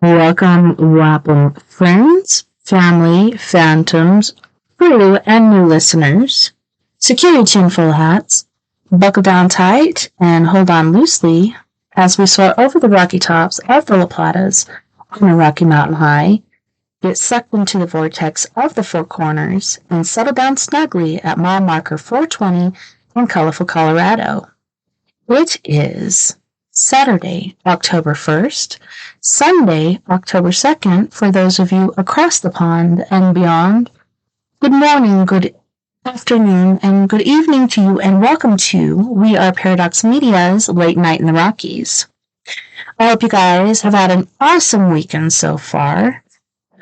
Welcome, friends, family, phantoms, crew, and new listeners. Secure your tinfoil hats, buckle down tight, and hold on loosely as we soar over the rocky tops of the La Platas on a Rocky Mountain high, get sucked into the vortex of the Four Corners, and settle down snugly at mile marker 420 in colorful Colorado. It is Saturday, October 1st, Sunday, October 2nd, for those of you across the pond and beyond. Good morning, good afternoon, and good evening to you, and welcome to We Are Paradox Media's Late Night in the Rockies. I hope you guys have had an awesome weekend so far.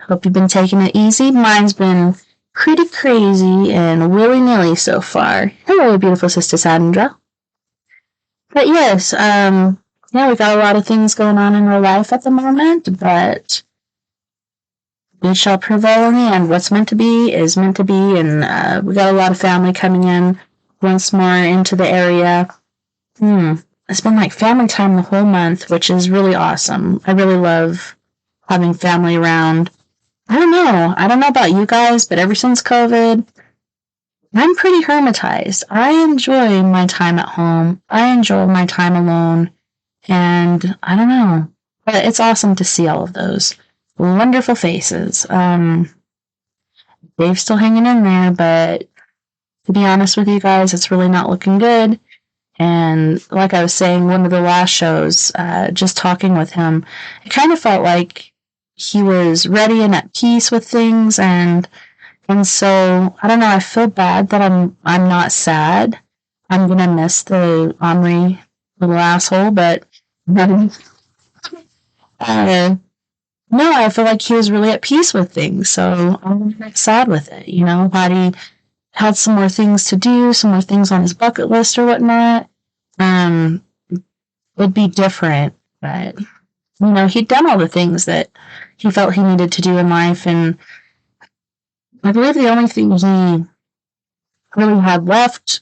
Hope you've been taking it easy. Mine's been pretty crazy and willy-nilly so far. Hello, beautiful sister Sandra. But yes, we got a lot of things going on in our life at the moment, but it shall prevail in the end. What's meant to be is meant to be, and we got a lot of family coming in once more into the area. It's been like family time the whole month, which is really awesome. I really love having family around. I don't know about you guys, but ever since COVID, I'm pretty hermetized. I enjoy my time at home. I enjoy my time alone. And I don't know, but it's awesome to see all of those wonderful faces. Dave's still hanging in there, but to be honest with you guys, it's really not looking good. And like I was saying, one of the last shows, just talking with him, it kind of felt like he was ready and at peace with things, and so I don't know. I feel bad that I'm not sad. I'm gonna miss the Omri little asshole, but no, I feel like he was really at peace with things. So I'm not sad with it. You know, had some more things to do, some more things on his bucket list or whatnot. Would be different, but he'd done all the things that he felt he needed to do in life, and I believe the only thing he really had left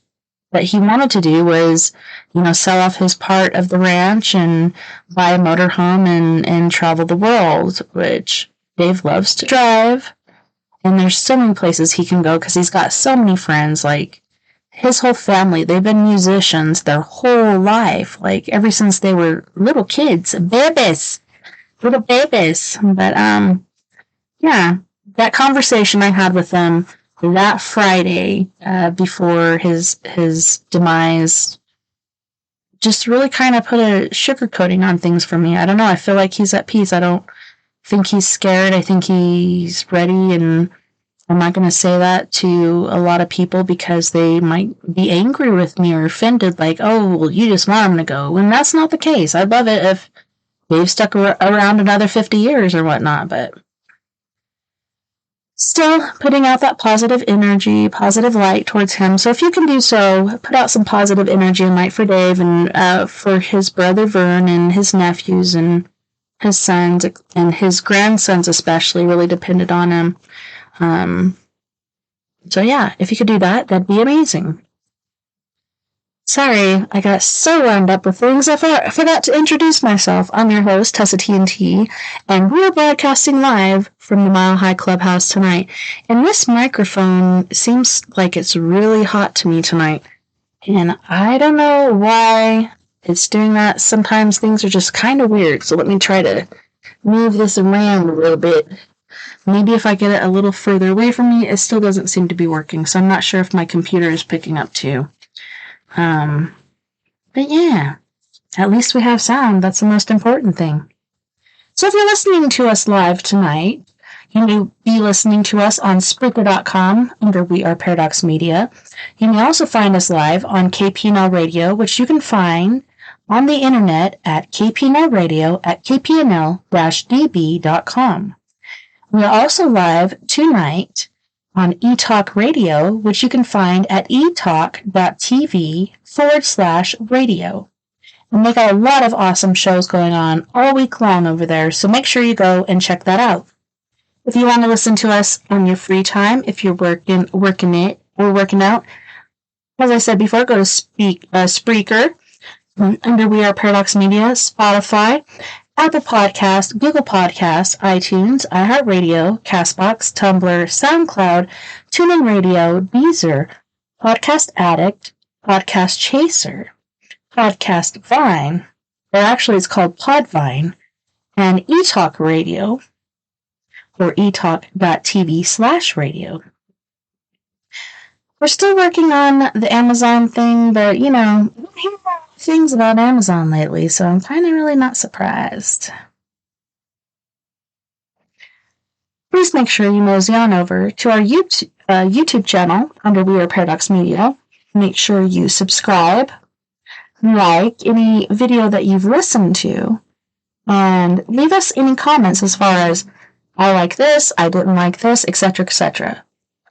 that he wanted to do was, sell off his part of the ranch and buy a motorhome and travel the world, which Dave loves to drive. And there's so many places he can go because he's got so many friends. Like, his whole family, they've been musicians their whole life, like ever since they were little kids, little babies. But, that conversation I had with them that Friday before his demise just really kind of put a sugar coating on things for me. I don't know. I feel like he's at peace. I don't think he's scared. I think he's ready, and I'm not going to say that to a lot of people because they might be angry with me or offended, like, oh, well, you just want him to go. And that's not the case. I'd love it if they've stuck around another 50 years or whatnot, but still putting out that positive energy, positive light towards him. So if you can do so, put out some positive energy and light for Dave and for his brother Vern and his nephews and his sons and his grandsons especially really depended on him. So yeah, if you could do that, that'd be amazing. Sorry, I got so wound up with things, I forgot to introduce myself. I'm your host, TessaTNT, and we're broadcasting live from the Mile High Clubhouse tonight. And this microphone seems like it's really hot to me tonight. And I don't know why it's doing that. Sometimes things are just kind of weird. So let me try to move this around a little bit. Maybe if I get it a little further away from me, it still doesn't seem to be working. So I'm not sure if my computer is picking up too. But yeah, at least we have sound. That's the most important thing. So if you're listening to us live tonight, you may be listening to us on Spreaker.com under We Are Paradox Media. You may also find us live on KPNL Radio, which you can find on the internet at KPNL Radio at kpnl-db.com. We are also live tonight on eTalk Radio, which you can find at etalk.tv/radio. And they got a lot of awesome shows going on all week long over there, so make sure you go and check that out. If you want to listen to us on your free time, if you're working out, as I said before, go to Spreaker under We Are Paradox Media, Spotify, Apple Podcast, Google Podcasts, iTunes, iHeartRadio, CastBox, Tumblr, SoundCloud, TuneIn Radio, Deezer, Podcast Addict, Podcast Chaser, Podcast Vine, or actually it's called Podvine, and eTalk Radio, or etalk.tv/radio. We're still working on the Amazon thing, but, I don't hear a lot of things about Amazon lately, so I'm kind of really not surprised. Please make sure you mosey on over to our YouTube channel under We Are Paradox Media. Make sure you subscribe, like any video that you've listened to, and leave us any comments as far as, I like this, I didn't like this, etc., etc.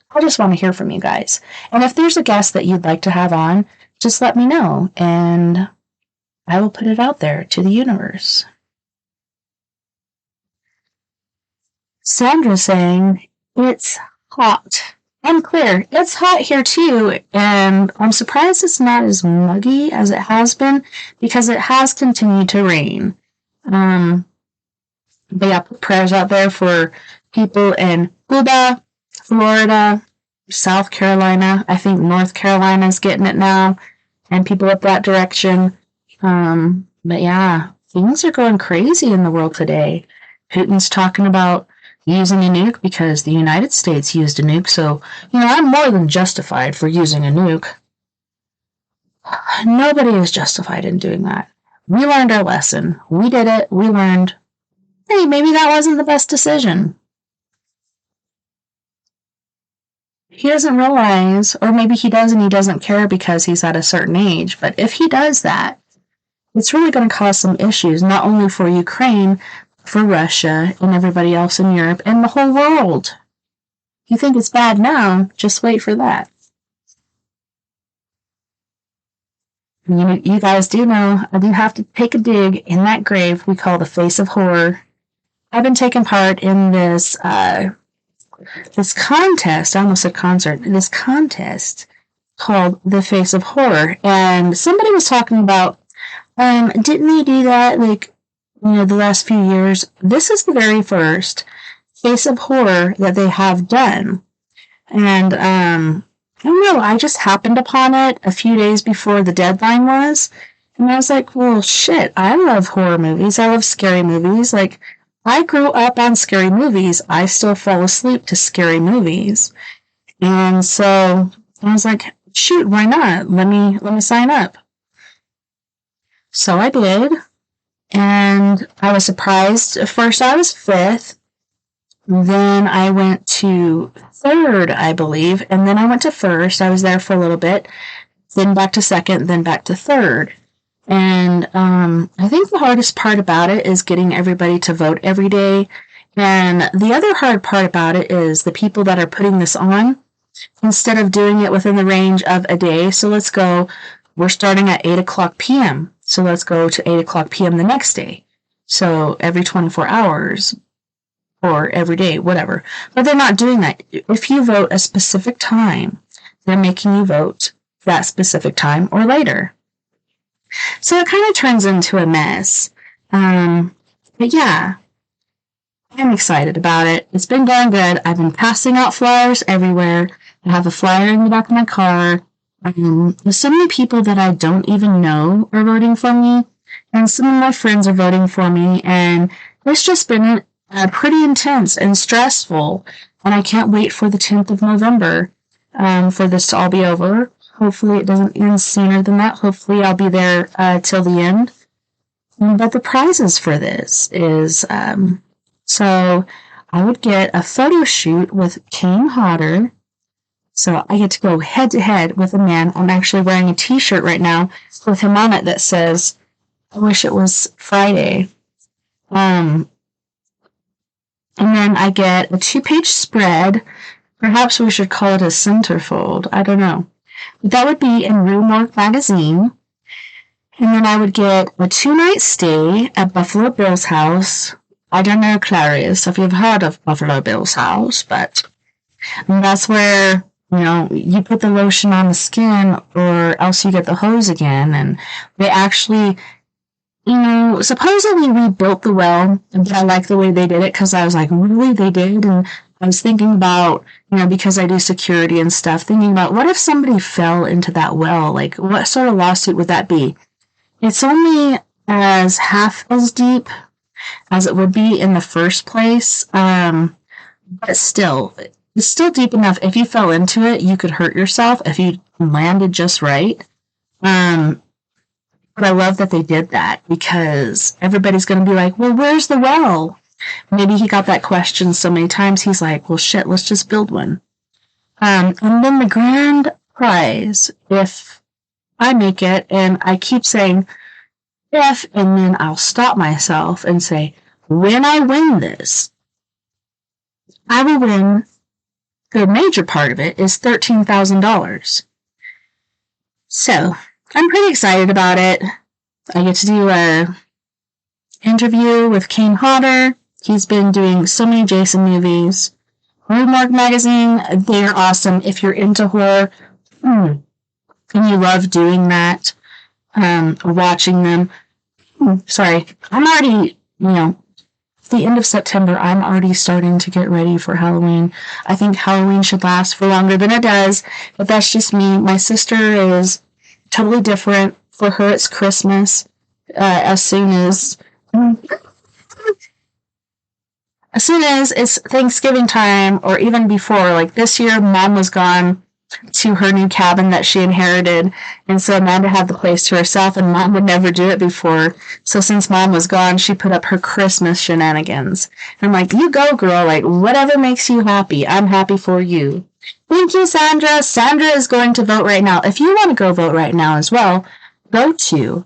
I just want to hear from you guys. And if there's a guest that you'd like to have on, just let me know, and I will put it out there to the universe. Sandra's saying, it's hot. I'm clear. It's hot here too, and I'm surprised it's not as muggy as it has been, because it has continued to rain. But yeah, put prayers out there for people in Cuba, Florida, South Carolina. I think North Carolina's getting it now, and people up that direction. But yeah, things are going crazy in the world today. Putin's talking about using a nuke because the United States used a nuke, so, I'm more than justified for using a nuke. Nobody is justified in doing that. We learned our lesson. We did it. We learned, hey, maybe that wasn't the best decision. He doesn't realize, or maybe he does and he doesn't care because he's at a certain age, but if he does that, it's really going to cause some issues, not only for Ukraine, for Russia and everybody else in Europe and the whole world. You think it's bad now, just wait for that. You guys do know, I do have to take a dig in that grave we call the Face of Horror. I've been taking part in this contest, I almost said concert, this contest called the Face of Horror, and somebody was talking about, didn't they do that, the last few years? This is the very first Face of Horror that they have done, and, I don't know, I just happened upon it a few days before the deadline was, and I was like, well, shit, I love horror movies, I love scary movies, I grew up on scary movies. I still fall asleep to scary movies. And so I was like, shoot, why not? Let me sign up. So I did. And I was surprised. At first I was 5th. Then I went to 3rd, I believe. And then I went to 1st. I was there for a little bit. Then back to 2nd, then back to 3rd. And I think the hardest part about it is getting everybody to vote every day. And the other hard part about it is the people that are putting this on, instead of doing it within the range of a day. So let's go, we're starting at 8 o'clock p.m. So let's go to 8 o'clock p.m. the next day. So every 24 hours or every day, whatever. But they're not doing that. If you vote a specific time, they're making you vote that specific time or later. So it kind of turns into a mess. But yeah, I'm excited about it. It's been going good. I've been passing out flyers everywhere. I have a flyer in the back of my car. There's so many people that I don't even know are voting for me. And some of my friends are voting for me. And it's just been pretty intense and stressful. And I can't wait for the 10th of November for this to all be over. Hopefully it doesn't end sooner than that. Hopefully I'll be there till the end. But the prizes for this is, so I would get a photo shoot with Kane Hodder. So I get to go head to head with a man. I'm actually wearing a t-shirt right now with him on it that says, I wish it was Friday. And then I get a 2-page spread. Perhaps we should call it a centerfold. I don't know. That would be in Rue Morgue magazine. And then I would get a 2-night stay at Buffalo Bill's house. I don't know, Clarice, if you've heard of Buffalo Bill's house, but that's where, you put the lotion on the skin or else you get the hose again. And they actually, supposedly rebuilt the well, but I like the way they did it because I was like, really, they did? And I was thinking about, because I do security and stuff, thinking about what if somebody fell into that well? Like, what sort of lawsuit would that be? It's only as half as deep as it would be in the first place, but still, it's still deep enough. If you fell into it, you could hurt yourself if you landed just right. But I love that they did that because everybody's going to be like, well, where's the well? Maybe he got that question so many times, he's like, well, shit, let's just build one. And then the grand prize, if I make it, and I keep saying if, and then I'll stop myself and say, when I win this, I will win, the major part of it is $13,000. So, I'm pretty excited about it. I get to do a interview with Kane Hodder. He's been doing so many Jason movies. Rumorg Magazine, they're awesome if you're into horror and you love doing that, watching them. Sorry, I'm already, the end of September, I'm already starting to get ready for Halloween. I think Halloween should last for longer than it does, but that's just me. My sister is totally different. For her, it's Christmas. As soon as it's Thanksgiving time, or even before, like this year, Mom was gone to her new cabin that she inherited, and so Amanda had the place to herself, and Mom would never do it before. So since Mom was gone, she put up her Christmas shenanigans. And I'm like, you go, girl. Like, whatever makes you happy. I'm happy for you. Thank you, Sandra. Sandra is going to vote right now. If you want to go vote right now as well, go to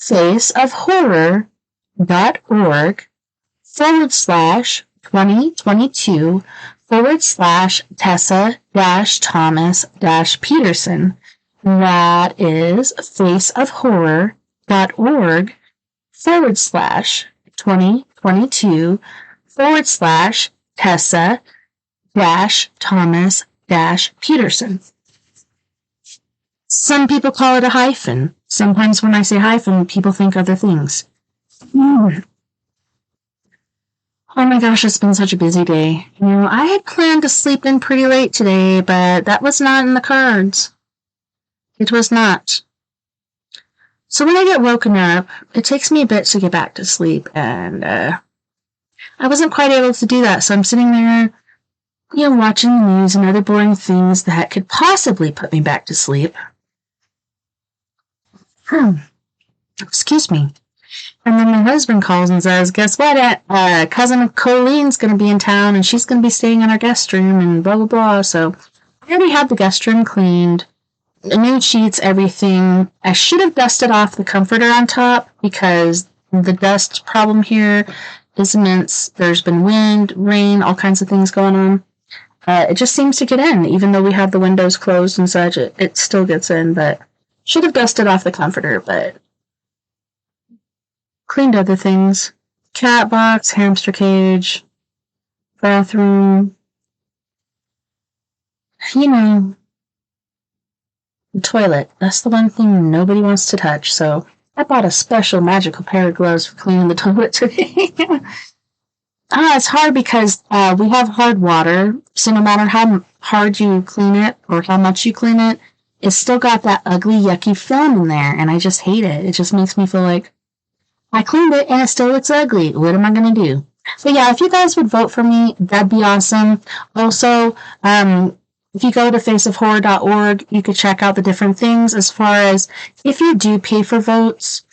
faceofhorror.org/2022/Tessa-Thomas-Peterson. That is faceofhorror.org/2022/Tessa-Thomas-Peterson. Some people call it a hyphen. Sometimes when I say hyphen, people think other things. Oh my gosh, it's been such a busy day. I had planned to sleep in pretty late today, but that was not in the cards. It was not. So when I get woken up, it takes me a bit to get back to sleep, and I wasn't quite able to do that, so I'm sitting there, watching the news and other boring things that could possibly put me back to sleep. Excuse me. And then my husband calls and says, guess what? Cousin Colleen's going to be in town, and she's going to be staying in our guest room, and blah, blah, blah. So I already had the guest room cleaned, new sheets, everything. I should have dusted off the comforter on top because the dust problem here is immense. There's been wind, rain, all kinds of things going on. It just seems to get in. Even though we have the windows closed and such, it still gets in, but should have dusted off the comforter, but cleaned other things. Cat box, hamster cage, bathroom. The toilet. That's the one thing nobody wants to touch, so I bought a special magical pair of gloves for cleaning the toilet today. It's hard because we have hard water, so no matter how hard you clean it or how much you clean it, it's still got that ugly, yucky film in there, and I just hate it. It just makes me feel like I cleaned it and it still looks ugly. What am I going to do? So yeah, if you guys would vote for me, that'd be awesome. Also, if you go to faceofhorror.org, you could check out the different things as far as if you do pay for votes,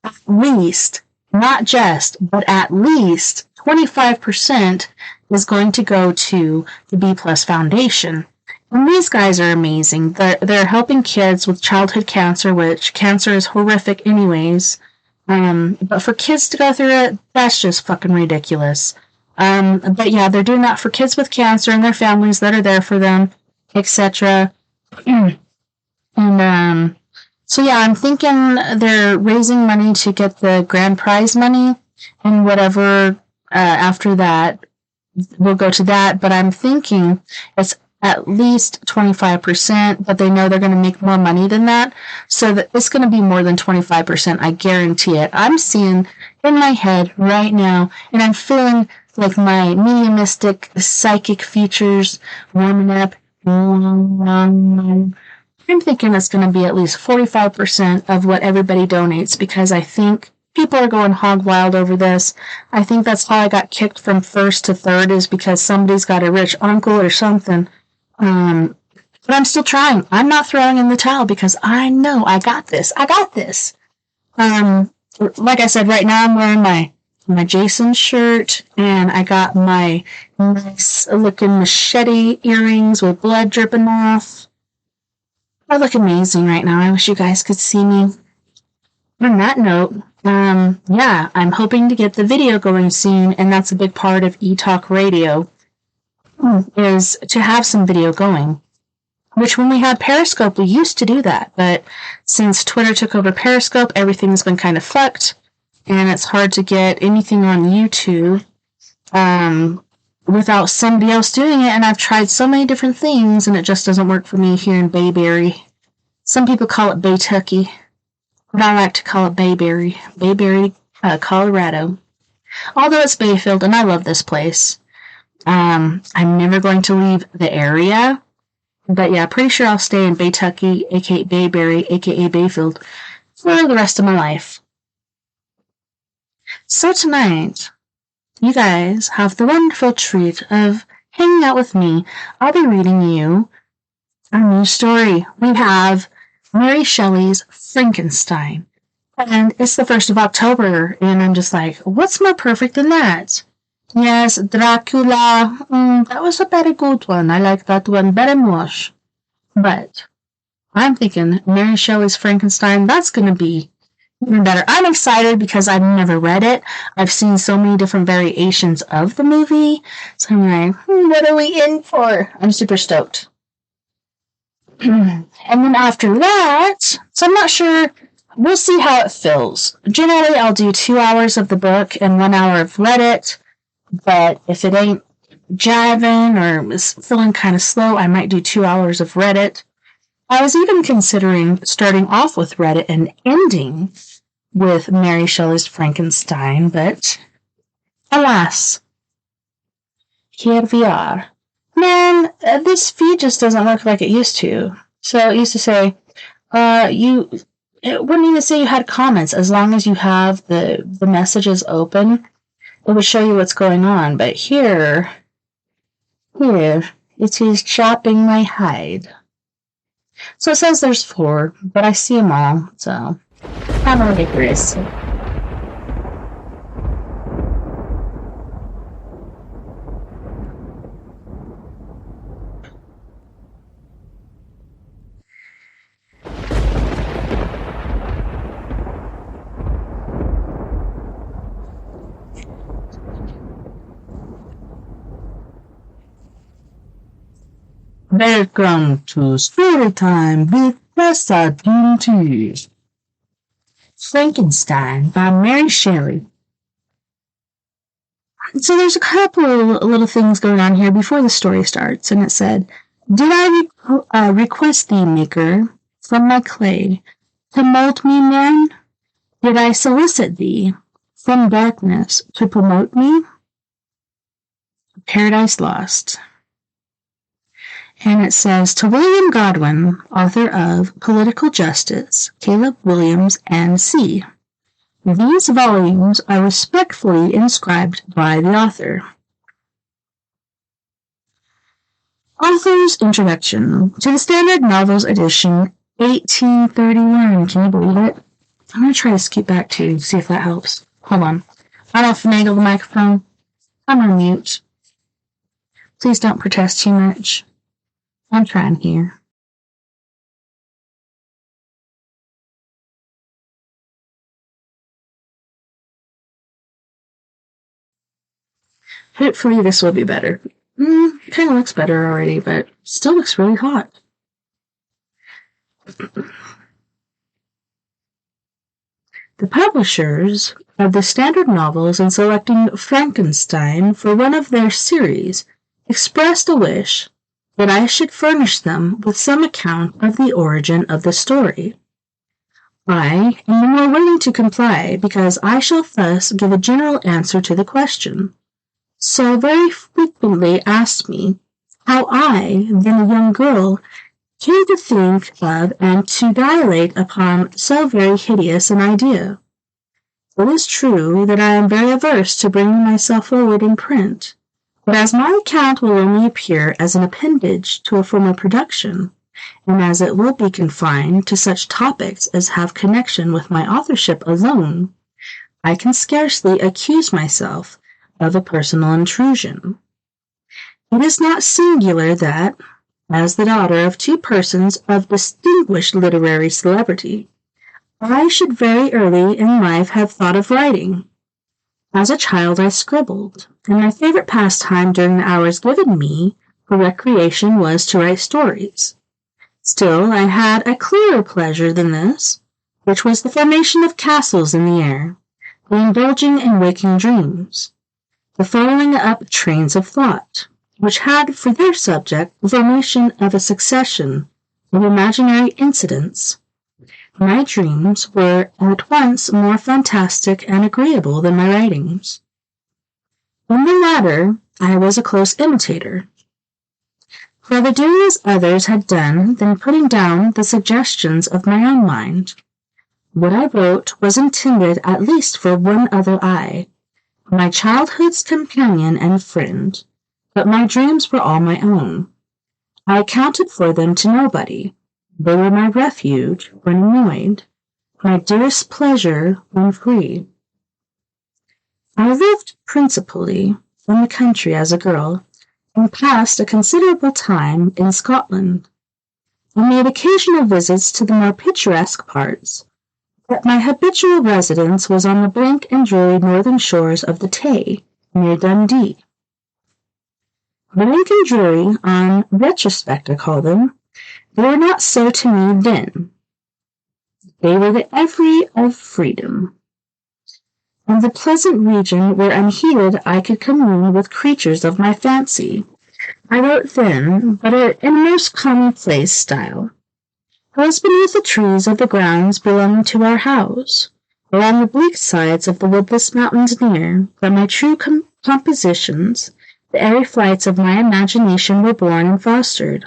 at least, not just, but at least 25% is going to go to the B Plus Foundation. And these guys are amazing. They're helping kids with childhood cancer, which cancer is horrific anyways. But for kids to go through it, that's just fucking ridiculous. But yeah, they're doing that for kids with cancer and their families that are there for them, etc. And so yeah, I'm thinking they're raising money to get the grand prize money, and whatever after that, we'll go to that. But I'm thinking it's at least 25%, but they know they're going to make more money than that. So that it's going to be more than 25%. I guarantee it. I'm seeing in my head right now, and I'm feeling like my mediumistic psychic features warming up. I'm thinking it's going to be at least 45% of what everybody donates, because I think people are going hog wild over this. I think that's how I got kicked from first to third, is because somebody's got a rich uncle or something. But I'm still trying. I'm not throwing in the towel because I know I got this. I got this. Like I said, right now I'm wearing my Jason shirt, and I got my nice looking machete earrings with blood dripping off. I look amazing right now. I wish you guys could see me. On that note, I'm hoping to get the video going soon, and that's a big part of eTalk Radio, is to have some video going. Which, when we had Periscope, we used to do that, but since Twitter took over Periscope, everything's been kind of fucked, and it's hard to get anything on YouTube without somebody else doing it, and I've tried so many different things, and it just doesn't work for me here in Bayberry. Some people call it Baytucky, but I like to call it Bayberry. Bayberry, Colorado. Although it's Bayfield, and I love this place. I'm never going to leave the area, but yeah, pretty sure I'll stay in Baytucky, aka Bayberry, aka Bayfield, for the rest of my life. So tonight, you guys have the wonderful treat of hanging out with me. I'll be reading you a new story. We have Mary Shelley's Frankenstein, and it's the 1st of October, and I'm just like, what's more perfect than that? Yes, Dracula. That was a very good one. I like that one very much. But I'm thinking Mary Shelley's Frankenstein, that's going to be even better. I'm excited because I've never read it. I've seen so many different variations of the movie. So I'm like, what are we in for? I'm super stoked. And then after that, so I'm not sure. We'll see how it feels. Generally, I'll do 2 hours of the book and 1 hour of Reddit. But if it ain't jiving or is feeling kind of slow, I might do 2 hours of Reddit. I was even considering starting off with Reddit and ending with Mary Shelley's Frankenstein, but alas, here we are. Man, this feed just doesn't look like it used to. So it used to say, it wouldn't even say you had comments as long as you have the messages open. It would show you what's going on, but here, it is chopping my hide. So it says there's 4, but I see them all, so I'm ridiculous. Welcome to Storytime with TessaTNT. Frankenstein by Mary Shelley. So there's a couple little things going on here before the story starts, and it said, "Did I request thee, maker, from my clay, to mold me, man? Did I solicit thee from darkness to promote me?" Paradise Lost. And it says, "To William Godwin, author of Political Justice, Caleb Williams, and C. These volumes are respectfully inscribed by the author." Author's Introduction to the Standard Novels Edition, 1831. Can you believe it? I'm going to try to scoot back to see if that helps. Hold on. I don't finagle the microphone. I'm on mute. Please don't protest too much. I'm trying here. Hopefully this will be better. Kind of looks better already, but still looks really hot. The publishers of the Standard Novels, in selecting Frankenstein for one of their series, expressed a wish that I should furnish them with some account of the origin of the story. I am the more willing to comply because I shall thus give a general answer to the question, so very frequently asked me, how I, then a young girl, came to think of and to dilate upon so very hideous an idea. It is true that I am very averse to bringing myself forward in print, but as my account will only appear as an appendage to a former production, and as it will be confined to such topics as have connection with my authorship alone, I can scarcely accuse myself of a personal intrusion. It is not singular that, as the daughter of two persons of distinguished literary celebrity, I should very early in life have thought of writing. As a child I scribbled, and my favorite pastime during the hours given me for recreation was to write stories. Still, I had a clearer pleasure than this, which was the formation of castles in the air, the indulging in waking dreams, the following up trains of thought, which had for their subject the formation of a succession of imaginary incidents. My dreams were at once more fantastic and agreeable than my writings. In the latter, I was a close imitator, rather doing as others had done than putting down the suggestions of my own mind. What I wrote was intended at least for one other eye, my childhood's companion and friend, but my dreams were all my own. I accounted for them to nobody. They were my refuge when annoyed, my dearest pleasure when free. I lived principally in the country as a girl, and passed a considerable time in Scotland. I made occasional visits to the more picturesque parts, but my habitual residence was on the blank and dreary northern shores of the Tay, near Dundee. Blank and dreary, on retrospect I call them. They were not so to me then. They were the every of freedom, and the pleasant region where unheeded I could commune with creatures of my fancy. I wrote then, but in a most commonplace style. I was beneath the trees of the grounds belonging to our house, or on the bleak sides of the woodless mountains near, where my true compositions, the airy flights of my imagination, were born and fostered.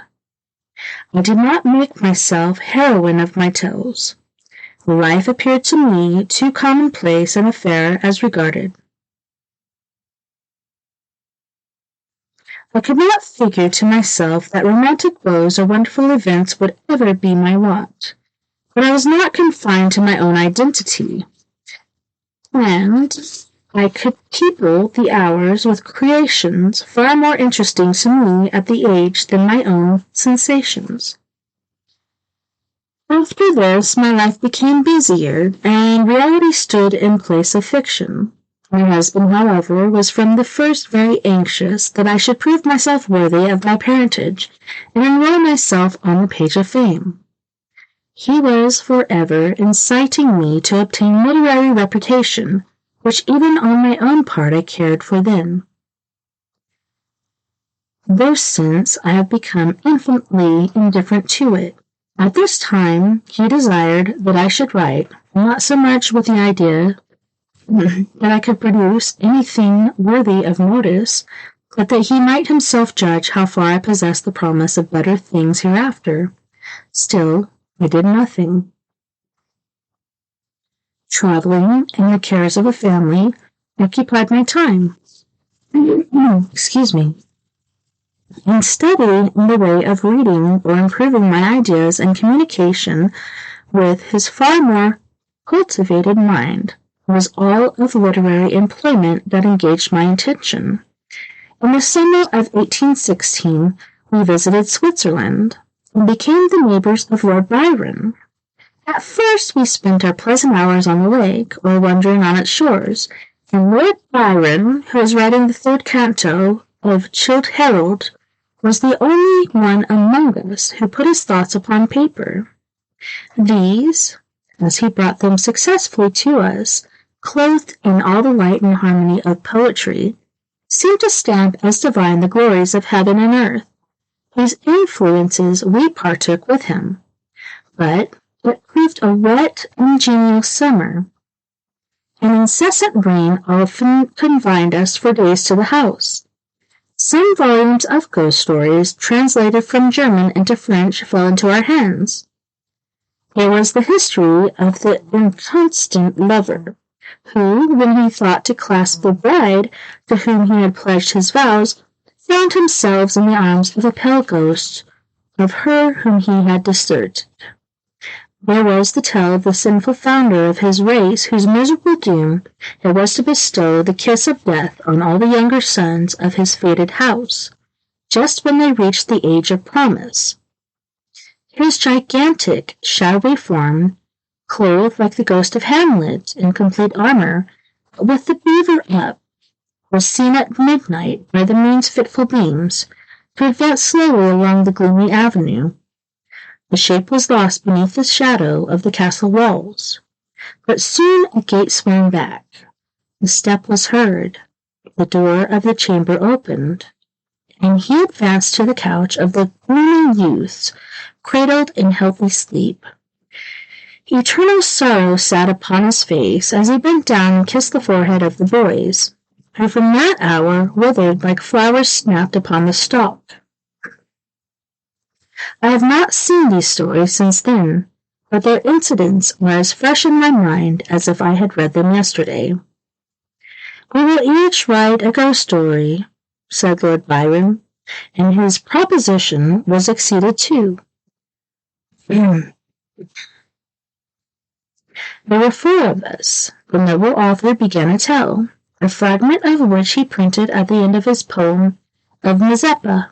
I did not make myself heroine of my tales. Life appeared to me too commonplace an affair as regarded. I could not figure to myself that romantic woes or wonderful events would ever be my lot, but I was not confined to my own identity, and I could people the hours with creations far more interesting to me at the age than my own sensations. After this, my life became busier, and reality stood in place of fiction. My husband, however, was from the first very anxious that I should prove myself worthy of my parentage and enroll myself on the page of fame. He was forever inciting me to obtain literary reputation, which even on my own part I cared for then. Though since I have become infinitely indifferent to it. At this time he desired that I should write, not so much with the idea that I could produce anything worthy of notice, but that he might himself judge how far I possessed the promise of better things hereafter. Still, I did nothing. Traveling and the cares of a family occupied my time. Excuse me. And study in the way of reading or improving my ideas and communication with his far more cultivated mind was all of literary employment that engaged my attention. In the summer of 1816, we visited Switzerland and became the neighbors of Lord Byron. At first, we spent our pleasant hours on the lake or wandering on its shores, and Lord Byron, who was writing the third canto of Childe Harold, was the only one among us who put his thoughts upon paper. These, as he brought them successfully to us, clothed in all the light and harmony of poetry, seemed to stamp as divine the glories of heaven and earth, whose influences we partook with him. But it proved a wet and genial summer. An incessant rain often confined us for days to the house. Some volumes of ghost stories, translated from German into French, fell into our hands. There was the history of the inconstant lover, who, when he thought to clasp the bride to whom he had pledged his vows, found himself in the arms of a pale ghost of her whom he had deserted. There was the tale of the sinful founder of his race, whose miserable doom it was to bestow the kiss of death on all the younger sons of his fated house, just when they reached the age of promise. His gigantic, shadowy form, clothed like the ghost of Hamlet in complete armor, but with the beaver up, was seen at midnight by the moon's fitful beams to advance slowly along the gloomy avenue. The shape was lost beneath the shadow of the castle walls, but soon a gate swung back. The step was heard, the door of the chamber opened, and he advanced to the couch of the gloomy youths, cradled in healthy sleep. Eternal sorrow sat upon his face as he bent down and kissed the forehead of the boys, who from that hour withered like flowers snapped upon the stalk. I have not seen these stories since then, but their incidents are as fresh in my mind as if I had read them yesterday. "We will each write a ghost story," said Lord Byron, and his proposition was acceded to. There were 4 of us. The noble author began a tale, a fragment of which he printed at the end of his poem of Mazeppa.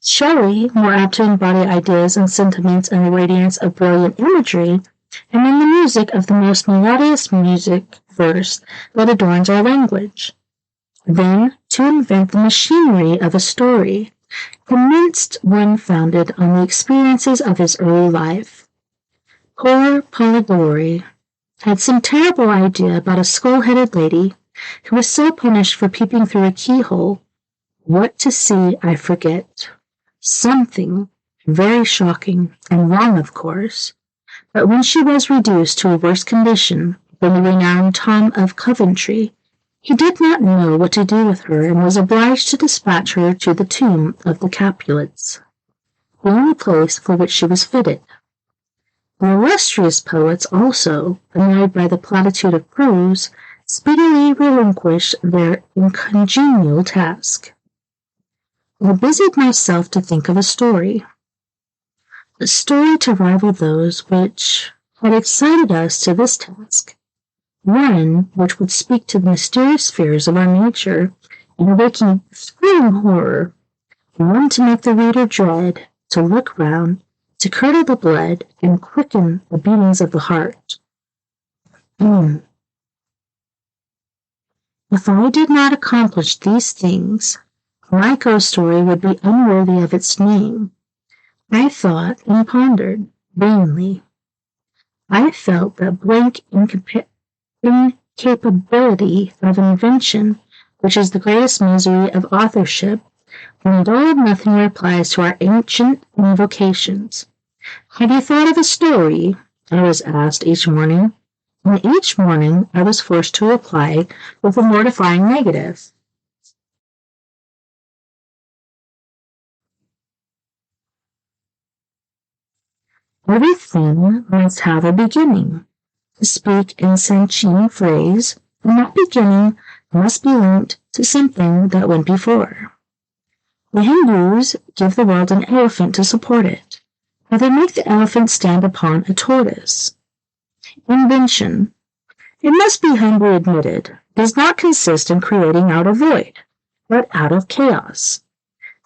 Shelley, more apt to embody ideas and sentiments in the radiance of brilliant imagery, and in the music of the most melodious music verse that adorns our language. Then, to invent the machinery of a story, commenced one founded on the experiences of his early life. Poor Polidori had some terrible idea about a skull-headed lady who was so punished for peeping through a keyhole. What to see, I forget. Something very shocking and wrong, of course. But when she was reduced to a worse condition than the renowned Tom of Coventry, he did not know what to do with her and was obliged to dispatch her to the tomb of the Capulets, the only place for which she was fitted. The illustrious poets also, annoyed by the platitude of prose, speedily relinquished their uncongenial task. I busied myself to think of a story to rival those which had excited us to this task, one which would speak to the mysterious fears of our nature and awaken thrilling horror, one to make the reader dread, to look round, to curdle the blood, and quicken the beatings of the heart. If I did not accomplish these things, my ghost story would be unworthy of its name. I thought and pondered vainly. I felt that blank incapability of invention, which is the greatest misery of authorship, when all nothing replies to our ancient invocations. "Have you thought of a story?" I was asked each morning, and each morning I was forced to reply with a mortifying negative. Everything must have a beginning. To speak in Sanchini phrase, and that beginning must be linked to something that went before. The Hindus give the world an elephant to support it, but they make the elephant stand upon a tortoise. Invention, it must be humbly admitted, does not consist in creating out of void, but out of chaos.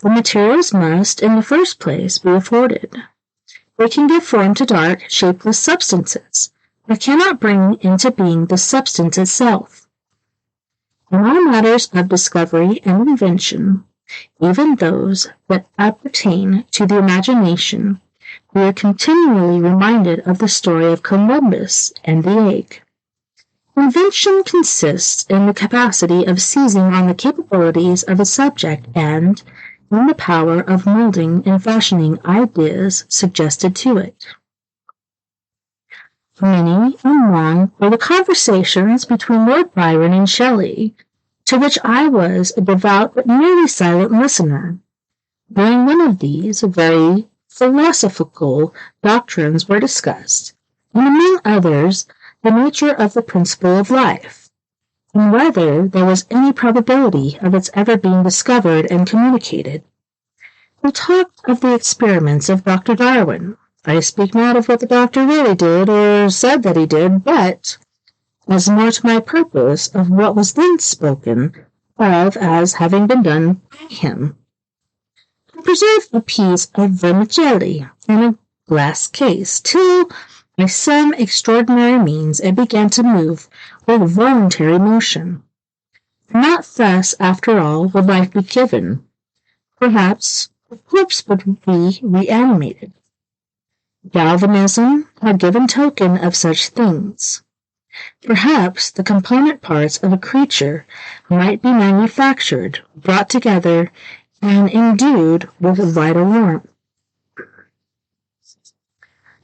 The materials must, in the first place, be afforded. They can give form to dark, shapeless substances, but cannot bring into being the substance itself. In all matters of discovery and invention, even those that appertain to the imagination, we are continually reminded of the story of Columbus and the egg. Invention consists in the capacity of seizing on the capabilities of a subject and, and the power of molding and fashioning ideas suggested to it. Many and long were the conversations between Lord Byron and Shelley, to which I was a devout but nearly silent listener. During one of these, very philosophical doctrines were discussed, and among others, the nature of the principle of life, and whether there was any probability of its ever being discovered and communicated. We talked of the experiments of Dr. Darwin. I speak not of what the doctor really did or said that he did, but, as more to my purpose, of what was then spoken of as having been done by him. He preserved a piece of vermicelli in a glass case, till, by some extraordinary means, it began to move with voluntary motion. Not thus, after all, would life be given. Perhaps the corpse would be reanimated. Galvanism had given token of such things. Perhaps the component parts of a creature might be manufactured, brought together, and endued with vital warmth.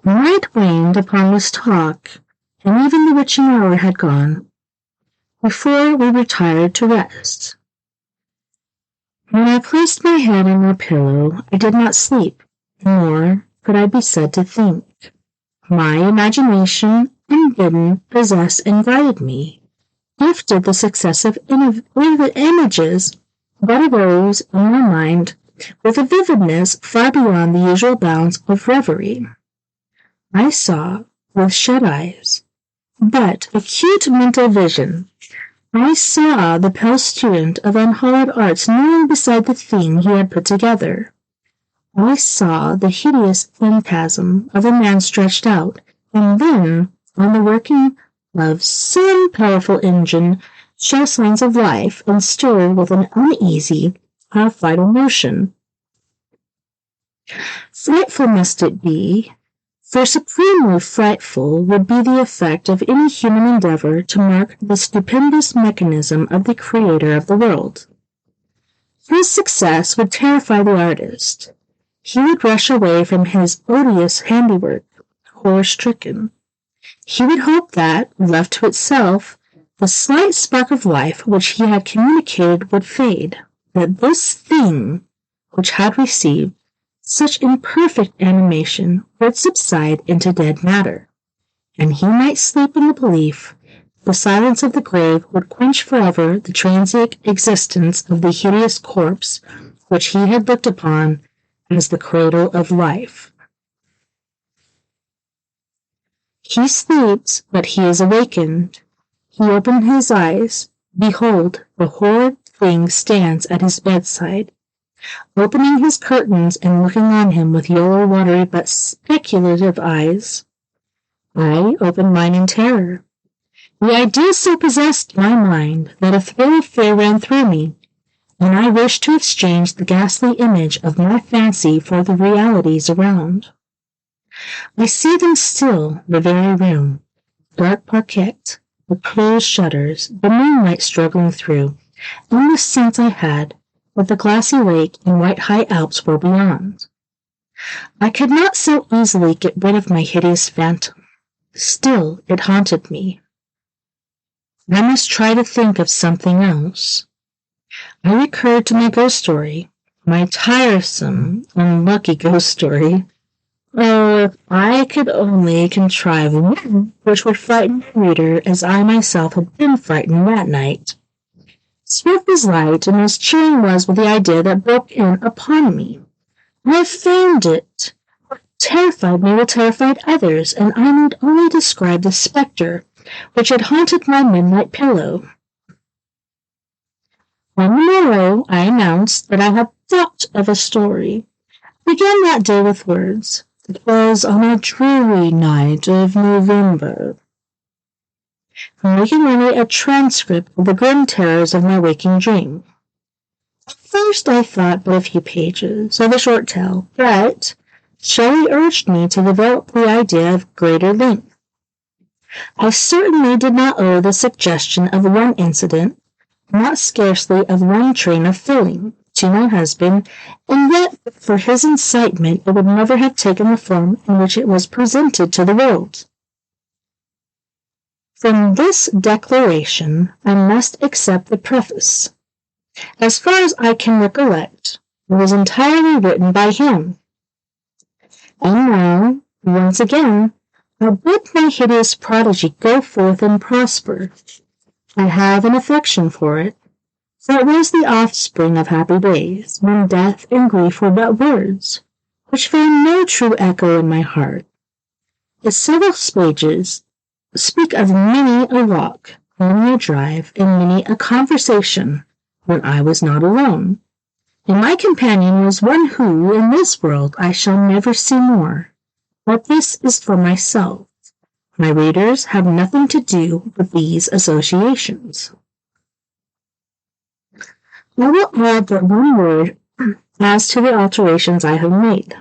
Night waned upon this talk, and even the witching hour had gone, before we retired to rest. When I placed my head on my pillow, I did not sleep, nor could I be said to think. My imagination, unbidden, possessed and guided me, gifted the successive images that arose in my mind with a vividness far beyond the usual bounds of reverie. I saw, with shut eyes, but acute mental vision. I saw the pale student of unhallowed arts kneeling beside the thing he had put together. I saw the hideous phantasm of a man stretched out, and then, on the working of some powerful engine, show signs of life and stir with an uneasy, half-vital motion. Frightful must it be, for supremely frightful would be the effect of any human endeavor to mark the stupendous mechanism of the Creator of the world. His success would terrify the artist. He would rush away from his odious handiwork, horror-stricken. He would hope that, left to itself, the slight spark of life which he had communicated would fade, that this thing, which had received such imperfect animation, would subside into dead matter, and he might sleep in the belief the silence of the grave would quench forever the transient existence of the hideous corpse which he had looked upon as the cradle of life. He sleeps, but he is awakened. He opened his eyes. Behold, the horrid thing stands at his bedside, opening his curtains and looking on him with yellow, watery, but speculative eyes. I opened mine in terror. The idea so possessed my mind that a thrill of fear ran through me, and I wished to exchange the ghastly image of my fancy for the realities around. I see them still, the very room, dark parquet, the closed shutters, the moonlight struggling through, and the sense I had that the glassy lake and white high Alps were beyond. I could not so easily get rid of my hideous phantom. Still, it haunted me. I must try to think of something else. I recurred to my ghost story, my tiresome, unlucky ghost story. Oh, if I could only contrive one which would frighten the reader as I myself had been frightened that night. Swift as light and as cheering was with the idea that broke in upon me. I have found it. What terrified me will terrify others, and I need only describe the spectre which had haunted my midnight pillow. On the morrow I announced that I had thought of a story. I began that day with words. It was on a dreary night of November, making only a transcript of the grim terrors of my waking dream. At first I thought but a few pages of a short tale, but Shelley urged me to develop the idea of greater length. I certainly did not owe the suggestion of one incident, not scarcely of one train of feeling, to my husband, and yet for his incitement it would never have taken the form in which it was presented to the world. From this declaration I must accept the preface. As far as I can recollect, it was entirely written by him. And now, once again, I bid my hideous prodigy go forth and prosper. I have an affection for it was the offspring of happy days, when death and grief were but words, which found no true echo in my heart. Its several pages speak of many a walk, many a drive, and many a conversation, when I was not alone, and my companion was one who, in this world, I shall never see more. But this is for myself. My readers have nothing to do with these associations. I will add but one word as to the alterations I have made.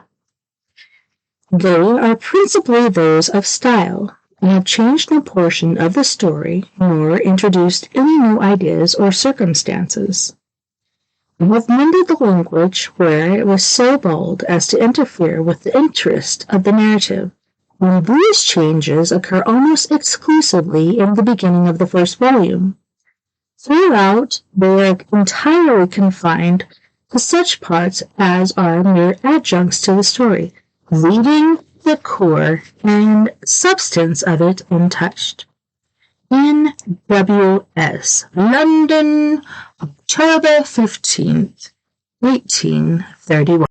They are principally those of style. I have changed no portion of the story, nor introduced any new ideas or circumstances. I have mended the language where it was so bold as to interfere with the interest of the narrative, and these changes occur almost exclusively in the beginning of the first volume. Throughout, they are entirely confined to such parts as are mere adjuncts to the story, leaving the core and substance of it untouched. N.W.S. London, October 15th, 1831.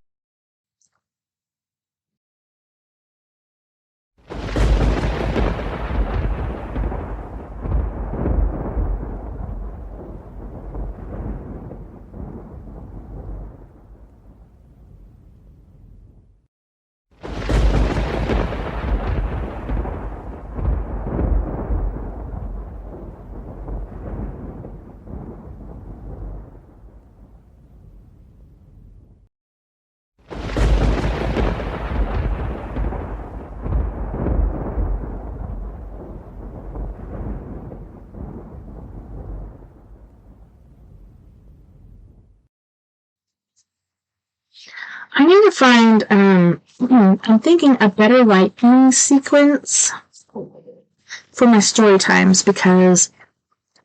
I need to find, I'm thinking a better lightning sequence for my story times, because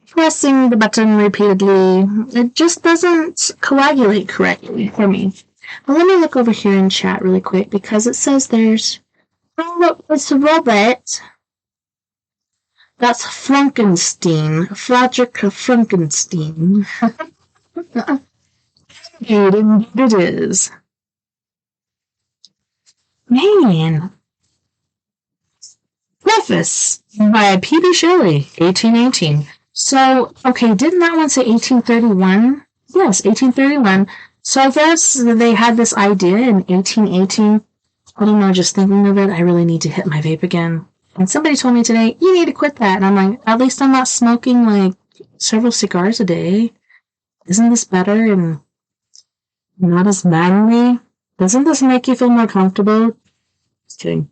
pressing the button repeatedly, it just doesn't coagulate correctly for me. But let me look over here in chat really quick, because it says there's, oh look, it's a robot. That's Frankenstein, Frederick Frankenstein. Indeed it is. Man. Preface by P.B. Shelley, 1818. So, okay, didn't that one say 1831? Yes, 1831. So I guess they had this idea in 1818. I don't know, just thinking of it, I really need to hit my vape again. And somebody told me today, you need to quit that. And I'm like, at least I'm not smoking like several cigars a day. Isn't this better and not as manly? Doesn't this make you feel more comfortable? Just kidding.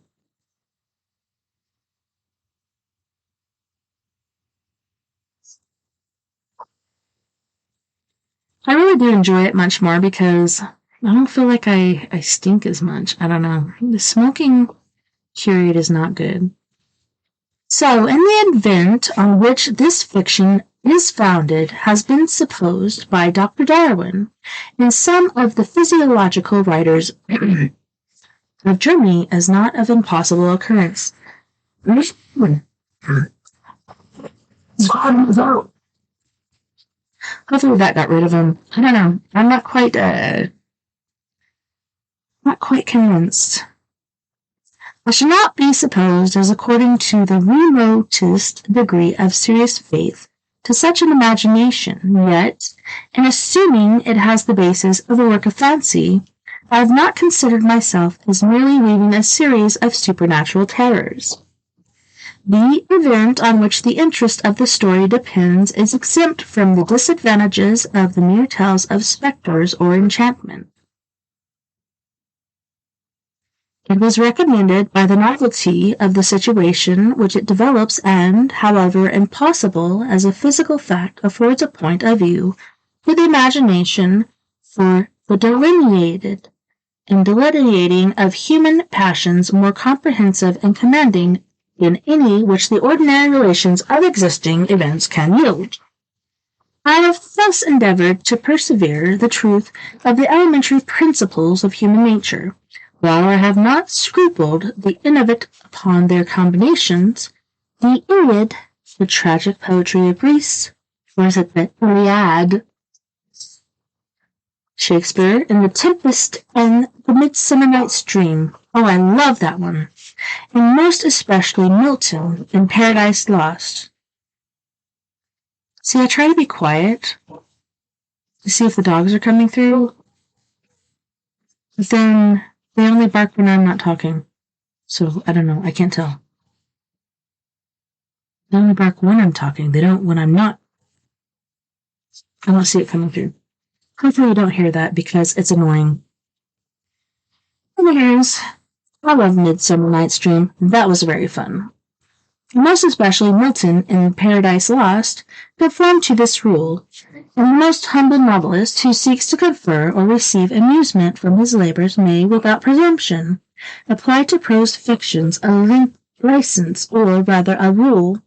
I really do enjoy it much more because I don't feel like I stink as much. I don't know. The smoking period is not good. So, in the event on which this fiction is founded has been supposed by Dr. Darwin and some of the physiological writers of Germany as not of impossible occurrence. Hopefully that got rid of him. I don't know. I'm not quite convinced. I shall not be supposed as according to the remotest degree of serious faith to such an imagination, yet, in assuming it has the basis of a work of fancy, I have not considered myself as merely weaving a series of supernatural terrors. The event on which the interest of the story depends is exempt from the disadvantages of the mere tales of spectres or enchantment. It was recommended by the novelty of the situation which it develops and, however impossible as a physical fact, affords a point of view for the imagination for the delineating of human passions more comprehensive and commanding than any which the ordinary relations of existing events can yield. I have thus endeavored to persevere the truth of the elementary principles of human nature, while I have not scrupled the innovate upon their combinations, the Iliad, the tragic poetry of Greece, or is it the Iliad? Shakespeare in The Tempest and The Midsummer Night's Dream. Oh, I love that one. And most especially Milton in Paradise Lost. See, I try to be quiet to see if the dogs are coming through, but then they only bark when I'm not talking. So, I don't know. I can't tell. They only bark when I'm talking. They don't when I'm not. I don't see it coming through. Hopefully you don't hear that because it's annoying. Anyways, I love Midsummer Night's Dream. That was very fun. Most especially Milton in Paradise Lost conformed to this rule, and the most humble novelist who seeks to confer or receive amusement from his labors may, without presumption, apply to prose fictions a license, or rather a rule,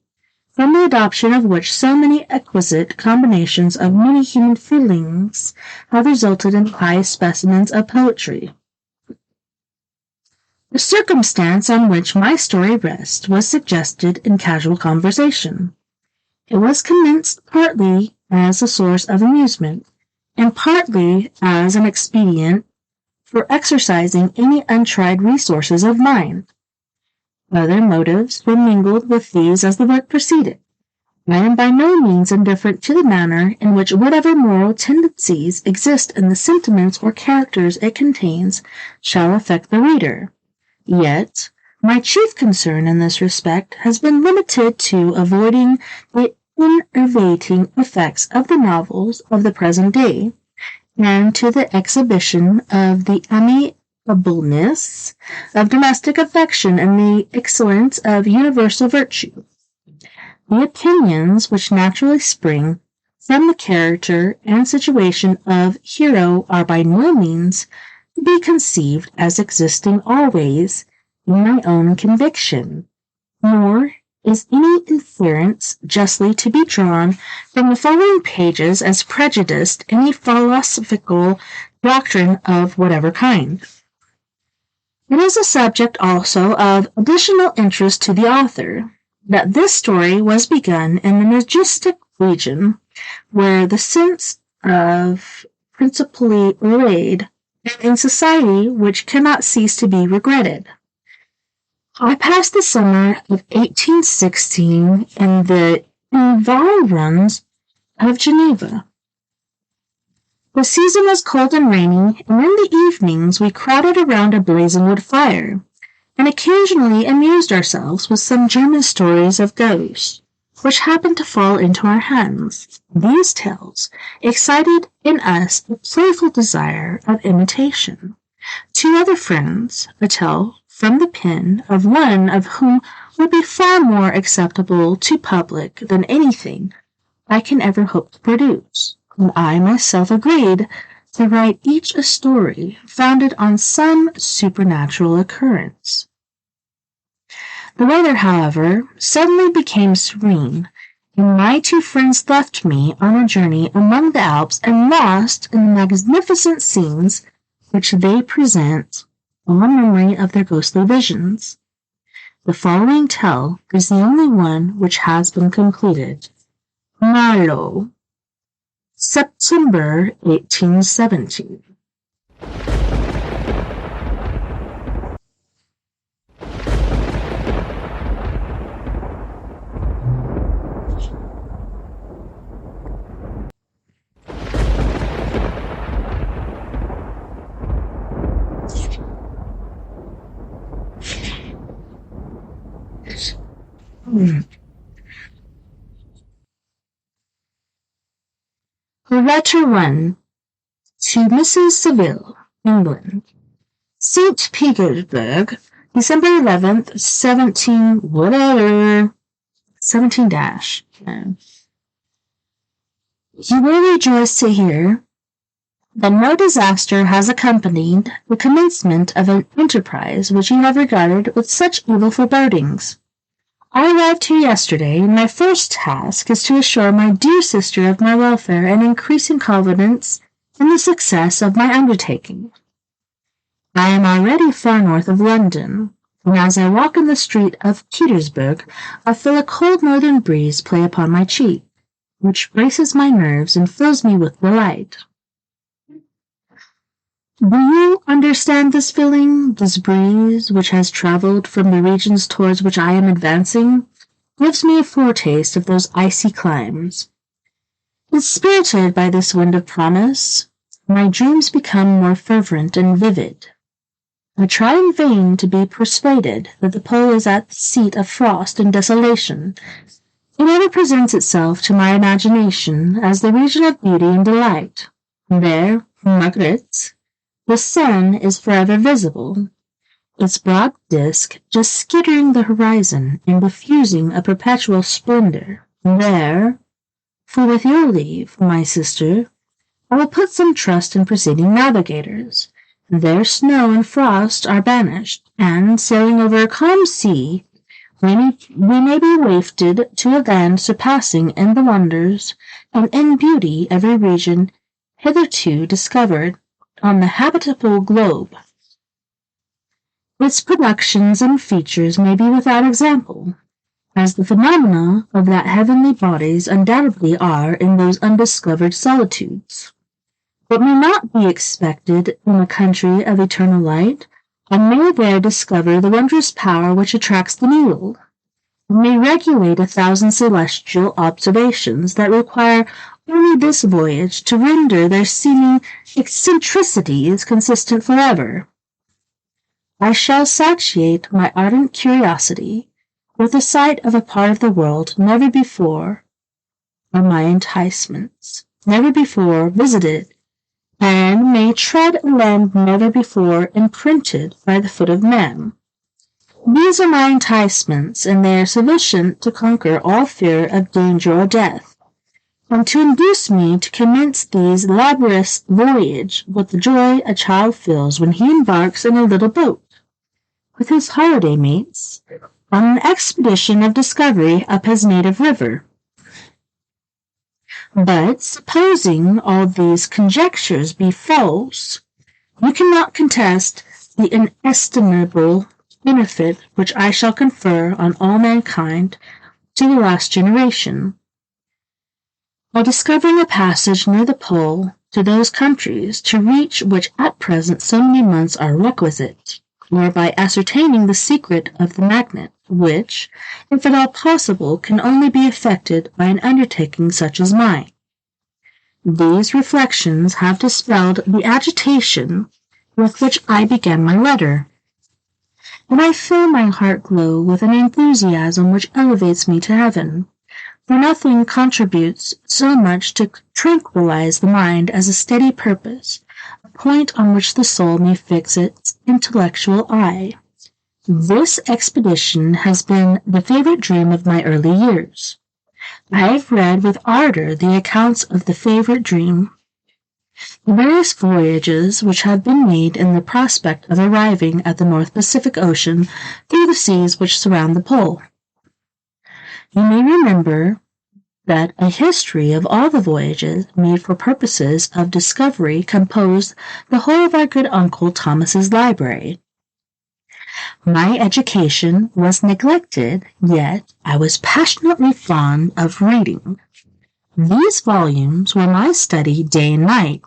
from the adoption of which so many exquisite combinations of many human feelings have resulted in high specimens of poetry. The circumstance on which my story rests was suggested in casual conversation. It was commenced partly as a source of amusement, and partly as an expedient for exercising any untried resources of mind. Other motives were mingled with these as the work proceeded. I am by no means indifferent to the manner in which whatever moral tendencies exist in the sentiments or characters it contains shall affect the reader. Yet, my chief concern in this respect has been limited to avoiding the enervating effects of the novels of the present day, and to the exhibition of the amiableness of domestic affection and the excellence of universal virtue. The opinions which naturally spring from the character and situation of hero are by no means to be conceived as existing always in my own conviction, nor is any inference justly to be drawn from the following pages as prejudiced any philosophical doctrine of whatever kind. It is a subject also of additional interest to the author that this story was begun in the majestic region where the sense of principally laid, and in society which cannot cease to be regretted. I passed the summer of 1816 in the environs of Geneva. The season was cold and rainy, and in the evenings we crowded around a blazing wood fire, and occasionally amused ourselves with some German stories of ghosts, which happened to fall into our hands. These tales excited in us a playful desire of imitation. Two other friends, a tale from the pen of one of whom would be far more acceptable to public than anything I can ever hope to produce, and I myself agreed to write each a story founded on some supernatural occurrence. The weather, however, suddenly became serene, and my two friends left me on a journey among the Alps and lost in the magnificent scenes which they present on the memory of their ghostly visions. The following tale is the only one which has been completed. Marlowe, September 1817. Letter 1 to Mrs. Saville, England. St. Petersburg, December 11th, 17 dash. You will rejoice to hear that no disaster has accompanied the commencement of an enterprise which you have regarded with such evil forebodings. I arrived here yesterday, and my first task is to assure my dear sister of my welfare and increasing confidence in the success of my undertaking. I am already far north of London, and as I walk in the street of Petersburg, I feel a cold northern breeze play upon my cheek, which braces my nerves and fills me with delight. Do you understand this feeling? This breeze, which has traveled from the regions towards which I am advancing, gives me a foretaste of those icy climes. Inspirited by this wind of promise, my dreams become more fervent and vivid. I try in vain to be persuaded that the pole is at the seat of frost and desolation. It ever presents itself to my imagination as the region of beauty and delight. There, Margaret, the sun is forever visible, its broad disk just skittering the horizon and diffusing a perpetual splendor. There, for with your leave, my sister, I will put some trust in preceding navigators. There snow and frost are banished, and, sailing over a calm sea, we may be wafted to a land surpassing in the wonders and in beauty every region hitherto discovered on the habitable globe. Its productions and features may be without example, as the phenomena of that heavenly bodies undoubtedly are in those undiscovered solitudes. What may not be expected in a country of eternal light, and may there discover the wondrous power which attracts the needle. It may regulate 1,000 celestial observations that require only this voyage to render their seeming eccentricities consistent forever. I shall satiate my ardent curiosity with the sight of a part of the world never before visited, and may tread a land never before imprinted by the foot of man. These are my enticements, and they are sufficient to conquer all fear of danger or death, and to induce me to commence these laborious voyage with the joy a child feels when he embarks in a little boat, with his holiday mates, on an expedition of discovery up his native river. But supposing all these conjectures be false, you cannot contest the inestimable benefit which I shall confer on all mankind to the last generation, by discovering a passage near the pole to those countries to reach which at present so many months are requisite, or by ascertaining the secret of the magnet, which, if at all possible, can only be effected by an undertaking such as mine. These reflections have dispelled the agitation with which I began my letter, and I feel my heart glow with an enthusiasm which elevates me to heaven, for nothing contributes so much to tranquilize the mind as a steady purpose, a point on which the soul may fix its intellectual eye. This expedition has been the favorite dream of my early years. I have read with ardor the accounts of the favorite dream, the various voyages which have been made in the prospect of arriving at the North Pacific Ocean through the seas which surround the pole. You may remember that a history of all the voyages made for purposes of discovery composed the whole of our good Uncle Thomas's library. My education was neglected, yet I was passionately fond of reading. These volumes were my study day and night,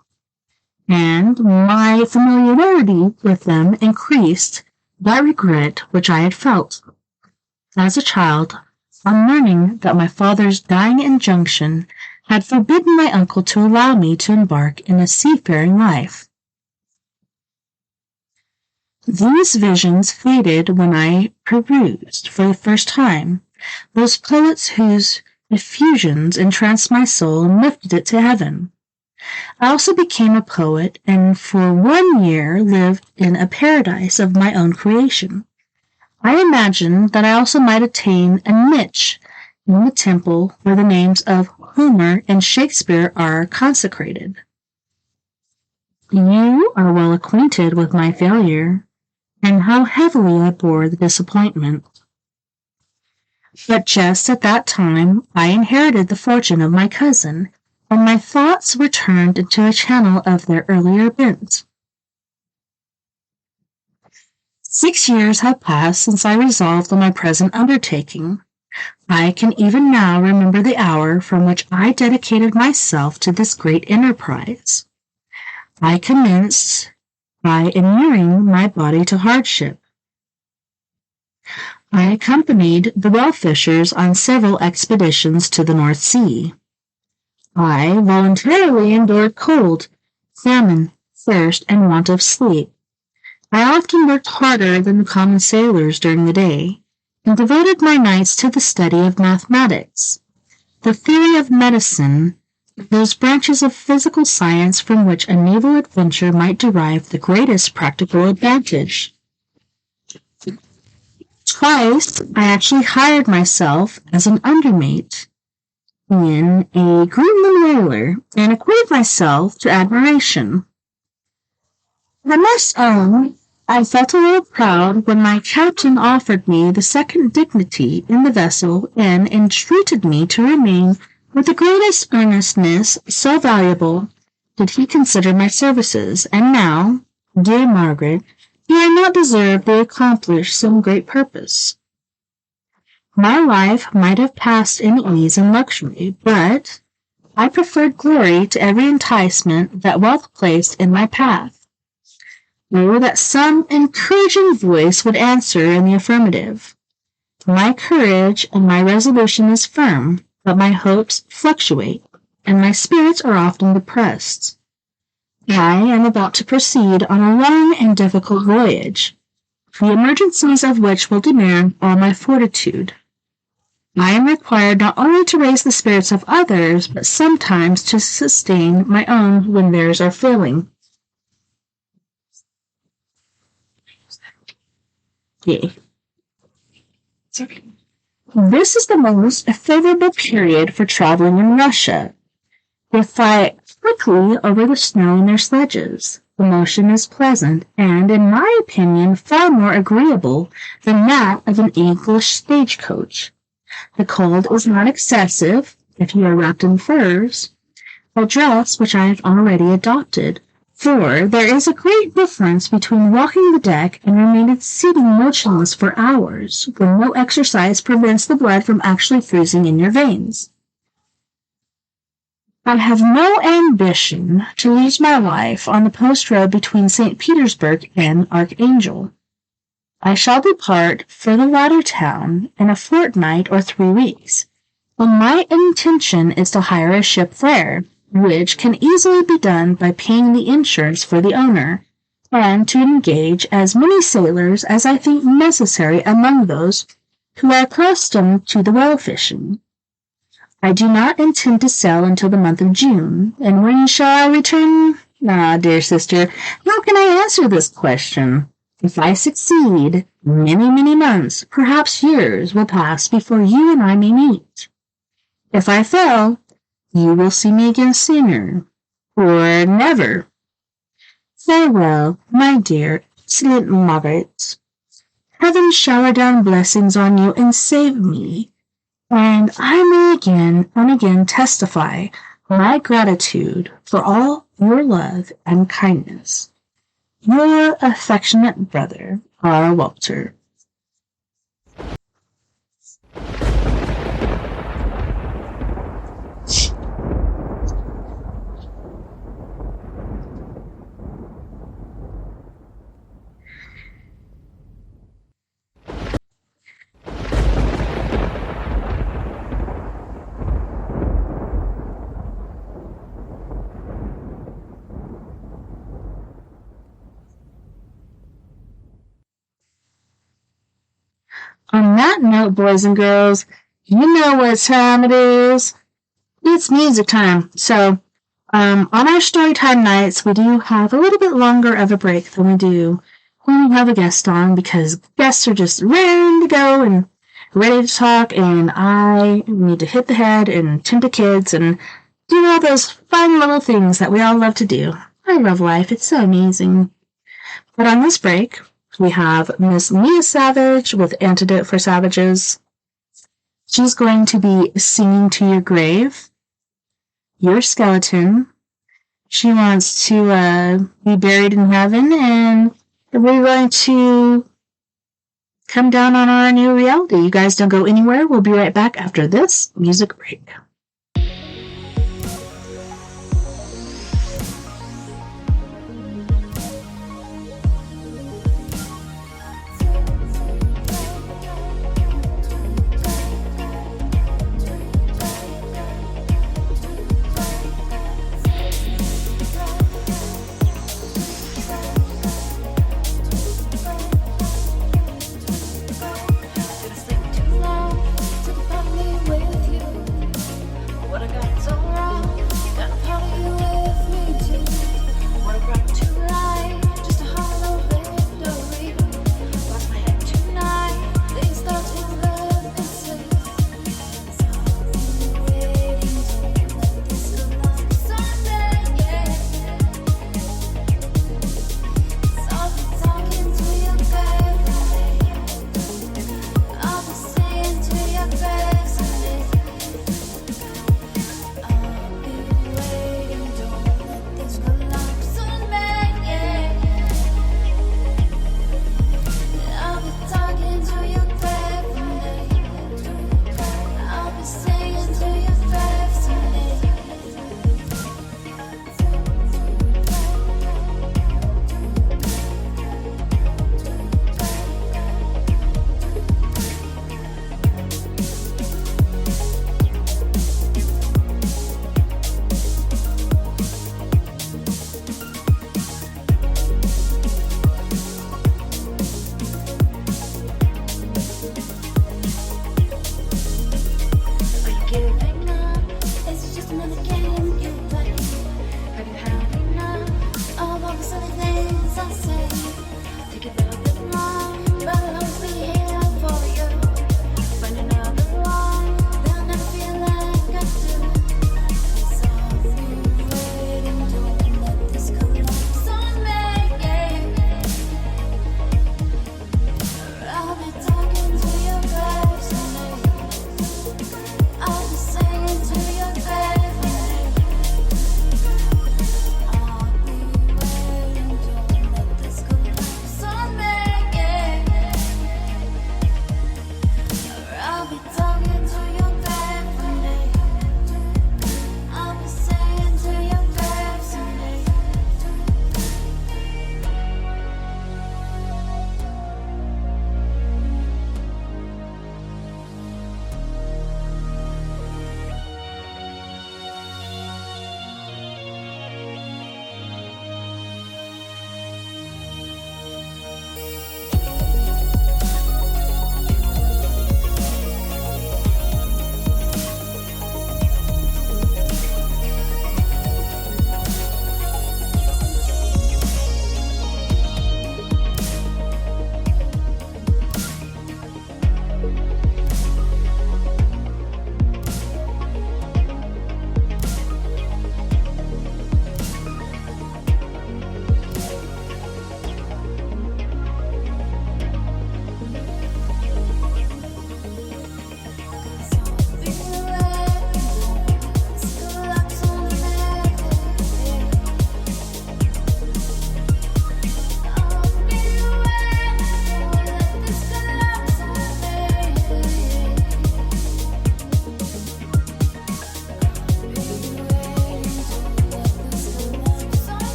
and my familiarity with them increased that regret which I had felt as a child on learning that my father's dying injunction had forbidden my uncle to allow me to embark in a seafaring life. These visions faded when I perused, for the first time, those poets whose effusions entranced my soul and lifted it to heaven. I also became a poet, and for 1 year lived in a paradise of my own creation. I imagined that I also might attain a niche in the temple where the names of Homer and Shakespeare are consecrated. You are well acquainted with my failure, and how heavily I bore the disappointment. But just at that time I inherited the fortune of my cousin, and my thoughts were turned into a channel of their earlier bent. 6 years have passed since I resolved on my present undertaking. I can even now remember the hour from which I dedicated myself to this great enterprise. I commenced by inuring my body to hardship. I accompanied the well-fishers on several expeditions to the North Sea. I voluntarily endured cold, famine, thirst, and want of sleep. I often worked harder than the common sailors during the day, and devoted my nights to the study of mathematics, the theory of medicine, those branches of physical science from which a naval adventure might derive the greatest practical advantage. Twice I actually hired myself as an undermate in a Greenland whaler and acquitted myself to admiration. I must own I felt a little proud when my captain offered me the second dignity in the vessel and entreated me to remain with the greatest earnestness. So valuable did he consider my services, and now, dear Margaret, do I not deserve to accomplish some great purpose? My life might have passed in ease and luxury, but I preferred glory to every enticement that wealth placed in my path. Oh, that some encouraging voice would answer in the affirmative. My courage and my resolution is firm, but my hopes fluctuate, and my spirits are often depressed. I am about to proceed on a long and difficult voyage, the emergencies of which will demand all my fortitude. I am required not only to raise the spirits of others, but sometimes to sustain my own when theirs are failing. This is the most favorable period for traveling in Russia. They fly quickly over the snow in their sledges. The motion is pleasant, and, in my opinion, far more agreeable than that of an English stagecoach. The cold is not excessive if you are wrapped in furs, a dress which I have already adopted. For there is a great difference between walking the deck and remaining seated motionless for hours, when no exercise prevents the blood from actually freezing in your veins. I have no ambition to lose my life on the post road between St. Petersburg and Archangel. I shall depart for the latter town in a fortnight or 3 weeks, and my intention is to hire a ship there, which can easily be done by paying the insurance for the owner, and to engage as many sailors as I think necessary among those who are accustomed to the whale fishing. I do not intend to sail until the month of June, and when shall I return? Ah, dear sister, how can I answer this question? If I succeed, many months, perhaps years, will pass before you and I may meet. If I fail, you will see me again sooner, or never. Farewell, my dear, excellent Margaret. Heaven shower down blessings on you and save me, and I may again and again testify my gratitude for all your love and kindness. Your affectionate brother, R. Walter. On that note, boys and girls, you know what time it is. It's music time. So, on our storytime nights, we do have a little bit longer of a break than we do when we have a guest on, because guests are just raring to go and ready to talk, and I need to hit the head and tend to kids and do all those fun little things that we all love to do. I love life. It's so amazing. But on this break, we have Miss Mia Savage with Antidote for Savages. She's going to be singing to your grave, your skeleton. She wants to be buried in heaven, and we're going to come down on our new reality. You guys don't go anywhere. We'll be right back after this music break.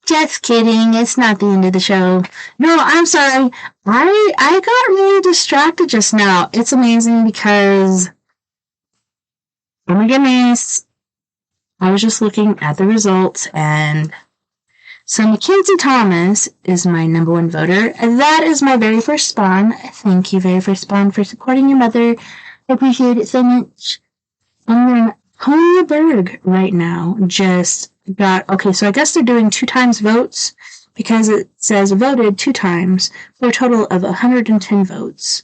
Just kidding. It's not the end of the show. No, I'm sorry. I got really distracted just now. It's amazing because, oh my goodness, I was just looking at the results, and so Mackenzie Thomas is my number one voter. That is my very first spawn. Thank you, very first spawn, for supporting your mother. I appreciate it so much. And then Tonya Berg right now just got, okay, so I guess they're doing 2 times votes because it says voted 2 times for a total of 110 votes.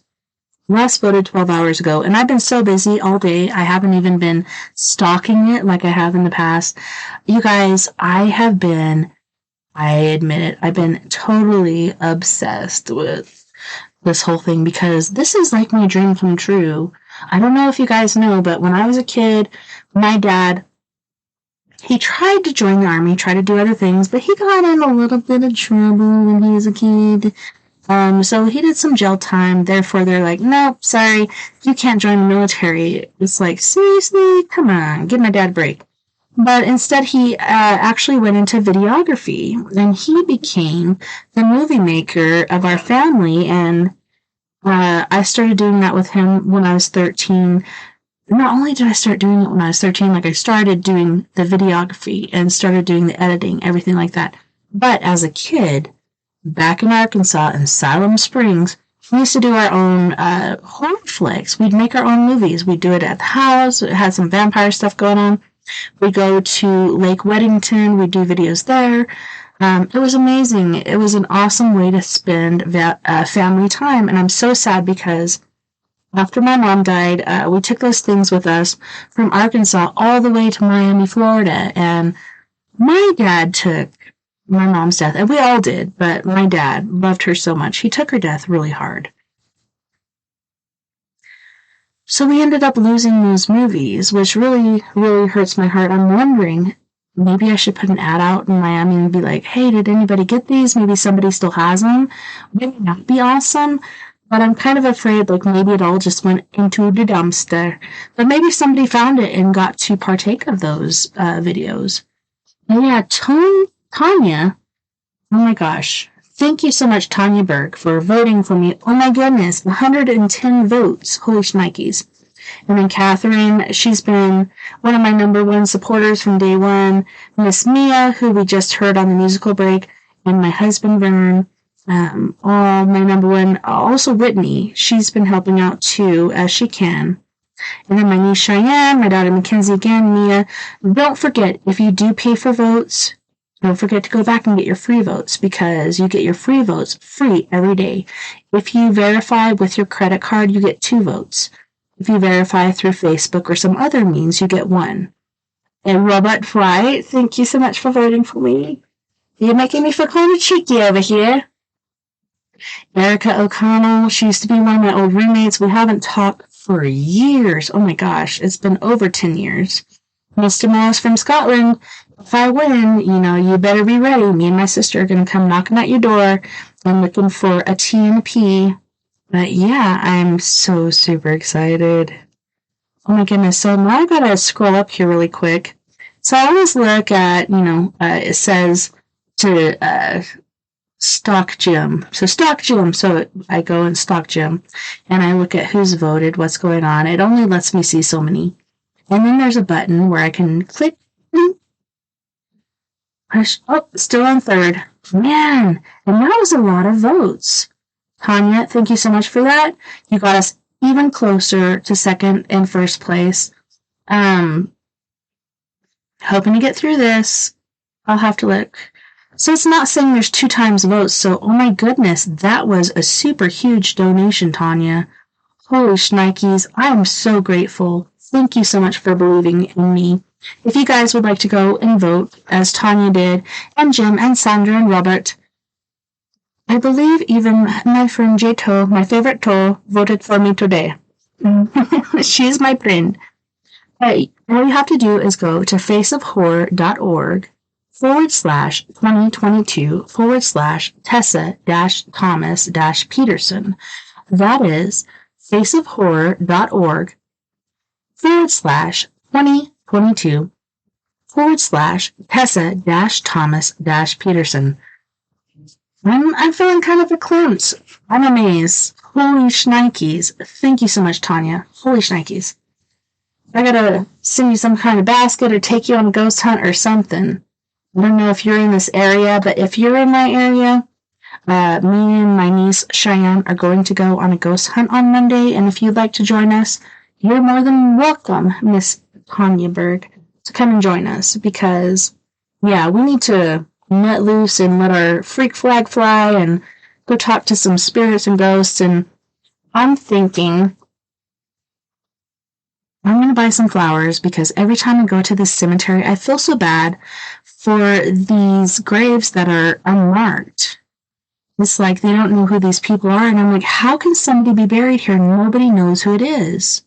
Last voted 12 hours ago, and I've been so busy all day, I haven't even been stalking it like I have in the past. You guys, I admit it, I've been totally obsessed with this whole thing because this is like my dream come true. I don't know if you guys know, but when I was a kid, my dad, he tried to join the army, tried to do other things, but he got in a little bit of trouble when he was a kid. So he did some jail time. Therefore, they're like, nope, sorry, you can't join the military. It's like, seriously? Come on, give my dad a break. But instead, he actually went into videography, and he became the movie maker of our family, and I started doing that with him when I was 13. Not only did I start doing it when I was 13, like I started doing the videography and started doing the editing, everything like that. But as a kid, back in Arkansas, in Salem Springs, we used to do our own horror flicks. We'd make our own movies. We'd do it at the house. It had some vampire stuff going on. We'd go to Lake Weddington. We'd do videos there. It was amazing. It was an awesome way to spend family time. And I'm so sad because after my mom died, we took those things with us from Arkansas all the way to Miami, Florida. And my dad took my mom's death, and we all did, but my dad loved her so much. He took her death really hard. So we ended up losing those movies, which really, really hurts my heart. I'm wondering, maybe I should put an ad out in Miami and be like, hey, did anybody get these? Maybe somebody still has them. Wouldn't that be awesome? But I'm kind of afraid, like, maybe it all just went into the dumpster. But maybe somebody found it and got to partake of those videos. And yeah, Tanya, oh my gosh. Thank you so much, Tonya Berg, for voting for me. Oh my goodness, 110 votes. Holy shnikes. And then Catherine, she's been one of my number one supporters from day one. Miss Mia, who we just heard on the musical break, and my husband, Vern, all my number one. Also Whitney, she's been helping out too, as she can. And then my niece Cheyenne, my daughter Mackenzie again, Mia. Don't forget, if you do pay for votes, don't forget to go back and get your free votes, because you get your free votes free every day. If you verify with your credit card, you get 2 votes. If you verify through Facebook or some other means, you get 1. And Robert Fry, thank you so much for voting for me. You're making me feel kind of cheeky over here. Erica O'Connell, she used to be one of my old roommates. We haven't talked for years. Oh my gosh, it's been over 10 years. Mr. Moss from Scotland, if I win, you better be ready. Me and my sister are going to come knocking at your door and looking for a TNP. But yeah, I'm so super excited. Oh my goodness. So now I got to scroll up here really quick. So I always look at, it says to Stock Gym. So Stock Gym. So I go in Stock Gym and I look at who's voted, what's going on. It only lets me see so many. And then there's a button where I can click. Push. Oh, still on third. Man, and that was a lot of votes. Tanya, thank you so much for that. You got us even closer to second and first place. Hoping to get through this. I'll have to look. So it's not saying there's 2 times votes. So, oh my goodness, that was a super huge donation, Tanya. Holy shnikes. I am so grateful. Thank you so much for believing in me. If you guys would like to go and vote, as Tanya did, and Jim and Sandra and Robert, I believe even my friend Jato, my favorite To, voted for me today. She's my friend. Hey, all you have to do is go to faceofhorror.org/2022/Tessa-Thomas-Peterson. That is faceofhorror.org/2022/Tessa /Tessa-Thomas-Peterson. I'm feeling kind of a clumps. I'm amazed. Holy shnikes. Thank you so much, Tanya. Holy shnikes. I gotta send you some kind of basket or take you on a ghost hunt or something. I don't know if you're in this area, but if you're in my area, me and my niece Cheyenne are going to go on a ghost hunt on Monday, and if you'd like to join us, you're more than welcome, Miss Tanya Berg, to come and join us, because, yeah, we need to let loose and let our freak flag fly and go talk to some spirits and ghosts. And I'm thinking I'm going to buy some flowers, because every time I go to this cemetery, I feel so bad for these graves that are unmarked. It's like they don't know who these people are, and I'm like, how can somebody be buried here and nobody knows who it is?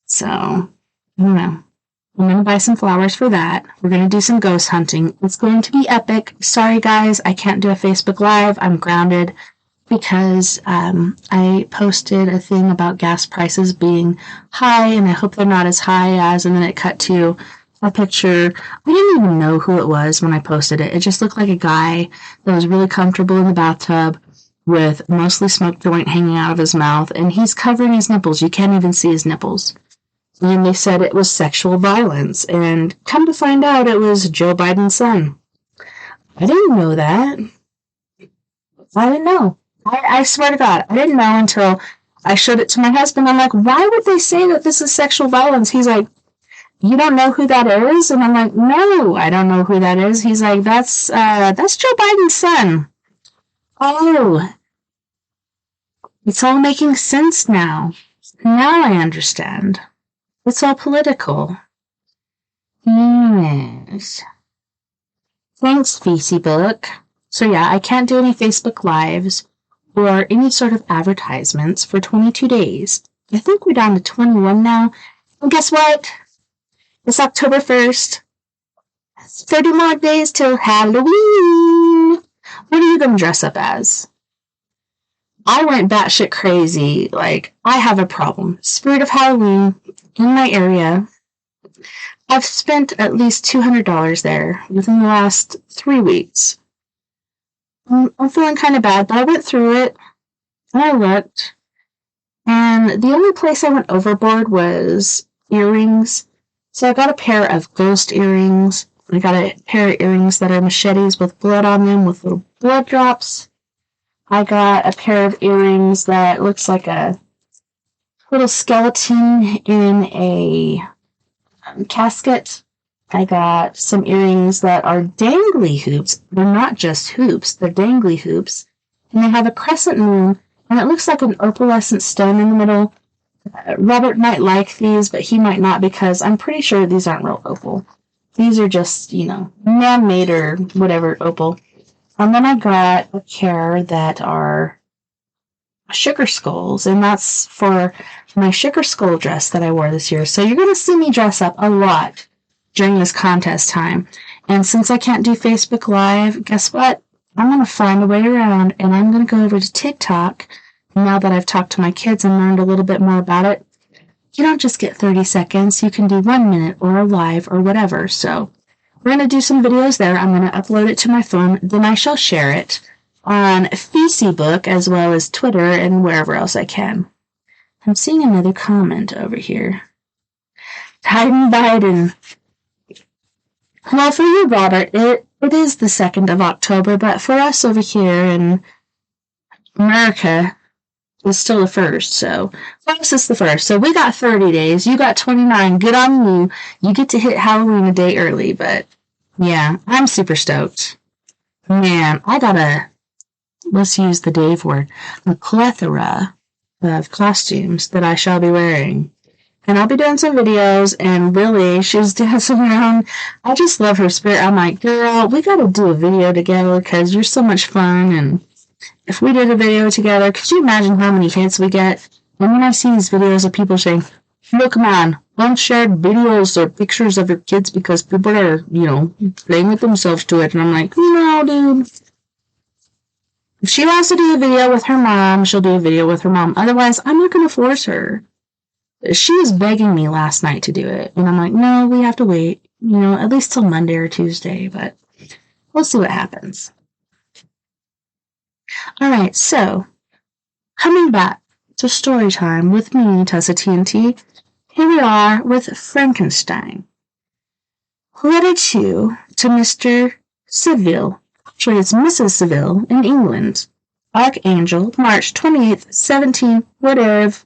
So, I don't know. I'm going to buy some flowers for that. We're going to do some ghost hunting. It's going to be epic. Sorry, guys, I can't do a Facebook Live. I'm grounded because I posted a thing about gas prices being high, and I hope they're not as high as, and then it cut to a picture. I didn't even know who it was when I posted it. It just looked like a guy that was really comfortable in the bathtub with mostly smoked joint hanging out of his mouth, and he's covering his nipples. You can't even see his nipples. And they said it was sexual violence, and come to find out it was Joe Biden's son. I didn't know that. I didn't know. I swear to God, I didn't know until I showed it to my husband. I'm like, why would they say that this is sexual violence? He's like, you don't know who that is? And I'm like, no, I don't know who that is. He's like, that's Joe Biden's son. Oh, it's all making sense now. Now I understand. It's all political. Yes. Thanks, VC Book. So yeah, I can't do any Facebook Lives or any sort of advertisements for 22 days. I think we're down to 21 now. And guess what? It's October 1st. It's 30 more days till Halloween. What are you going to dress up as? I went batshit crazy. Like, I have a problem. Spirit of Halloween in my area. I've spent at least $200 there within the last 3 weeks. I'm feeling kind of bad, but I went through it, and I looked, and the only place I went overboard was earrings. So I got a pair of ghost earrings. I got a pair of earrings that are machetes with blood on them with little blood drops. I got a pair of earrings that looks like a little skeleton in a casket. I got some earrings that are dangly hoops. They're not just hoops, they're dangly hoops. And they have a crescent moon, and it looks like an opalescent stone in the middle. Robert might like these, but he might not, because I'm pretty sure these aren't real opal. These are just, man-made or whatever opal. And then I got a pair that are sugar skulls, and that's for my sugar skull dress that I wore this year. So you're going to see me dress up a lot during this contest time. And since I can't do Facebook Live, guess what? I'm going to find a way around, and I'm going to go over to TikTok. Now that I've talked to my kids and learned a little bit more about it, you don't just get 30 seconds. You can do 1 minute or a live or whatever. So we're going to do some videos there. I'm going to upload it to my phone. Then I shall share it on Facebook as well as Twitter and wherever else I can. I'm seeing another comment over here. Biden. Well, for you, Robert, it is the 2nd of October, but for us over here in America, it's still the 1st, so for us it's the 1st. So we got 30 days. You got 29. Good on you. You get to hit Halloween a day early, but yeah, I'm super stoked. Man, I got let's use the Dave word, a plethora of costumes that I shall be wearing. And I'll be doing some videos, and Lily, she's dancing around. I just love her spirit. I'm like, girl, we gotta do a video together because you're so much fun, and if we did a video together, could you imagine how many hits we get? And when I see these videos of people saying, look, man, don't share videos or pictures of your kids because people are, playing with themselves to it. And I'm like, dude. If she wants to do a video with her mom, she'll do a video with her mom. Otherwise, I'm not going to force her. She was begging me last night to do it. And I'm like, no, we have to wait. at least till Monday or Tuesday, but we'll see what happens. All right, so coming back to story time with me, TessaTNT, here we are with Frankenstein. Letter 2 to Mr. Seville. Actually, it's Mrs. Seville in England. Archangel, March 28th, 17, whatever.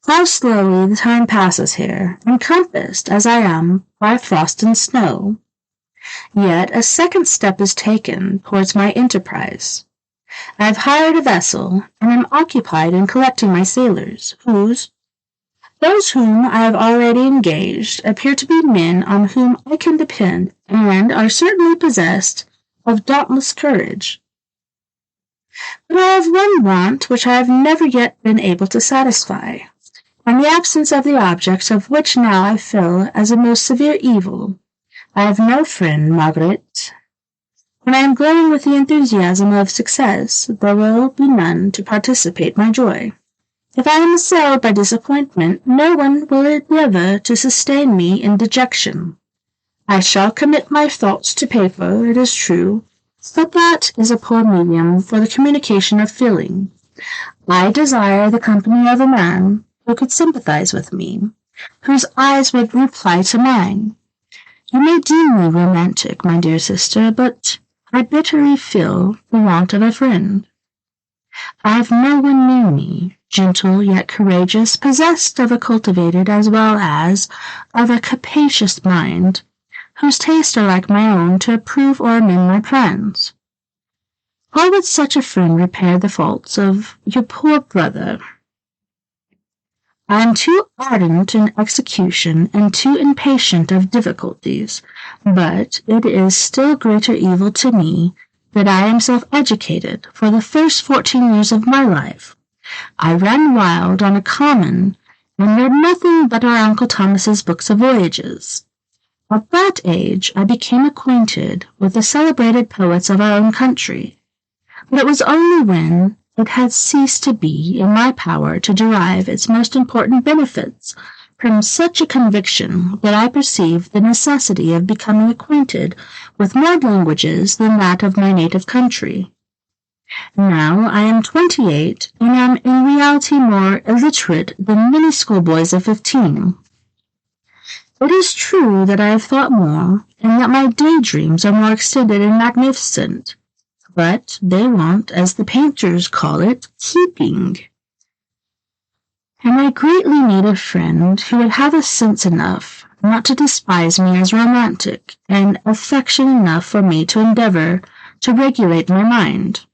How slowly the time passes here, encompassed as I am by frost and snow. Yet a second step is taken towards my enterprise. I have hired a vessel, and am occupied in collecting my sailors, those whom I have already engaged appear to be men on whom I can depend, and are certainly possessed of dauntless courage. But I have one want which I have never yet been able to satisfy, and the absence of the object of which now I feel as a most severe evil. I have no friend, Margaret. When I am glowing with the enthusiasm of success, there will be none to participate my joy. If I am assailed by disappointment, no one will endeavor to sustain me in dejection. I shall commit my thoughts to paper, it is true, but that is a poor medium for the communication of feeling. I desire the company of a man who could sympathize with me, whose eyes would reply to mine. You may deem me romantic, my dear sister, but I bitterly feel the want of a friend. I have no one near me, gentle yet courageous, possessed of a cultivated as well as of a capacious mind, whose tastes are like my own to approve or amend my plans. How would such a friend repair the faults of your poor brother? I am too ardent in execution and too impatient of difficulties, but it is still greater evil to me that I am self-educated. For the first 14 years of my life, I ran wild on a common and read nothing but our Uncle Thomas's books of voyages. At that age, I became acquainted with the celebrated poets of our own country, but it was only when it had ceased to be in my power to derive its most important benefits from such a conviction that I perceived the necessity of becoming acquainted with more languages than that of my native country. Now I am 28, and am in reality more illiterate than many schoolboys of 15. It is true that I have thought more, and that my daydreams are more extended and magnificent, but they want, as the painters call it, keeping. And I greatly need a friend who would have sense enough not to despise me as romantic, and affection enough for me to endeavor to regulate my mind.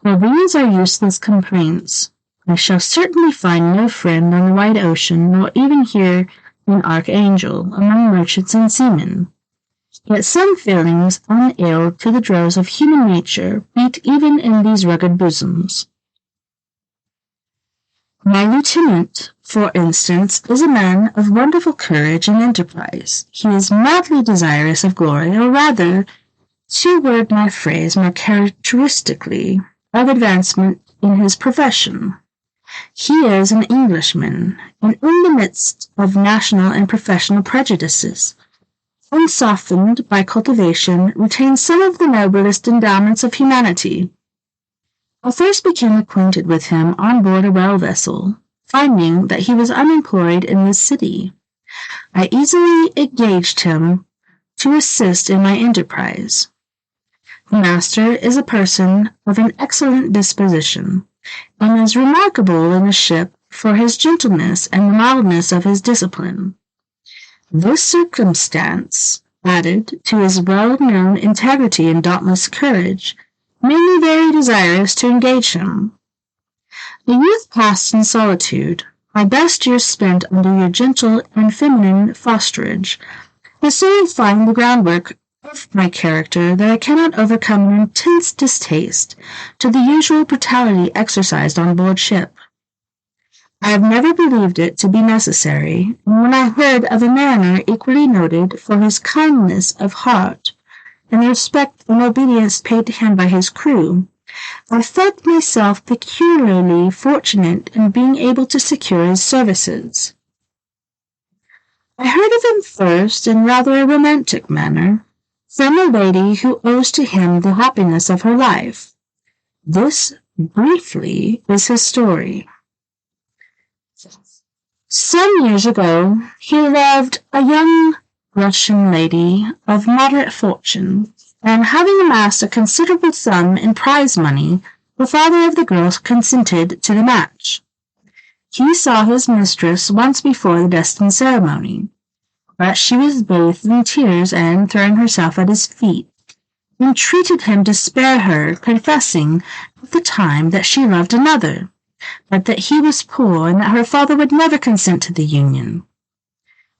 Well, these are useless complaints. I shall certainly find no friend on the wide ocean, nor even here in Archangel, among merchants and seamen. Yet some feelings unallied to the droves of human nature beat even in these rugged bosoms. My lieutenant, for instance, is a man of wonderful courage and enterprise. He is madly desirous of glory, or rather, to word my phrase more characteristically, of advancement in his profession. He is an Englishman, and in the midst of national and professional prejudices, unsoftened by cultivation, retains some of the noblest endowments of humanity. I first became acquainted with him on board a whale vessel, finding that he was unemployed in this city. I easily engaged him to assist in my enterprise. The master is a person of an excellent disposition, and is remarkable in the ship for his gentleness and the mildness of his discipline. This circumstance, added to his well-known integrity and dauntless courage, made me very desirous to engage him. The youth passed in solitude, my best years spent under your gentle and feminine fosterage, has so refined the groundwork of my character that I cannot overcome an intense distaste to the usual brutality exercised on board ship. I have never believed it to be necessary, and when I heard of a mariner equally noted for his kindness of heart, and the respect and obedience paid to him by his crew, I felt myself peculiarly fortunate in being able to secure his services. I heard of him first in rather a romantic manner, from a lady who owes to him the happiness of her life. This, briefly, is his story. Some years ago, he loved a young Russian lady of moderate fortune, and having amassed a considerable sum in prize money, the father of the girl consented to the match. He saw his mistress once before the destined ceremony, but she was bathed in tears and, throwing herself at his feet, entreated him to spare her, confessing at the time that she loved another, but that he was poor and that her father would never consent to the union.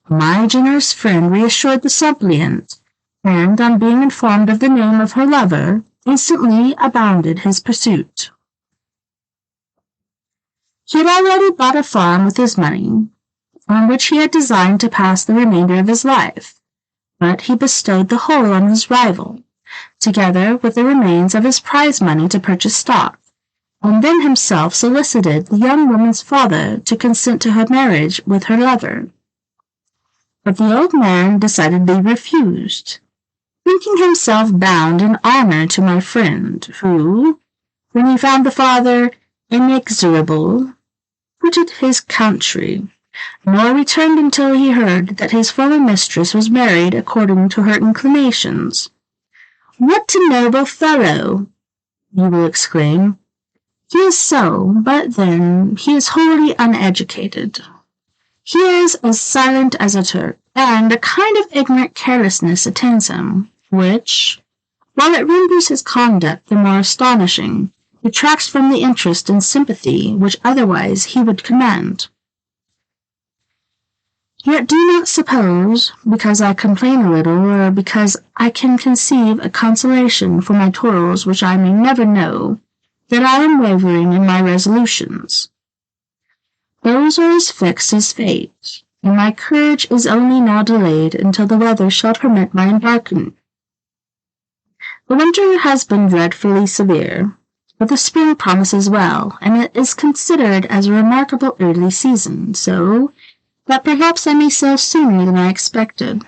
My generous friend reassured the suppliant, and, on being informed of the name of her lover, instantly abounded his pursuit. He had already bought a farm with his money, on which he had designed to pass the remainder of his life, but he bestowed the whole on his rival, together with the remains of his prize money to purchase stock, and then himself solicited the young woman's father to consent to her marriage with her lover. But the old man decidedly refused, thinking himself bound in honor to my friend, who, when he found the father inexorable, quitted his country, nor returned until he heard that his former mistress was married according to her inclinations. "What a noble fellow!" you will exclaim. He is so, but then he is wholly uneducated. He is as silent as a Turk, and a kind of ignorant carelessness attends him, which, while it renders his conduct the more astonishing, detracts from the interest and sympathy which otherwise he would command. Yet do not suppose, because I complain a little, or because I can conceive a consolation for my toils which I may never know, that I am wavering in my resolutions. Those are as fixed as fate, and my courage is only now delayed until the weather shall permit my embarking. The winter has been dreadfully severe, but the spring promises well, and it is considered as a remarkable early season, so that perhaps I may sail sooner than I expected.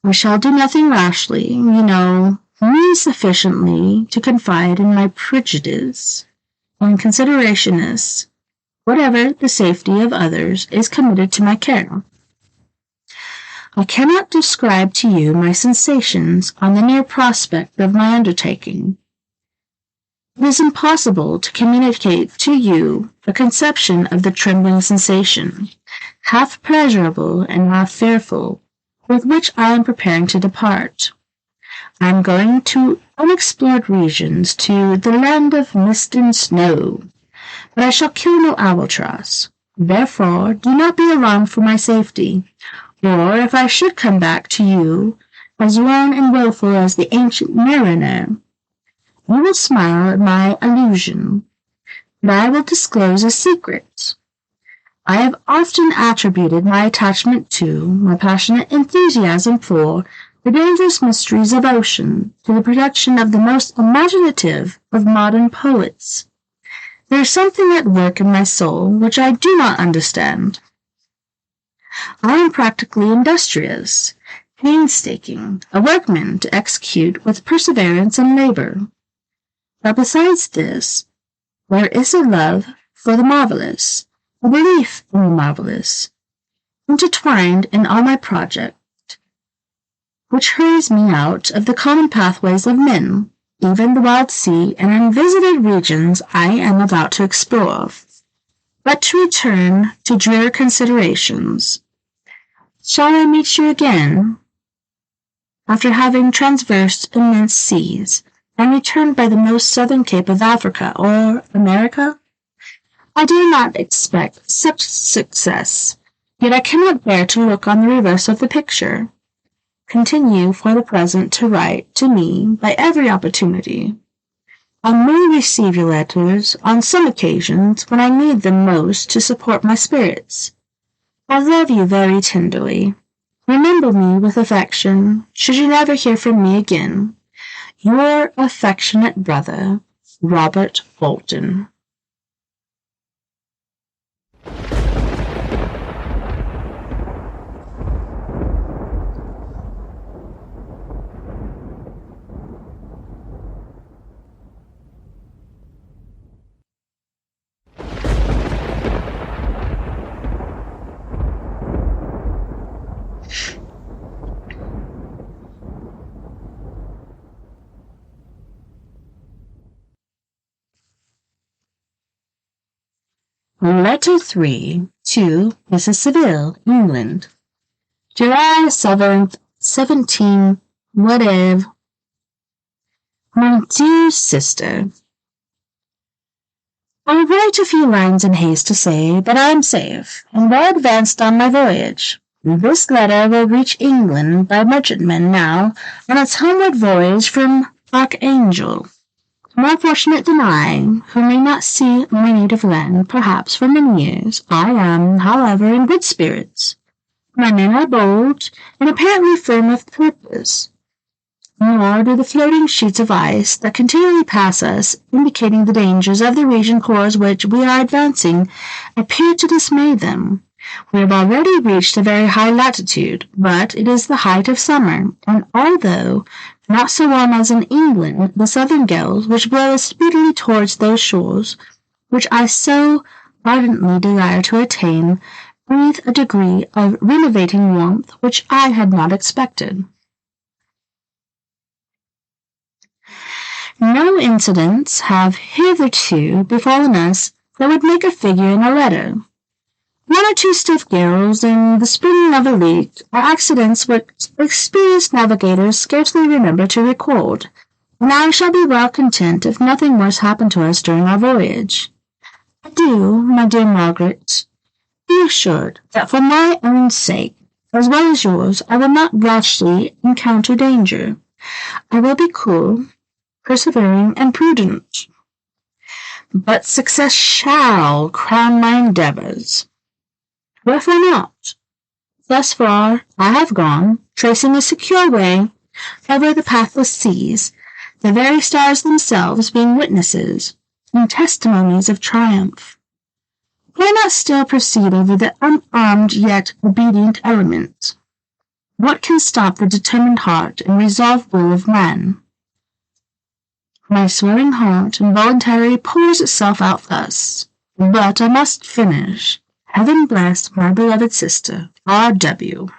I shall do nothing rashly, you know me sufficiently to confide in my prejudice, and consideration is, whatever the safety of others is committed to my care. I cannot describe to you my sensations on the near prospect of my undertaking. It is impossible to communicate to you a conception of the trembling sensation, half pleasurable and half fearful, with which I am preparing to depart. I am going to unexplored regions, to the land of mist and snow, but I shall kill no albatross. Therefore, do not be alarmed for my safety, or if I should come back to you as lone and wilful as the ancient mariner, you will smile at my allusion, but I will disclose a secret. I have often attributed my attachment to, my passionate enthusiasm for, the dangerous mysteries of ocean to the production of the most imaginative of modern poets. There is something at work in my soul which I do not understand. I am practically industrious, painstaking, a workman to execute with perseverance and labor. But besides this, there is a love for the marvelous, a belief in the marvelous, intertwined in all my project, which hurries me out of the common pathways of men, even the wild sea and unvisited regions I am about to explore. But to return to drear considerations. Shall I meet you again, after having traversed immense seas, and returned by the most southern cape of Africa or America? I do not expect such success, yet I cannot bear to look on the reverse of the picture. Continue for the present to write to me by every opportunity. I may receive your letters on some occasions when I need them most to support my spirits. I love you very tenderly. Remember me with affection, should you never hear from me again. Your affectionate brother, Robert Bolton. Letter 3 to Mrs. Seville, England. July 7th, 17, whatever. My dear sister, I write a few lines in haste to say that I am safe and well advanced on my voyage. This letter will reach England by merchantman now on its homeward voyage from Archangel. More fortunate than I, who may not see my native land, perhaps, for many years, I am, however, in good spirits. My men are bold, and apparently firm of purpose. Nor do the floating sheets of ice that continually pass us, indicating the dangers of the region towards which we are advancing, appear to dismay them. We have already reached a very high latitude, but it is the height of summer, and although not so warm as in England, the southern gales, which blow as speedily towards those shores which I so ardently desire to attain, breathe a degree of renovating warmth which I had not expected. No incidents have hitherto befallen us that would make a figure in a letter. One or two stiff gales and the springing of a leak are accidents which experienced navigators scarcely remember to record, and I shall be well content if nothing worse happen to us during our voyage. Adieu, my dear Margaret. Be assured that for my own sake, as well as yours, I will not rashly encounter danger. I will be cool, persevering, and prudent. But success shall crown my endeavors. Wherefore not? Thus far I have gone, tracing a secure way over the pathless seas, the very stars themselves being witnesses and testimonies of triumph. Why not still proceed over the unarmed yet obedient element? What can stop the determined heart and resolved will of man? My swelling heart involuntarily pours itself out thus, but I must finish. Heaven bless my beloved sister, R.W.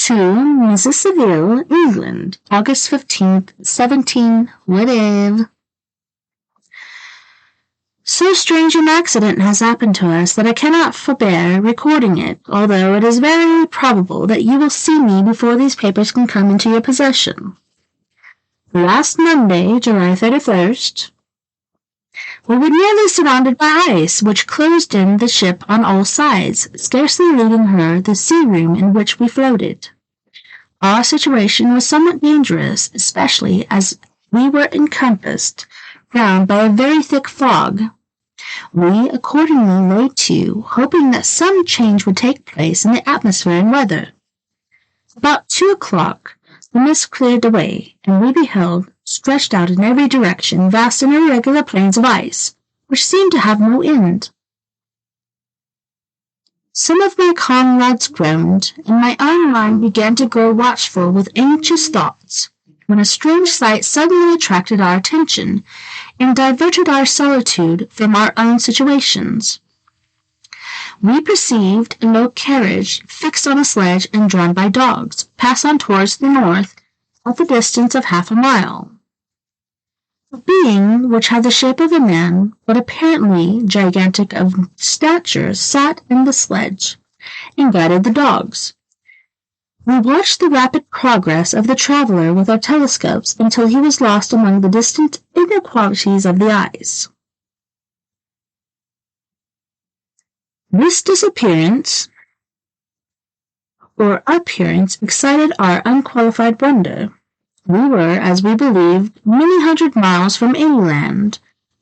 To Mrs. Seville, England, August 15th, 17, whatever. So strange an accident has happened to us that I cannot forbear recording it, although it is very probable that you will see me before these papers can come into your possession. Last Monday, July 31st, we were nearly surrounded by ice, which closed in the ship on all sides, scarcely leaving her the sea-room in which we floated. Our situation was somewhat dangerous, especially as we were encompassed round by a very thick fog. We accordingly lay to, hoping that some change would take place in the atmosphere and weather. About 2 o'clock, the mist cleared away, and we beheld, stretched out in every direction, vast and irregular plains of ice, which seemed to have no end. Some of my comrades groaned, and my own mind began to grow watchful with anxious thoughts, when a strange sight suddenly attracted our attention, and diverted our solitude from our own situations. We perceived a low carriage fixed on a sledge and drawn by dogs, pass on towards the north at the distance of half a mile. A being which had the shape of a man, but apparently gigantic of stature, sat in the sledge and guided the dogs. We watched the rapid progress of the traveler with our telescopes until he was lost among the distant inequalities of the ice. This disappearance or appearance excited our unqualified wonder. We were, as we believed, many hundred miles from any land,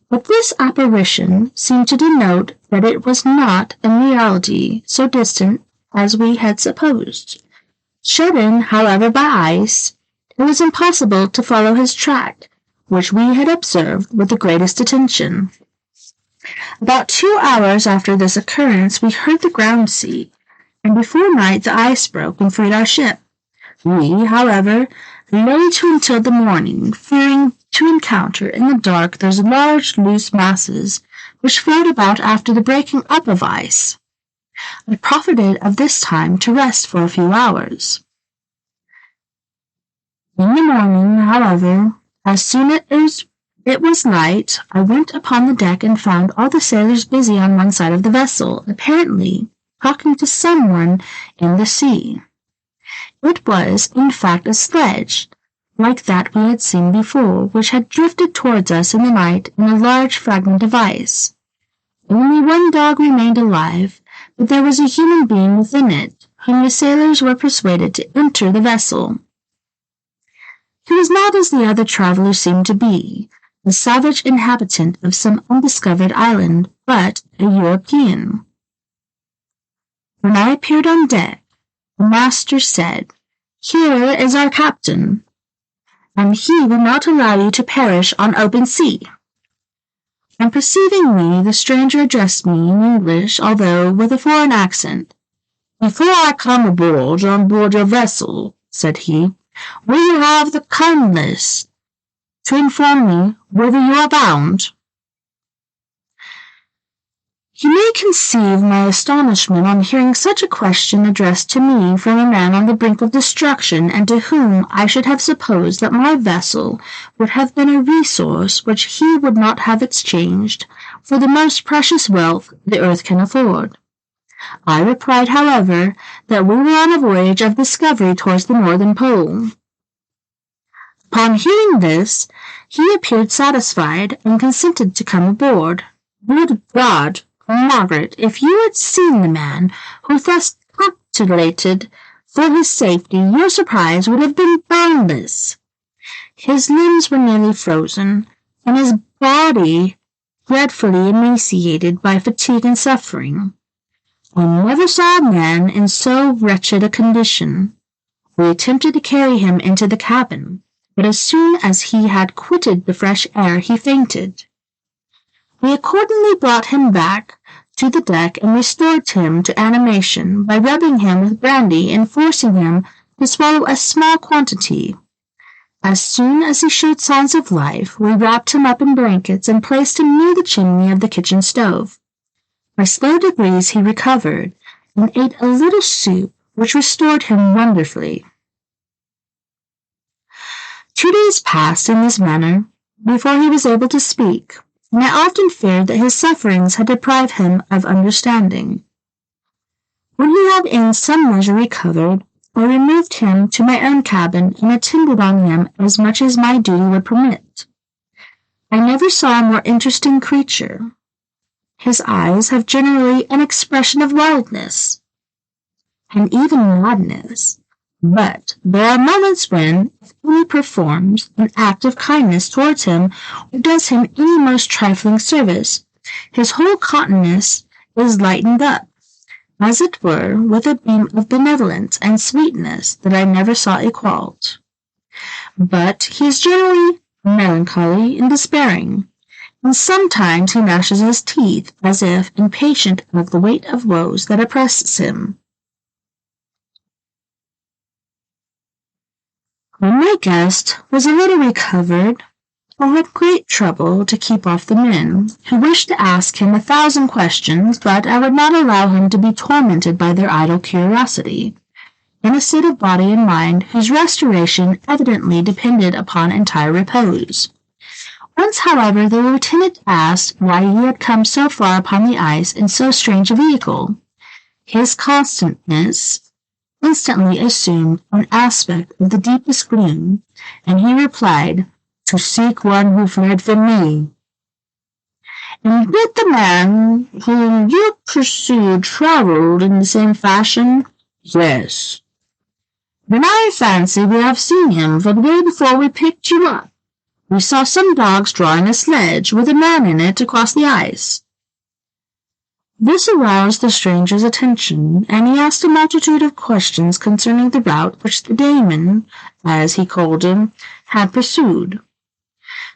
but this apparition seemed to denote that it was not in reality so distant as we had supposed. Shut in, however, by ice, it was impossible to follow his track, which we had observed with the greatest attention. About 2 hours after this occurrence we heard the ground sea, and before night the ice broke and freed our ship. We, however, lay to until the morning, fearing to encounter in the dark those large loose masses which float about after the breaking up of ice. I profited of this time to rest for a few hours. In the morning, however, as soon as it was light, I went upon the deck and found all the sailors busy on one side of the vessel, apparently talking to someone in the sea. It was, in fact, a sledge, like that we had seen before, which had drifted towards us in the night in a large fragment of ice. Only one dog remained alive, but there was a human being within it, whom the sailors were persuaded to enter the vessel. He was not as the other travelers seemed to be, a savage inhabitant of some undiscovered island, but a European. When I appeared on deck, the master said, "Here is our captain, and he will not allow you to perish on open sea." On perceiving me, the stranger addressed me in English, although with a foreign accent. "Before I come on board your vessel," said he, "will you have the kindness to inform me whither you are bound?" You may conceive my astonishment on hearing such a question addressed to me from a man on the brink of destruction, and to whom I should have supposed that my vessel would have been a resource which he would not have exchanged for the most precious wealth the earth can afford. I replied, however, that we were on a voyage of discovery towards the northern pole. Upon hearing this, he appeared satisfied, and consented to come aboard. Good God! Margaret, if you had seen the man who thus capitulated for his safety, your surprise would have been boundless. His limbs were nearly frozen, and his body dreadfully emaciated by fatigue and suffering. I never saw a man in so wretched a condition. We attempted to carry him into the cabin, but as soon as he had quitted the fresh air, he fainted. We accordingly brought him back to the deck and restored him to animation by rubbing him with brandy and forcing him to swallow a small quantity. As soon as he showed signs of life, we wrapped him up in blankets and placed him near the chimney of the kitchen stove. By slow degrees he recovered, and ate a little soup, which restored him wonderfully. 2 days passed in this manner before he was able to speak, and I often feared that his sufferings had deprived him of understanding. When he had in some measure recovered, I removed him to my own cabin and attended on him as much as my duty would permit. I never saw a more interesting creature. His eyes have generally an expression of wildness, and even madness, but there are moments when, if he performs an act of kindness towards him, or does him any most trifling service, his whole countenance is lightened up, as it were, with a beam of benevolence and sweetness that I never saw equalled. But he is generally melancholy and despairing, and sometimes he gnashes his teeth, as if impatient of the weight of woes that oppresses him. When my guest was a little recovered, I had great trouble to keep off the men, who wished to ask him 1,000 questions, but I would not allow him to be tormented by their idle curiosity, in a state of body and mind whose restoration evidently depended upon entire repose. Once, however, the lieutenant asked why he had come so far upon the ice in so strange a vehicle. His constantness instantly assumed an aspect of the deepest gloom, and he replied, "To seek one who fled from me." "And did the man whom you pursued travel in the same fashion?" "Yes." "Then I fancy we have seen him, for the day before we picked you up, we saw some dogs drawing a sledge with a man in it across the ice." This aroused the stranger's attention, and he asked a multitude of questions concerning the route which the Damon, as he called him, had pursued.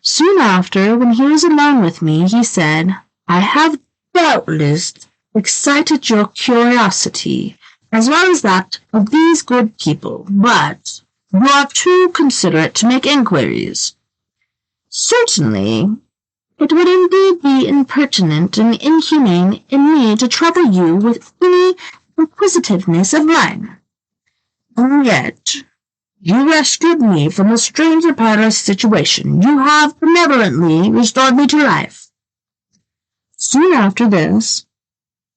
Soon after, when he was alone with me, he said, "I have doubtless excited your curiosity, as well as that of these good people, but you are too considerate to make inquiries." "Certainly. It would indeed be impertinent and inhumane in me to trouble you with any inquisitiveness of mine." "And yet you rescued me from a strange and perilous situation. You have benevolently restored me to life." Soon after this,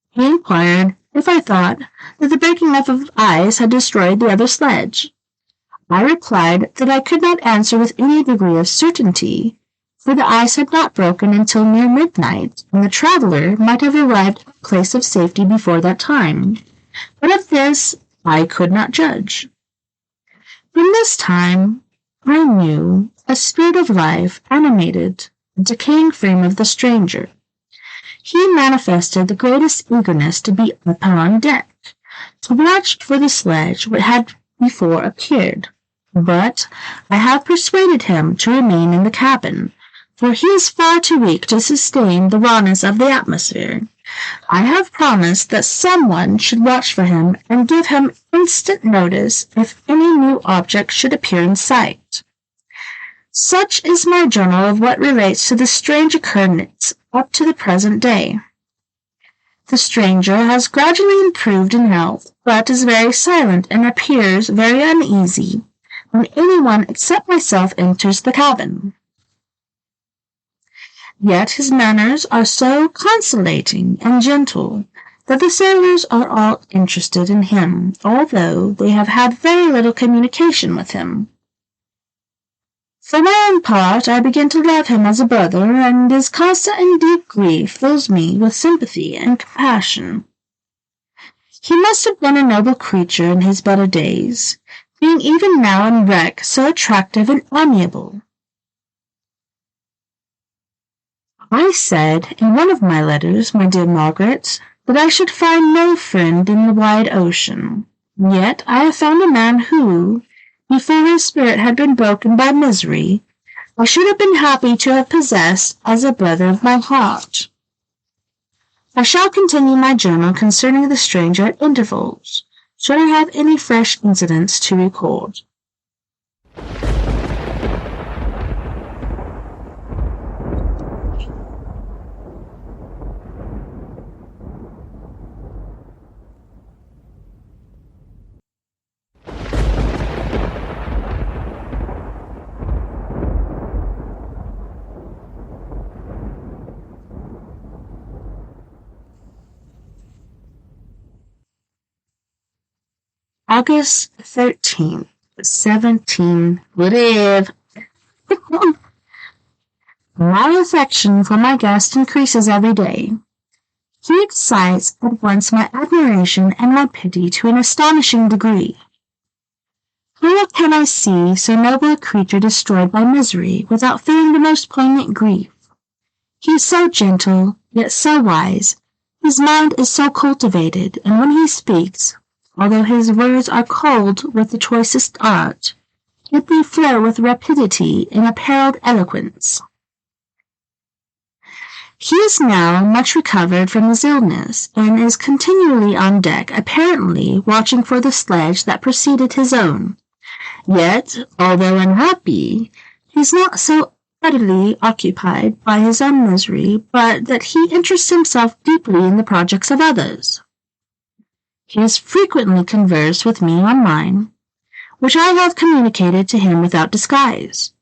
he inquired if I thought that the breaking up of ice had destroyed the other sledge. I replied that I could not answer with any degree of certainty, for the ice had not broken until near midnight, and the traveler might have arrived at a place of safety before that time. But of this I could not judge. From this time I knew a spirit of life animated the decaying frame of the stranger. He manifested the greatest eagerness to be upon deck, to watch for the sledge which had before appeared. But I have persuaded him to remain in the cabin, for he is far too weak to sustain the rawness of the atmosphere. I have promised that someone should watch for him and give him instant notice if any new object should appear in sight. Such is my journal of what relates to the strange occurrence up to the present day. The stranger has gradually improved in health, but is very silent and appears very uneasy when anyone except myself enters the cabin. Yet his manners are so conciliating and gentle that the sailors are all interested in him, although they have had very little communication with him. For my own part, I begin to love him as a brother, and his constant and deep grief fills me with sympathy and compassion. He must have been a noble creature in his better days, being even now in wreck so attractive and amiable. I said in one of my letters, my dear Margaret, that I should find no friend in the wide ocean. Yet I have found a man who, before his spirit had been broken by misery, I should have been happy to have possessed as a brother of my heart. I shall continue my journal concerning the stranger at intervals, should I have any fresh incidents to record. August 13th, 17 live. My affection for my guest increases every day. He excites at once my admiration and my pity to an astonishing degree. How can I see so noble a creature destroyed by misery without feeling the most poignant grief? He is so gentle, yet so wise. His mind is so cultivated, and when he speaks, although his words are cold with the choicest art, yet they flow with rapidity and apparelled eloquence. He is now much recovered from his illness, and is continually on deck, apparently watching for the sledge that preceded his own. Yet, although unhappy, he is not so utterly occupied by his own misery, but that he interests himself deeply in the projects of others. He has frequently conversed with me on mine, which I have communicated to him without disguise.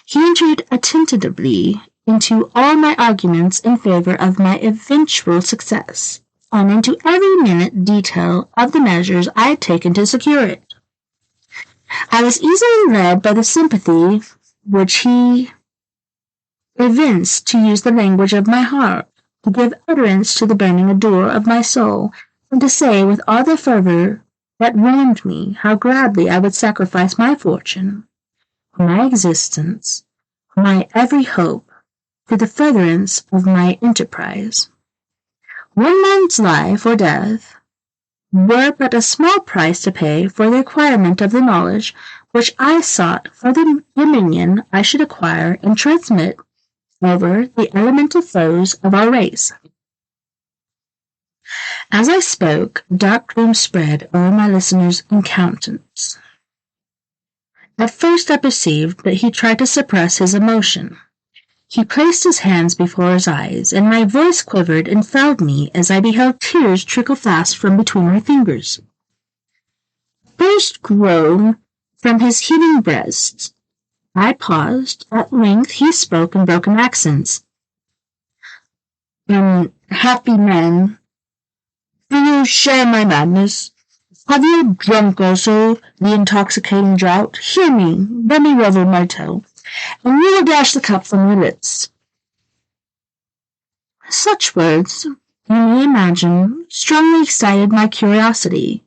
He entered attentively into all my arguments in favor of my eventual success. and into every minute detail of the measures I had taken to secure it. I was easily led by the sympathy which he evinced to use the language of my heart, to give utterance to the burning ardor of my soul, and to say with all the fervor that warmed me how gladly I would sacrifice my fortune, my existence, my every hope, for the furtherance of my enterprise. One man's life or death were but a small price to pay for the acquirement of the knowledge which I sought, for the dominion I should acquire and transmit over the elemental foes of our race. As I spoke, dark gloom spread over my listener's countenance. At first I perceived that he tried to suppress his emotion. He placed his hands before his eyes, and my voice quivered and failed me as I beheld tears trickle fast from between my fingers. First groan from his heaving breast. I paused. At length he spoke in broken accents. Unhappy man, do you share my madness? Have you drunk also the intoxicating draught? Hear me, let me revel my tale, and you will dash the cup from your lips. Such words, you may imagine, strongly excited my curiosity.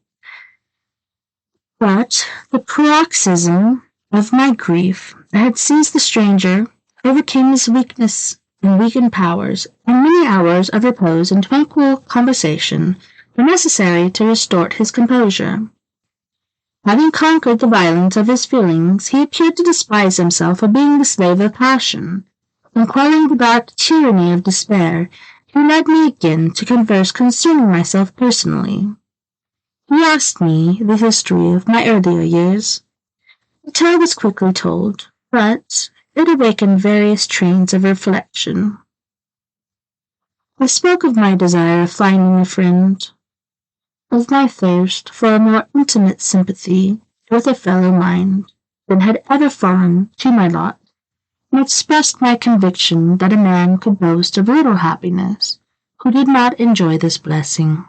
But the paroxysm of my grief that had seized the stranger overcame his weakness and weakened powers, and many hours of repose and tranquil conversation were necessary to restore his composure. Having conquered the violence of his feelings, he appeared to despise himself for being the slave of passion, and quelling the dark tyranny of despair, he led me again to converse concerning myself personally. He asked me the history of my earlier years. The tale was quickly told, but it awakened various trains of reflection. I spoke of my desire of finding a friend, of my thirst for a more intimate sympathy with a fellow mind than had ever fallen to my lot, and expressed my conviction that a man could boast of little happiness who did not enjoy this blessing.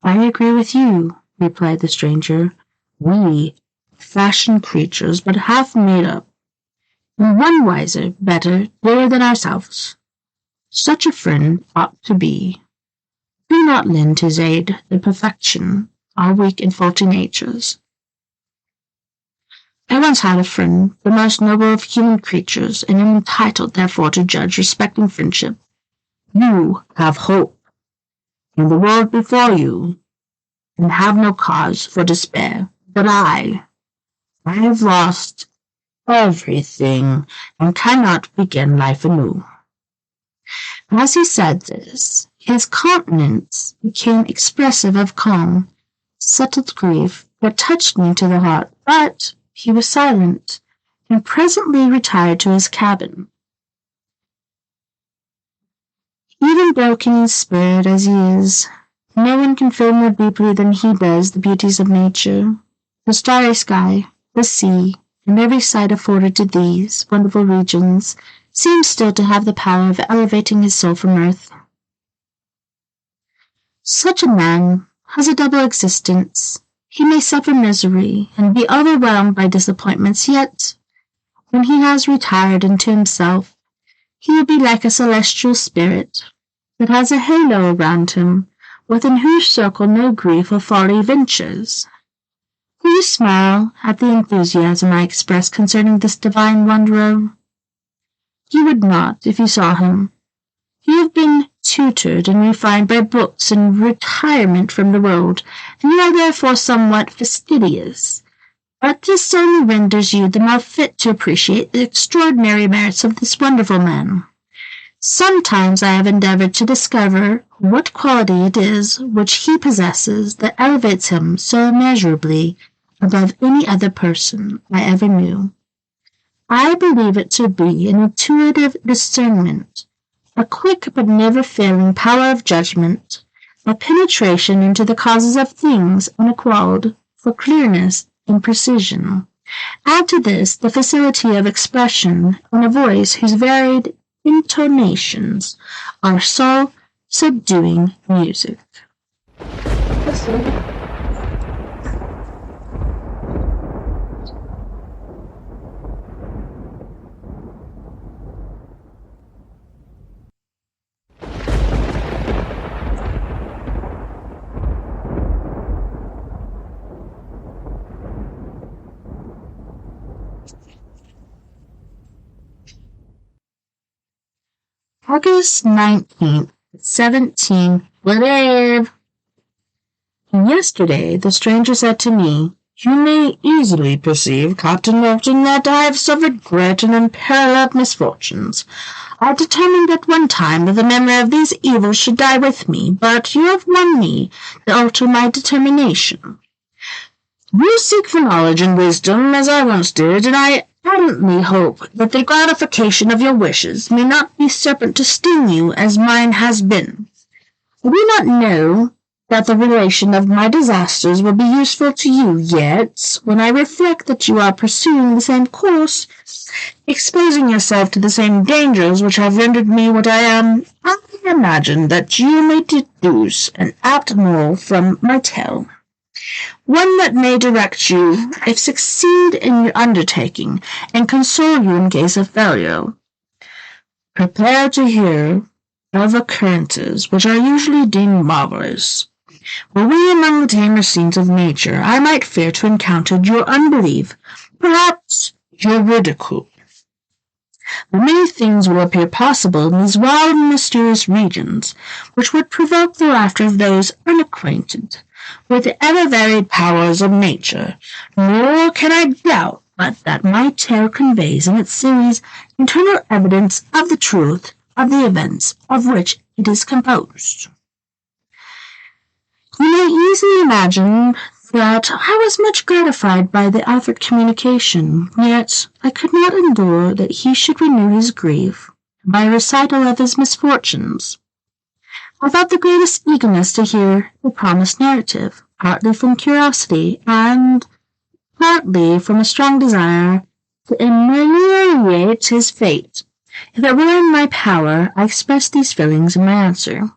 I agree with you, replied the stranger. We, fashioned creatures, but half made up, and one wiser, better, dearer than ourselves. Such a friend ought to be. Do not lend his aid the perfection our weak and faulty natures. I once had a friend, the most noble of human creatures, and am entitled, therefore, to judge respecting friendship. You have hope, and the world before you, and have no cause for despair. But I have lost everything, and cannot begin life anew. As he said this, his countenance became expressive of calm, settled grief that touched me to the heart, but he was silent, and presently retired to his cabin. Even broken in spirit as he is, no one can feel more deeply than he does the beauties of nature, the starry sky, the sea, and every sight afforded to these wonderful regions seems still to have the power of elevating his soul from earth. Such a man has a double existence. He may suffer misery and be overwhelmed by disappointments, yet, when he has retired into himself, he will be like a celestial spirit that has a halo around him, within whose circle no grief or folly ventures. Will you smile at the enthusiasm I express concerning this divine wanderer? You would not if you saw him. You have been tutored and refined by books and retirement from the world, and you are therefore somewhat fastidious. But this only renders you the more fit to appreciate the extraordinary merits of this wonderful man. Sometimes I have endeavored to discover what quality it is which he possesses that elevates him so immeasurably above any other person I ever knew. I believe it to be an intuitive discernment, a quick but never failing power of judgment, a penetration into the causes of things unequalled for clearness and precision. Add to this the facility of expression and a voice whose varied intonations are so subduing music. August 19th, 17. Yesterday, the stranger said to me, "You may easily perceive, Captain Norton, that I have suffered great and unparalleled misfortunes. I determined at one time that the memory of these evils should die with me, but you have won me to alter my determination. You seek for knowledge and wisdom, as I once did, and I ardently hope that the gratification of your wishes may not be serpent to sting you as mine has been. I do not know that the relation of my disasters will be useful to you, yet when I reflect that you are pursuing the same course, exposing yourself to the same dangers which have rendered me what I am, I imagine that you may deduce an apt moral from my tale. One that may direct you, if succeed in your undertaking, and console you in case of failure. Prepare to hear of occurrences which are usually deemed marvelous. Were we among the tamer scenes of nature, I might fear to encounter your unbelief, perhaps your ridicule. But many things will appear possible in these wild and mysterious regions, which would provoke the laughter of those unacquainted with the ever-varied powers of nature, nor can I doubt but that my tale conveys in its series internal evidence of the truth of the events of which it is composed. You may easily imagine that I was much gratified by the offered communication, yet I could not endure that he should renew his grief by a recital of his misfortunes. I felt the greatest eagerness to hear the promised narrative, partly from curiosity and partly from a strong desire to ameliorate his fate. If it were in my power, I expressed these feelings in my answer.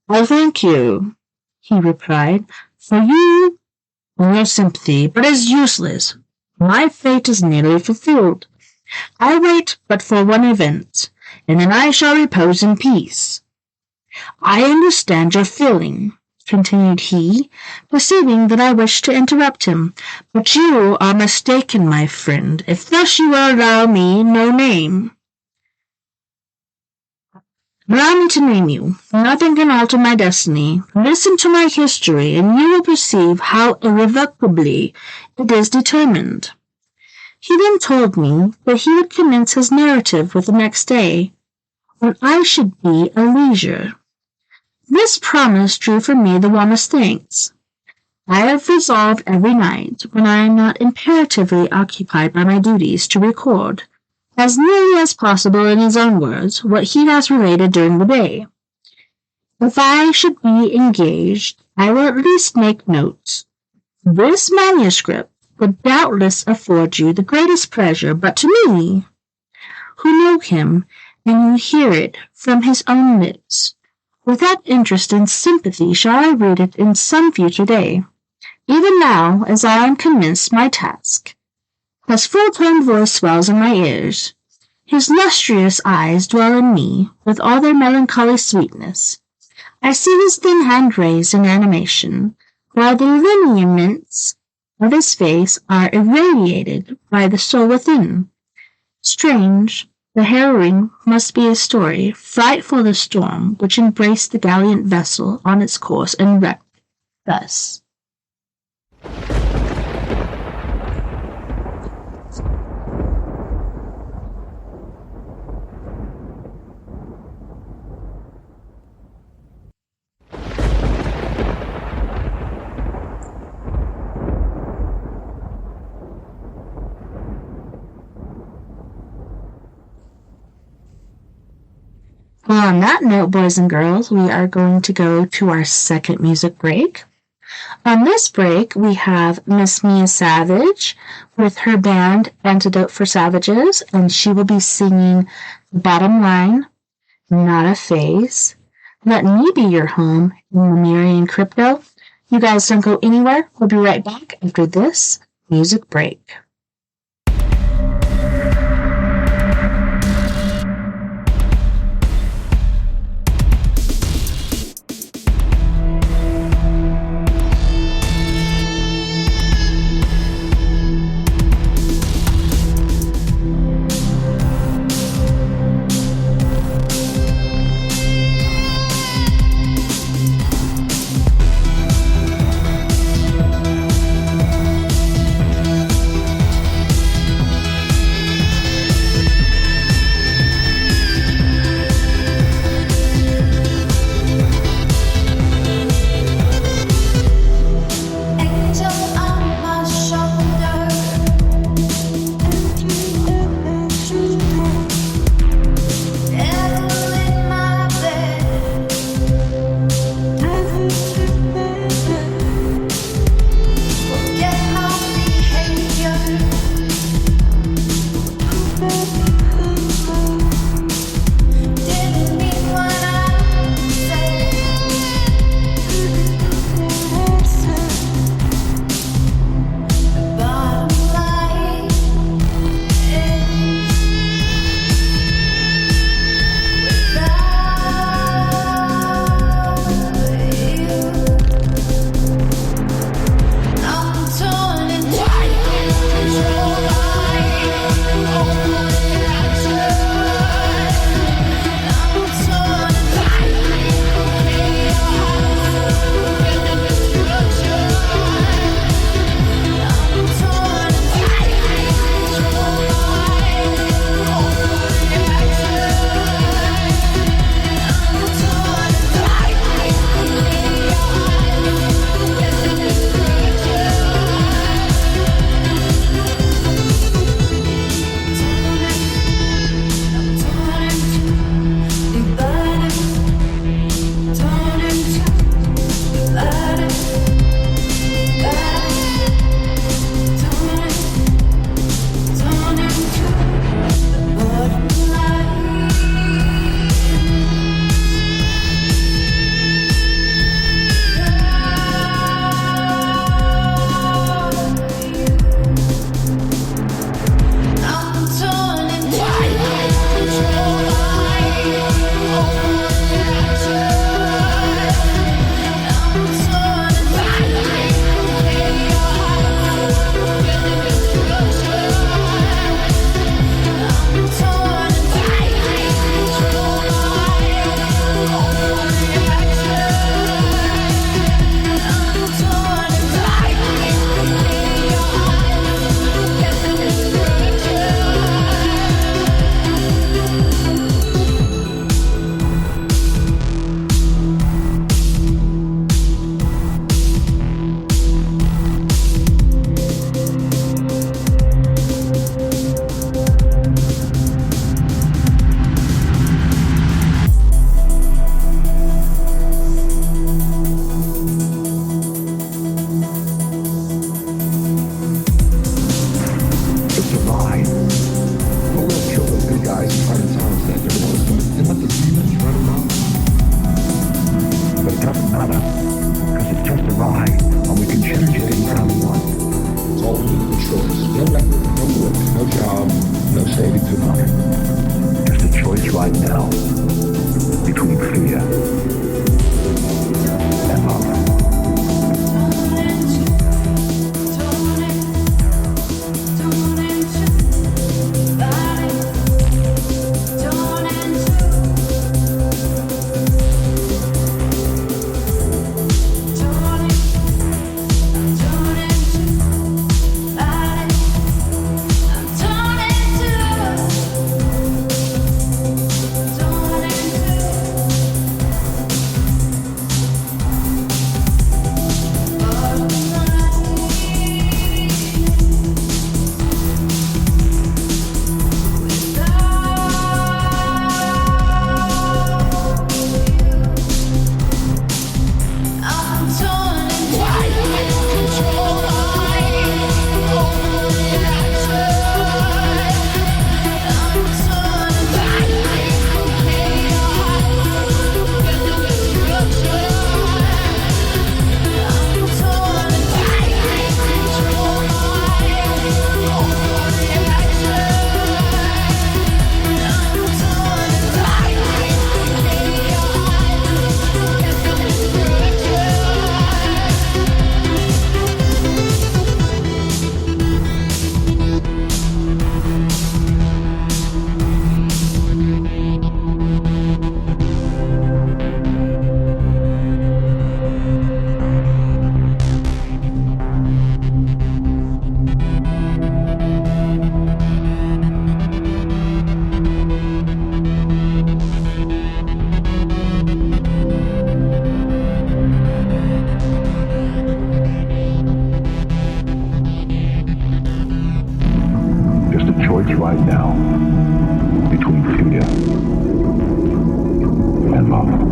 "I thank you," he replied, "for your sympathy, but it is useless. My fate is nearly fulfilled. I wait but for one event, and then I shall repose in peace. I understand your feeling," continued he, perceiving that I wished to interrupt him, "but you are mistaken, my friend, if thus you will allow me no name. Allow me to name you. Nothing can alter my destiny. Listen to my history, and you will perceive how irrevocably it is determined." He then told me that he would commence his narrative with the next day, when I should be at leisure. This promise drew from me the warmest thanks. I have resolved every night, when I am not imperatively occupied by my duties, to record, as nearly as possible in his own words, what he has related during the day. If I should be engaged, I will at least make notes. This manuscript would doubtless afford you the greatest pleasure, but to me, who know him, and you hear it from his own lips, with what interest and sympathy shall I read it in some future day? Even now, as I am commenced my task, his full-toned voice swells in my ears. His lustrous eyes dwell in me with all their melancholy sweetness. I see his thin hand raised in animation, while the lineaments of his face are irradiated by the soul within. Strange, the harrowing must be his story, frightful the storm which embraced the gallant vessel on its course and wrecked thus. Well, on that note, boys and girls, we are going to go to our second music break. On this break, we have Miss Mia Savage with her band Antidote for Savages, and she will be singing The Bottom Line, Not a Phase, Let me be your home in Lemurian crypto. You guys don't go anywhere. We'll be right back after this music break. right now between fear and love.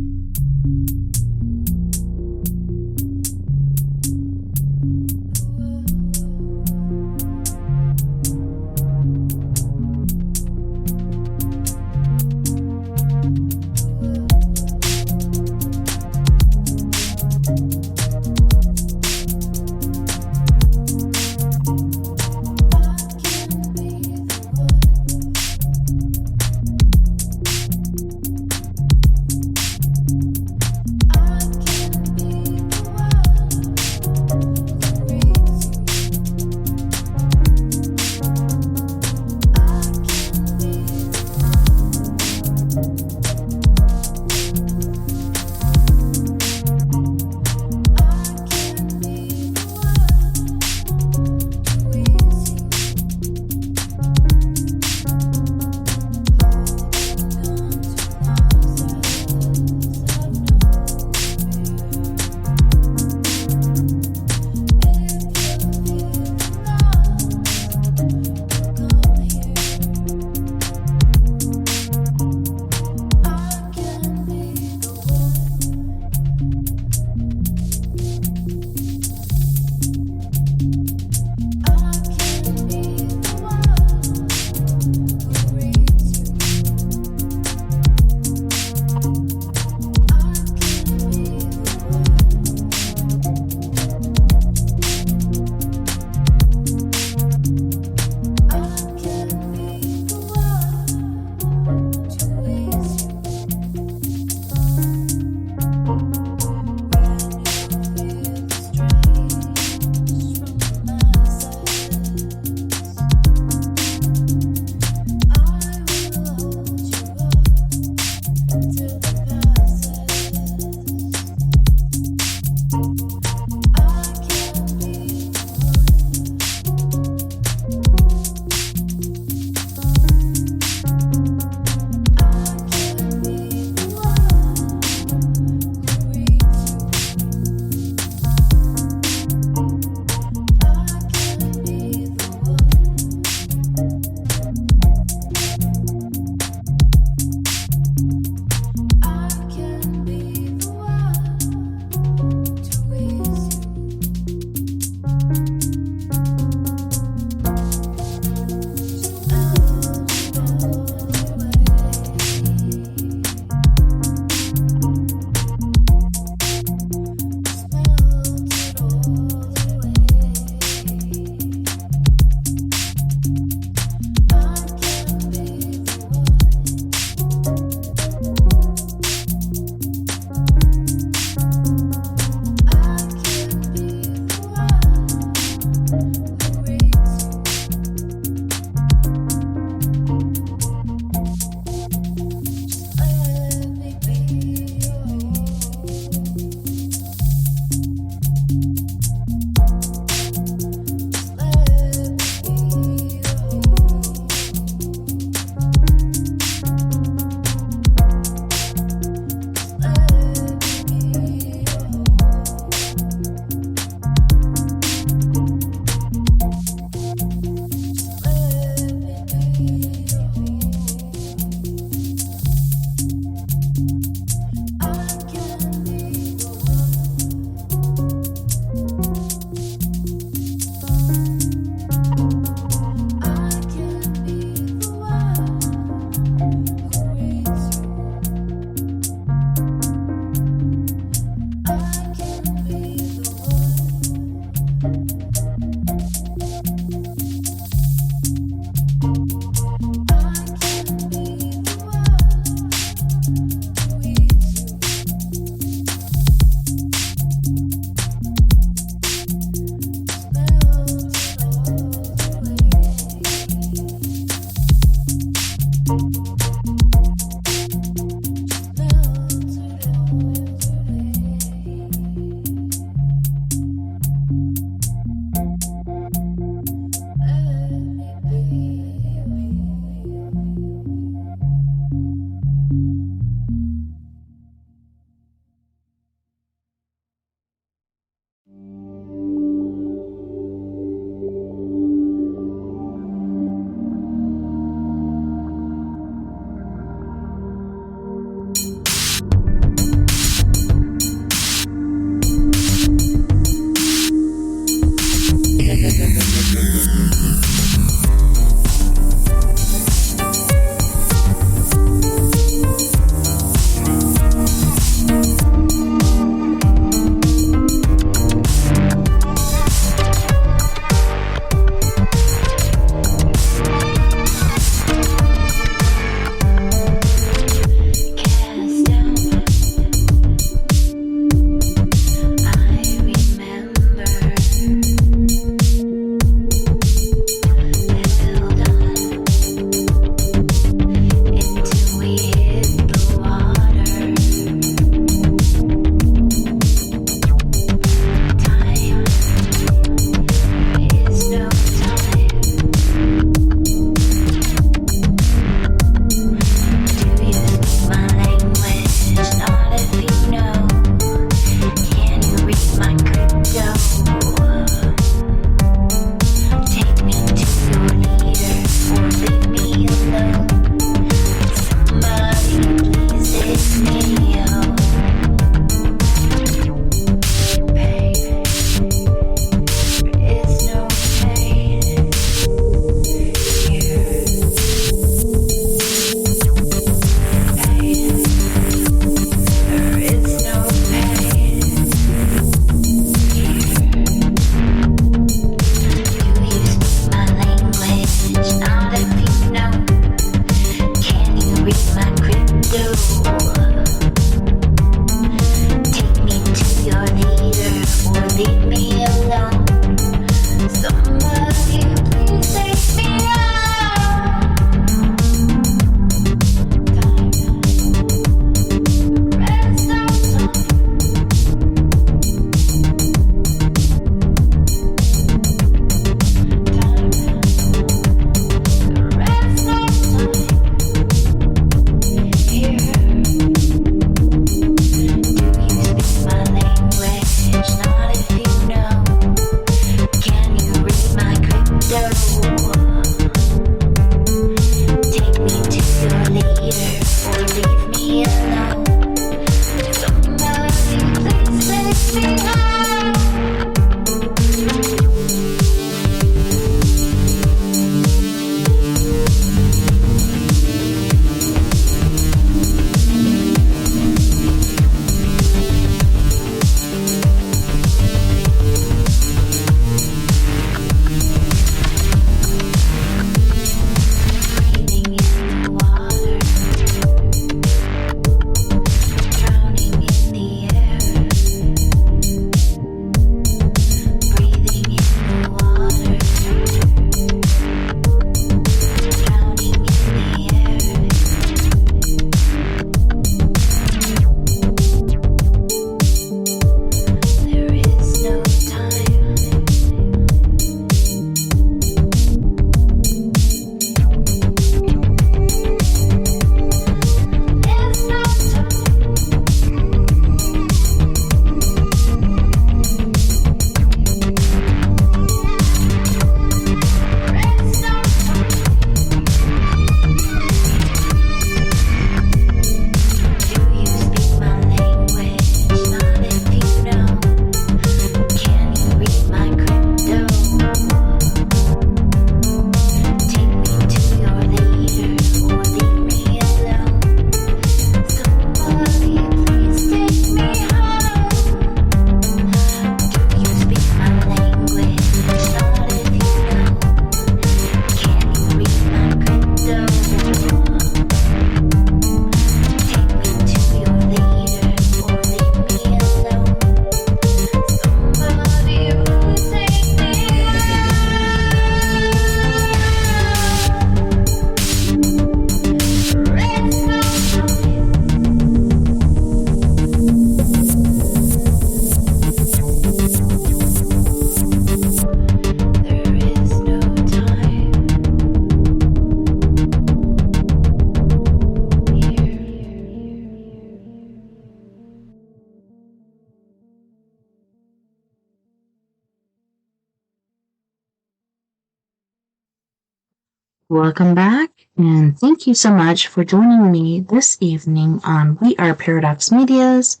Welcome back, and thank you so much for joining me this evening on We Are Paradox Media's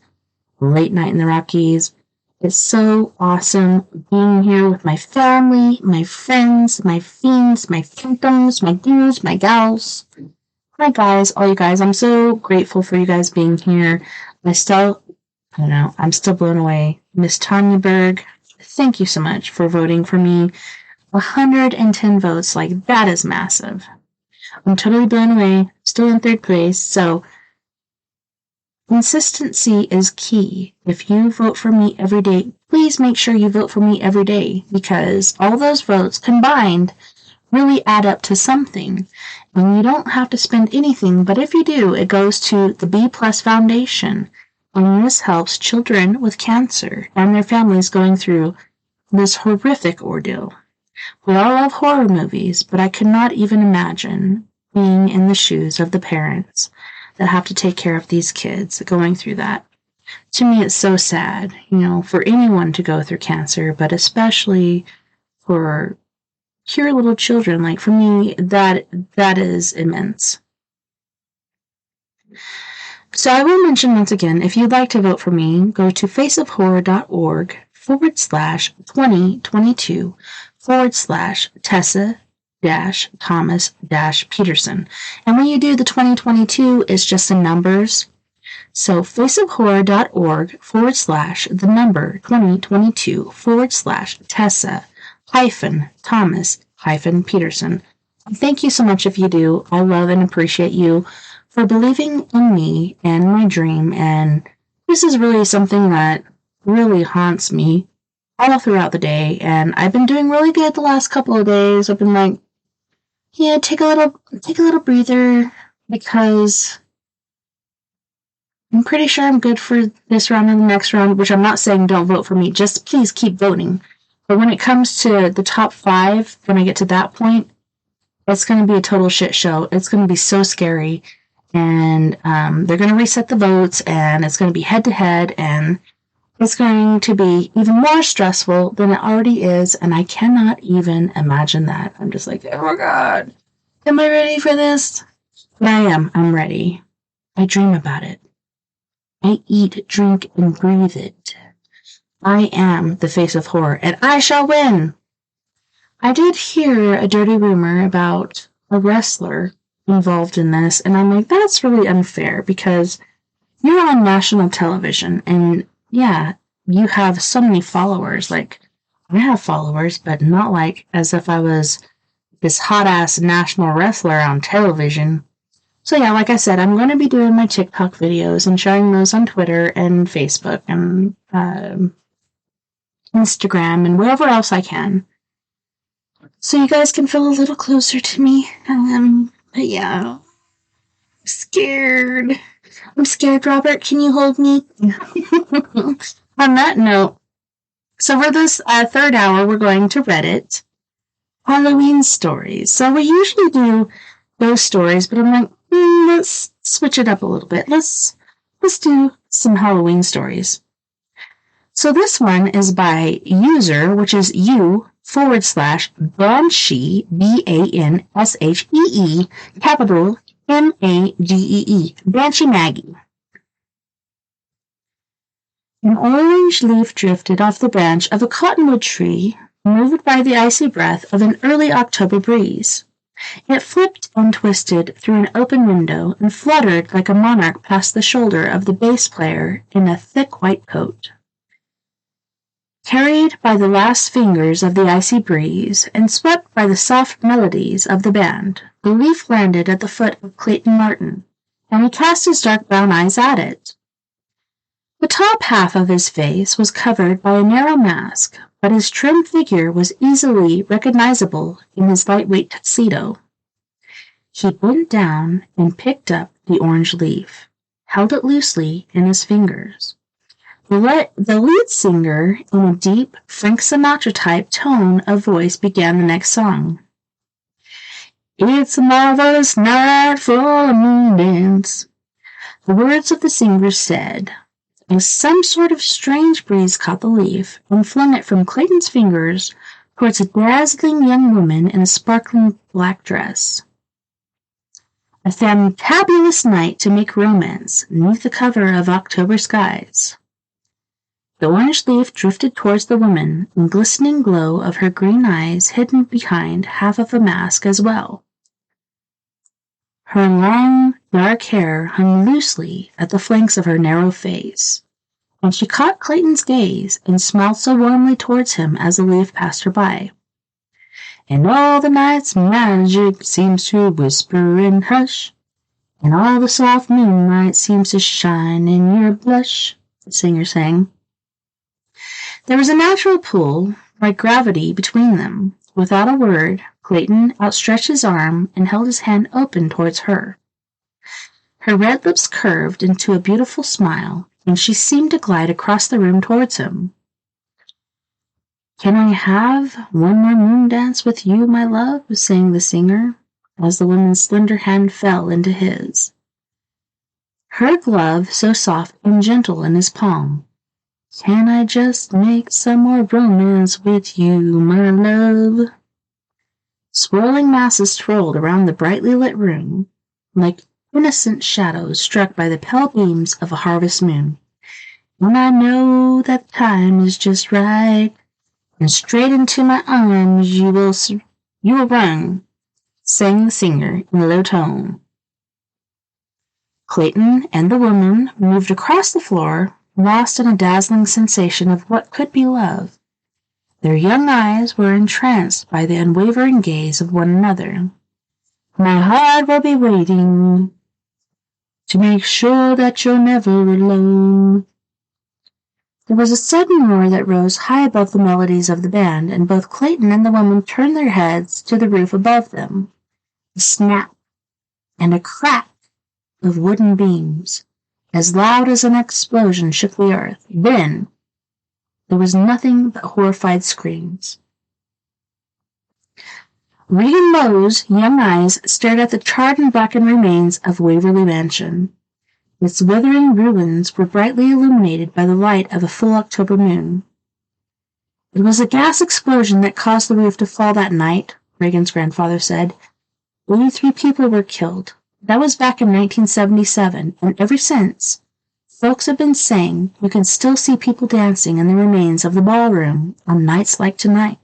Late Night in the Rockies. It's so awesome being here with my family, my friends, my fiends, my phantoms, my dudes, my gals, my guys, all you guys. I'm so grateful for you guys being here. I'm still blown away. Miss Tanya Berg, thank you so much for voting for me. 110 votes, like that is massive. I'm totally blown away, still in third place, so consistency is key. If you vote for me every day, please make sure you vote for me every day, because all those votes combined really add up to something. And you don't have to spend anything, but if you do, it goes to the B Plus Foundation. And this helps children with cancer and their families going through this horrific ordeal. We all love horror movies, but I could not even imagine being in the shoes of the parents that have to take care of these kids going through that. To me, it's so sad, for anyone to go through cancer, but especially for pure little children. Like, for me, that is immense. So I will mention once again, if you'd like to vote for me, go to faceofhorror.org/2022/Tessa-Thomas-Peterson. And when you do the 2022, it's just the numbers. So faceofhorror.org/2022/Tessa-Thomas-Peterson. Thank you so much if you do. I love and appreciate you for believing in me and my dream, and this is really something that really haunts me all throughout the day, and I've been doing really good the last couple of days. I've been like, yeah, take a little breather, because I'm pretty sure I'm good for this round and the next round, which I'm not saying don't vote for me, just please keep voting. But when it comes to the top 5, when I get to that point, it's going to be a total shit show. It's going to be so scary. And they're going to reset the votes, and it's going to be head-to-head, and it's going to be even more stressful than it already is, and I cannot even imagine that. I'm just like, oh my God, am I ready for this? But I am. I'm ready. I dream about it. I eat, drink, and breathe it. I am the face of horror, and I shall win. I did hear a dirty rumor about a wrestler involved in this, and I'm like, that's really unfair, because you're on national television, and yeah, you have so many followers. Like, I have followers, but not like as if I was this hot-ass national wrestler on television. So yeah, like I said, I'm going to be doing my TikTok videos and sharing those on Twitter and Facebook and Instagram and wherever else I can, so you guys can feel a little closer to me. But yeah, I'm scared. I'm scared, Robert. Can you hold me? On that note, so for this third hour, we're going to Reddit. Halloween stories. So we usually do those stories, but I'm like, let's switch it up a little bit. Let's do some Halloween stories. So this one is by user, which is u/Banshee, BANSHEE, capital MAGEE, Banshee Maggie. An orange leaf drifted off the branch of a cottonwood tree, moved by the icy breath of an early October breeze. It flipped and twisted through an open window and fluttered like a monarch past the shoulder of the bass player in a thick white coat. Carried by the last fingers of the icy breeze and swept by the soft melodies of the band, the leaf landed at the foot of Clayton Martin, and he cast his dark brown eyes at it. The top half of his face was covered by a narrow mask, but his trim figure was easily recognizable in his lightweight tuxedo. He bent down and picked up the orange leaf, held it loosely in his fingers. The lead singer, in a deep Frank Sinatra-type tone of voice, began the next song. It's a marvelous night for a moon dance. The words of the singer said, as some sort of strange breeze caught the leaf and flung it from Clayton's fingers towards a dazzling young woman in a sparkling black dress. A fantabulous night to make romance, neath the cover of October skies. The orange leaf drifted towards the woman, in glistening glow of her green eyes hidden behind half of a mask as well. Her long, dark hair hung loosely at the flanks of her narrow face, and she caught Clayton's gaze and smiled so warmly towards him as the leaf passed her by. And all the night's magic seems to whisper and hush, and all the soft moonlight seems to shine in your blush, the singer sang. There was a natural pull, like gravity, between them. Without a word, Clayton outstretched his arm and held his hand open towards her. Her red lips curved into a beautiful smile, and she seemed to glide across the room towards him. "Can I have one more moon dance with you, my love?" sang the singer, as the woman's slender hand fell into his. Her glove so soft and gentle in his palm. "Can I just make some more romance with you, my love?" Swirling masses twirled around the brightly lit room, like innocent shadows struck by the pale beams of a harvest moon. "And I know that the time is just right, and straight into my arms you will run," sang the singer in a low tone. Clayton and the woman moved across the floor, lost in a dazzling sensation of what could be love. Their young eyes were entranced by the unwavering gaze of one another. "My heart will be waiting to make sure that you're never alone." There was a sudden roar that rose high above the melodies of the band, and both Clayton and the woman turned their heads to the roof above them. A snap and a crack of wooden beams, as loud as an explosion, shook the earth. Then there was nothing but horrified screams. Regan Lowe's young eyes stared at the charred and blackened remains of Waverly Mansion. Its withering ruins were brightly illuminated by the light of a full October moon. "It was a gas explosion that caused the roof to fall that night," Regan's grandfather said. 83 people were killed. That was back in 1977, and ever since, folks have been saying you can still see people dancing in the remains of the ballroom on nights like tonight.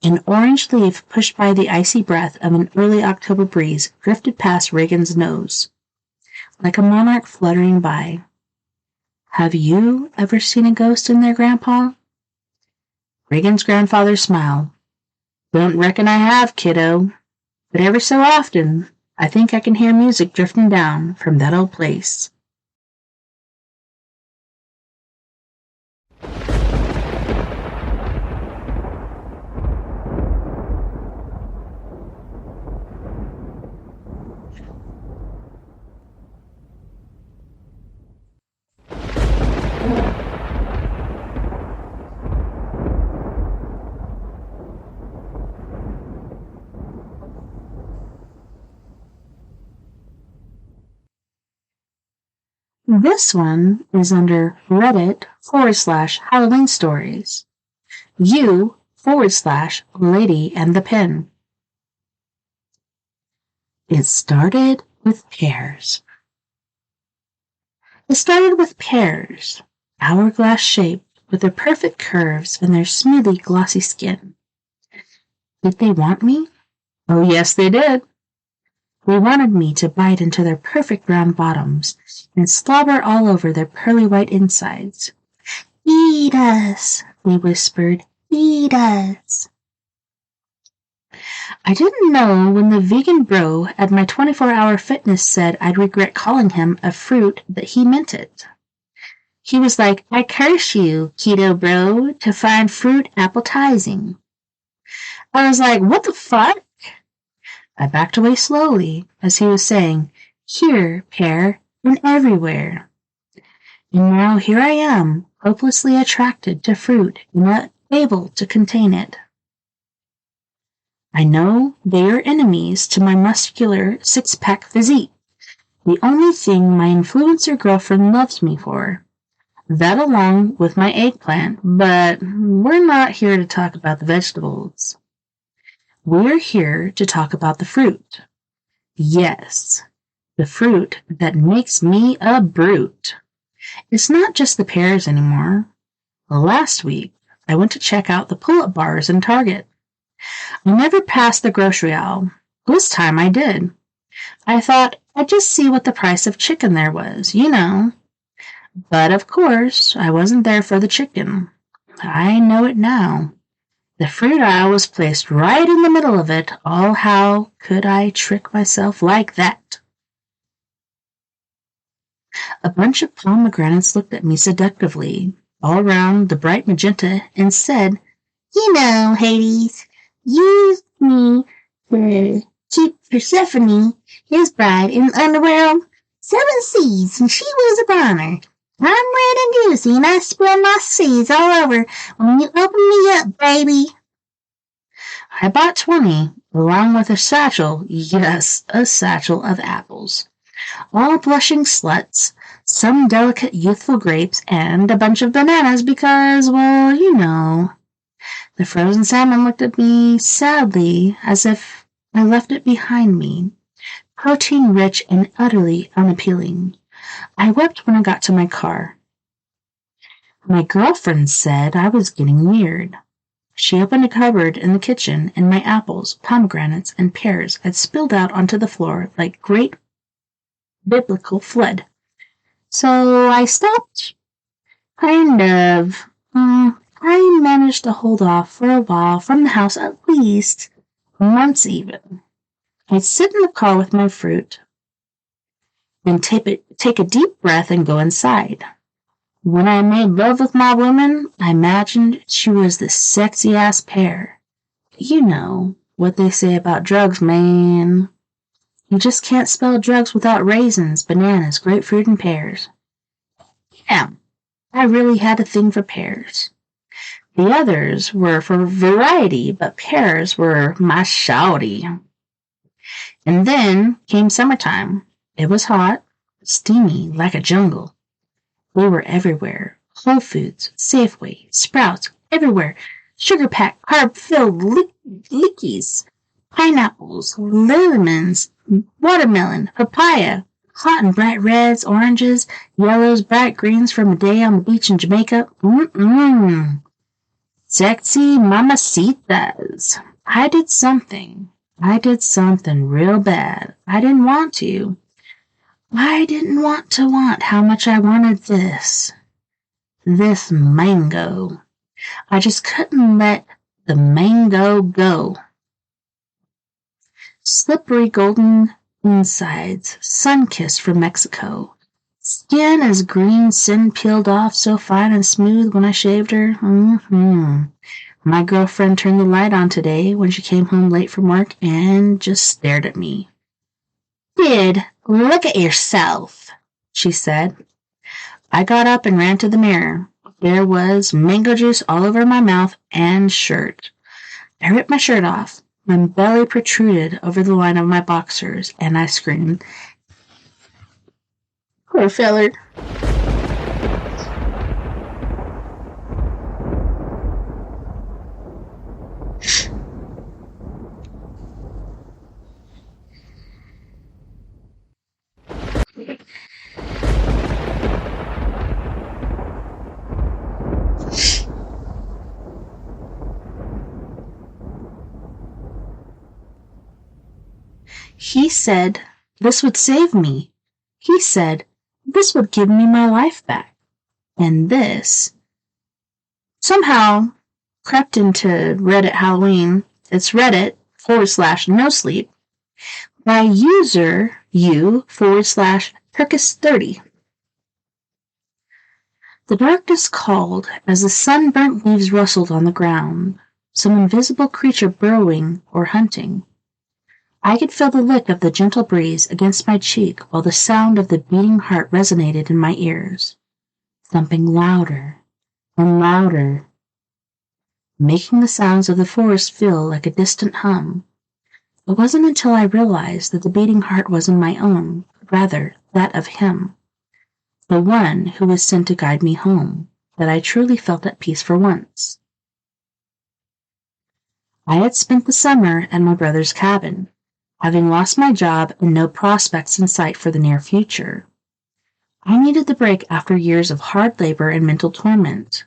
An orange leaf pushed by the icy breath of an early October breeze drifted past Regan's nose, like a monarch fluttering by. "Have you ever seen a ghost in there, Grandpa?" Regan's grandfather smiled. "Don't reckon I have, kiddo. But every so often, I think I can hear music drifting down from that old place." This one is under Reddit/Halloween stories. U/Lady and the Pen. It started with pears. It started with pears, hourglass shaped, with their perfect curves and their smoothly glossy skin. Did they want me? Oh, yes, they did. They wanted me to bite into their perfect round bottoms and slobber all over their pearly white insides. "Eat us," they whispered. "Eat us." I didn't know when the vegan bro at my 24-hour fitness said I'd regret calling him a fruit that he meant it. He was like, "I curse you, keto bro, to find fruit appetizing." I was like, "What the fuck?" I backed away slowly as he was saying, "Here, pear, and everywhere." And now here I am, hopelessly attracted to fruit and not able to contain it. I know they are enemies to my muscular six-pack physique, the only thing my influencer girlfriend loves me for. That along with my eggplant, but we're not here to talk about the vegetables. We're here to talk about the fruit. Yes, the fruit that makes me a brute. It's not just the pears anymore. Last week, I went to check out the pull-up bars in Target. I never passed the grocery aisle. This time I did. I thought I'd just see what the price of chicken there was, you know. But of course, I wasn't there for the chicken. I know it now. The fruit aisle was placed right in the middle of it. Oh, how could I trick myself like that? A bunch of pomegranates looked at me seductively, all round the bright magenta, and said, "You know, Hades, use me to keep Persephone, his bride, in the underworld 7 seas, and she was a goner. I'm red and juicy, and I spread my seeds all over when you open me up, baby." I bought 20, along with a satchel, yes, a satchel of apples. All blushing sluts, some delicate youthful grapes, and a bunch of bananas because, well, you know. The frozen salmon looked at me sadly as if I left it behind me, protein-rich and utterly unappealing. I wept when I got to my car. My girlfriend said I was getting weird. She opened a cupboard in the kitchen, and my apples, pomegranates, and pears had spilled out onto the floor like great biblical flood. So I stopped. Kind of. I managed to hold off for a while from the house, at least months even. I'd sit in the car with my fruit, then take a deep breath and go inside. When I made love with my woman, I imagined she was this sexy-ass pear. You know what they say about drugs, man. You just can't spell drugs without raisins, bananas, grapefruit, and pears. Yeah, I really had a thing for pears. The others were for variety, but pears were my shawty. And then came summertime. It was hot, steamy, like a jungle. They were everywhere. Whole Foods, Safeway, Sprouts, everywhere. Sugar-packed, carb-filled lickies, pineapples, lemons, watermelon, papaya, hot and bright reds, oranges, yellows, bright greens from a day on the beach in Jamaica. Sexy mamacitas. I did something real bad. I didn't want to. I didn't want to want how much I wanted this mango. I just couldn't let the mango go. Slippery golden insides, sun-kissed from Mexico. Skin as green sin peeled off, so fine and smooth when I shaved her. My girlfriend turned the light on today when she came home late from work and just stared at me. "Kid, look at yourself," she said. I got up and ran to the mirror. There was mango juice all over my mouth and shirt. I ripped my shirt off. My belly protruded over the line of my boxers, and I screamed, "Poor feller." He said this would save me. He said this would give me my life back. And this somehow crept into Reddit Halloween. It's Reddit/no sleep by user u/Turkis30. The darkness called as the sunburnt leaves rustled on the ground, some invisible creature burrowing or hunting. I could feel the lick of the gentle breeze against my cheek while the sound of the beating heart resonated in my ears, thumping louder and louder, making the sounds of the forest feel like a distant hum. It wasn't until I realized that the beating heart wasn't my own, but rather that of him. the one who was sent to guide me home, that I truly felt at peace for once. I had spent the summer at my brother's cabin, having lost my job and no prospects in sight for the near future. I needed the break after years of hard labor and mental torment.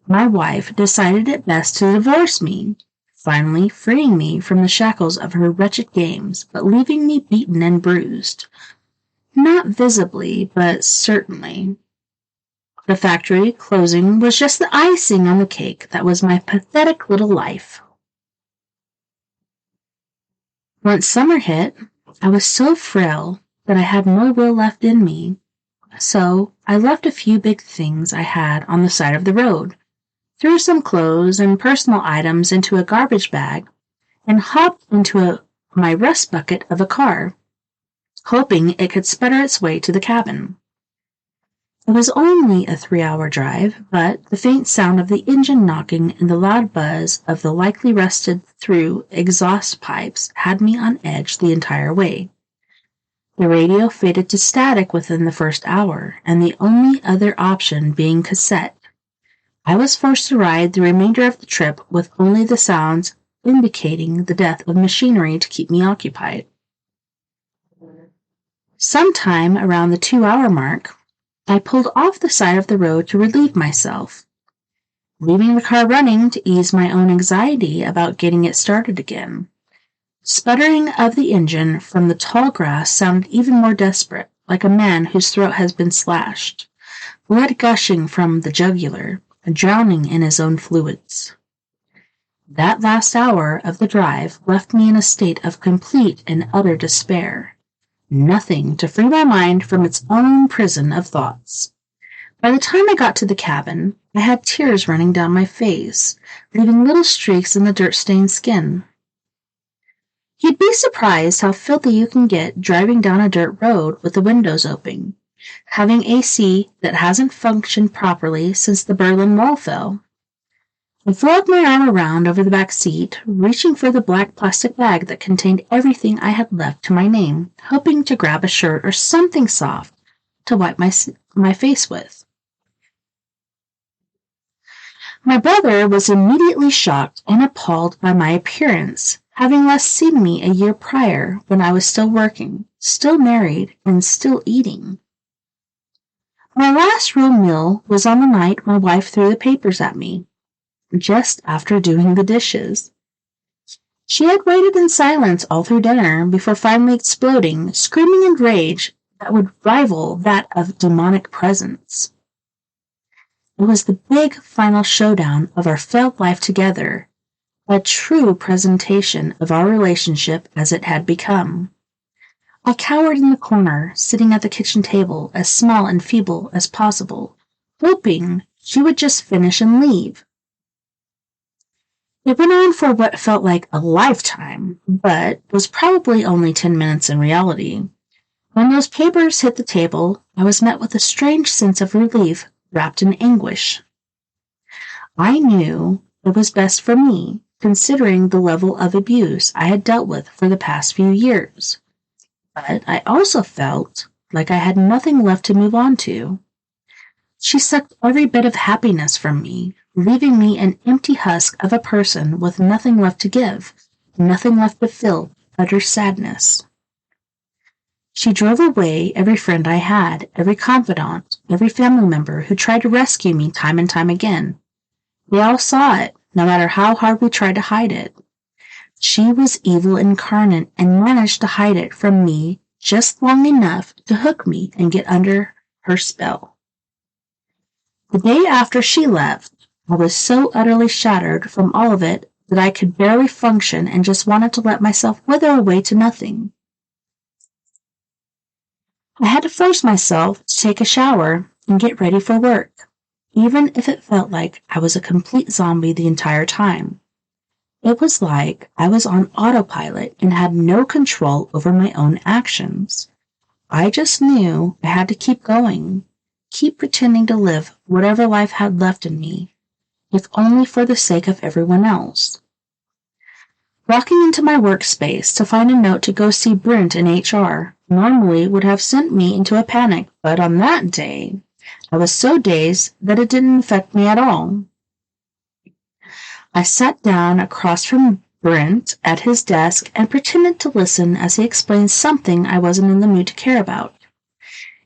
My wife decided it best to divorce me, finally freeing me from the shackles of her wretched games, but leaving me beaten and bruised. Not visibly, but certainly. The factory closing was just the icing on the cake that was my pathetic little life. Once summer hit, I was so frail that I had no will left in me, so I left a few big things I had on the side of the road, threw some clothes and personal items into a garbage bag, and hopped into my rust bucket of a car, hoping it could sputter its way to the cabin. It was only a 3-hour drive, but the faint sound of the engine knocking and the loud buzz of the likely rusted-through exhaust pipes had me on edge the entire way. The radio faded to static within the first hour, and the only other option being cassette. I was forced to ride the remainder of the trip with only the sounds indicating the death of machinery to keep me occupied. Sometime around the 2-hour mark, I pulled off the side of the road to relieve myself, leaving the car running to ease my own anxiety about getting it started again. Sputtering of the engine from the tall grass sounded even more desperate, like a man whose throat has been slashed, blood gushing from the jugular, drowning in his own fluids. That last hour of the drive left me in a state of complete and utter despair. Nothing to free my mind from its own prison of thoughts. By the time I got to the cabin, I had tears running down my face, leaving little streaks in the dirt-stained skin. You'd be surprised how filthy you can get driving down a dirt road with the windows open, having AC that hasn't functioned properly since the Berlin Wall fell. I flung my arm around over the back seat, reaching for the black plastic bag that contained everything I had left to my name, hoping to grab a shirt or something soft to wipe my face with. My brother was immediately shocked and appalled by my appearance, having last seen me a year prior when I was still working, still married, and still eating. My last real meal was on the night my wife threw the papers at me, just after doing the dishes. She had waited in silence all through dinner before finally exploding, screaming in rage that would rival that of demonic presence. It was the big final showdown of our failed life together, a true presentation of our relationship as it had become. I cowered in the corner, sitting at the kitchen table, as small and feeble as possible, hoping she would just finish and leave. It went on for what felt like a lifetime, but was probably only 10 minutes in reality. When those papers hit the table, I was met with a strange sense of relief wrapped in anguish. I knew it was best for me, considering the level of abuse I had dealt with for the past few years. But I also felt like I had nothing left to move on to. She sucked every bit of happiness from me, leaving me an empty husk of a person with nothing left to give, nothing left to fill utter sadness. She drove away every friend I had, every confidant, every family member who tried to rescue me time and time again. They all saw it, no matter how hard we tried to hide it. She was evil incarnate and managed to hide it from me just long enough to hook me and get under her spell. The day after she left, I was so utterly shattered from all of it that I could barely function and just wanted to let myself wither away to nothing. I had to force myself to take a shower and get ready for work, even if it felt like I was a complete zombie the entire time. It was like I was on autopilot and had no control over my own actions. I just knew I had to keep going, keep pretending to live whatever life had left in me, if only for the sake of everyone else. Walking into my workspace to find a note to go see Brent in HR normally would have sent me into a panic, but on that day, I was so dazed that it didn't affect me at all. I sat down across from Brent at his desk and pretended to listen as he explained something I wasn't in the mood to care about.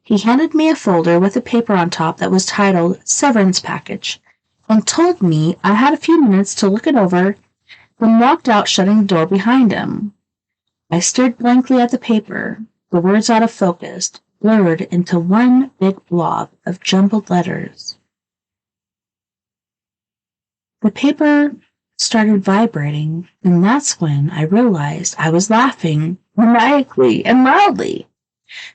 He handed me a folder with a paper on top that was titled Severance Package and told me I had a few minutes to look it over, then walked out, shutting the door behind him. I stared blankly at the paper, the words out of focus, blurred into one big blob of jumbled letters. The paper started vibrating, and that's when I realized I was laughing maniacally and loudly.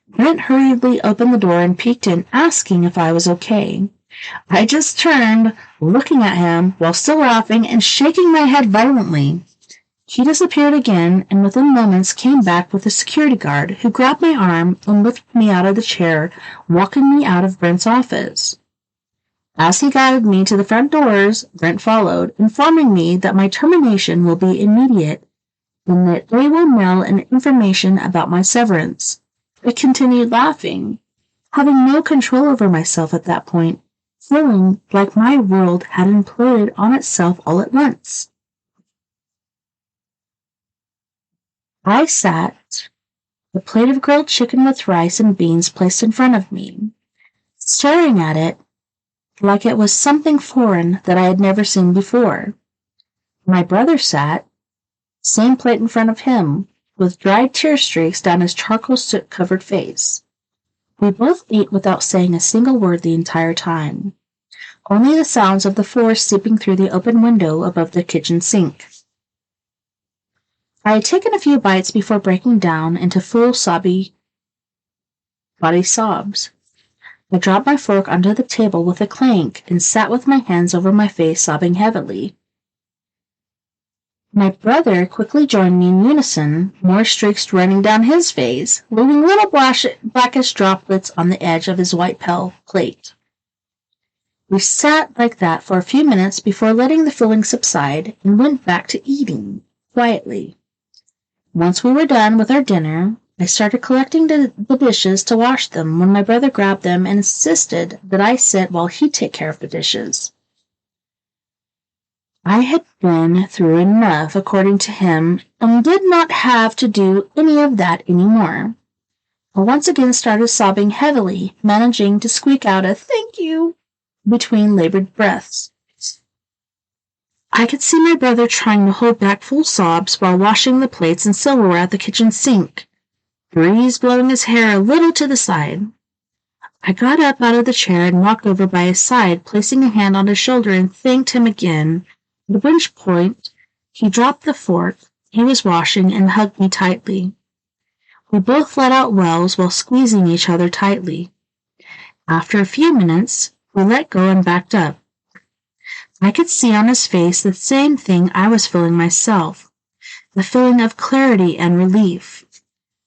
Brent hurriedly opened the door and peeked in, asking if I was okay. I just turned, looking at him while still laughing and shaking my head violently. He disappeared again, and within moments came back with a security guard who grabbed my arm and lifted me out of the chair, walking me out of Brent's office. As he guided me to the front doors, Brent followed, informing me that my termination will be immediate and that they will mail an information about my severance. I continued laughing, having no control over myself at that point, feeling like my world had imploded on itself all at once. I sat, a plate of grilled chicken with rice and beans placed in front of me, staring at it like it was something foreign that I had never seen before. My brother sat, same plate in front of him, with dried tear streaks down his charcoal soot-covered face. We both ate without saying a single word the entire time, only the sounds of the forest seeping through the open window above the kitchen sink. I had taken a few bites before breaking down into full sobby body sobs. I dropped my fork onto the table with a clank and sat with my hands over my face, sobbing heavily. My brother quickly joined me in unison, more streaks running down his face, leaving little blackish droplets on the edge of his white plate. We sat like that for a few minutes before letting the feeling subside and went back to eating, quietly. Once we were done with our dinner, I started collecting the dishes to wash them when my brother grabbed them and insisted that I sit while he take care of the dishes. I had been through enough, according to him, and did not have to do any of that anymore. I once again started sobbing heavily, managing to squeak out a "thank you" between labored breaths. I could see my brother trying to hold back full sobs while washing the plates and silverware at the kitchen sink, breeze blowing his hair a little to the side. I got up out of the chair and walked over by his side, placing a hand on his shoulder and thanked him again, at which point he dropped the fork he was washing and hugged me tightly. We both let out wells while squeezing each other tightly. After a few minutes, we let go and backed up. I could see on his face the same thing I was feeling myself, the feeling of clarity and relief.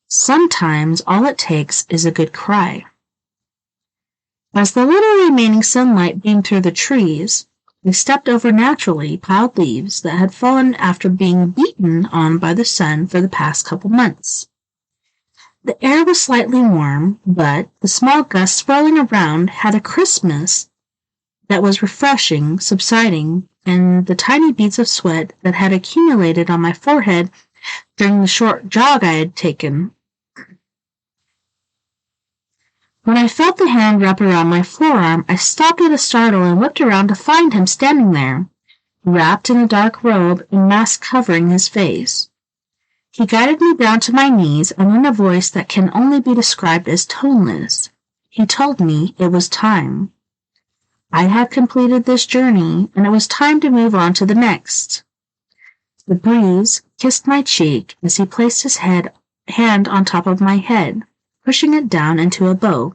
Sometimes all it takes is a good cry. As the little remaining sunlight beamed through the trees, I stepped over naturally piled leaves that had fallen after being beaten on by the sun for the past couple months. The air was slightly warm, but the small gusts swirling around had a crispness that was refreshing, subsiding, and the tiny beads of sweat that had accumulated on my forehead during the short jog I had taken. When I felt the hand wrap around my forearm, I stopped with a startle and whipped around to find him standing there, wrapped in a dark robe and mask covering his face. He guided me down to my knees, and in a voice that can only be described as toneless, he told me it was time. I had completed this journey, and it was time to move on to the next. The breeze kissed my cheek as he placed his hand on top of my head, pushing it down into a bow.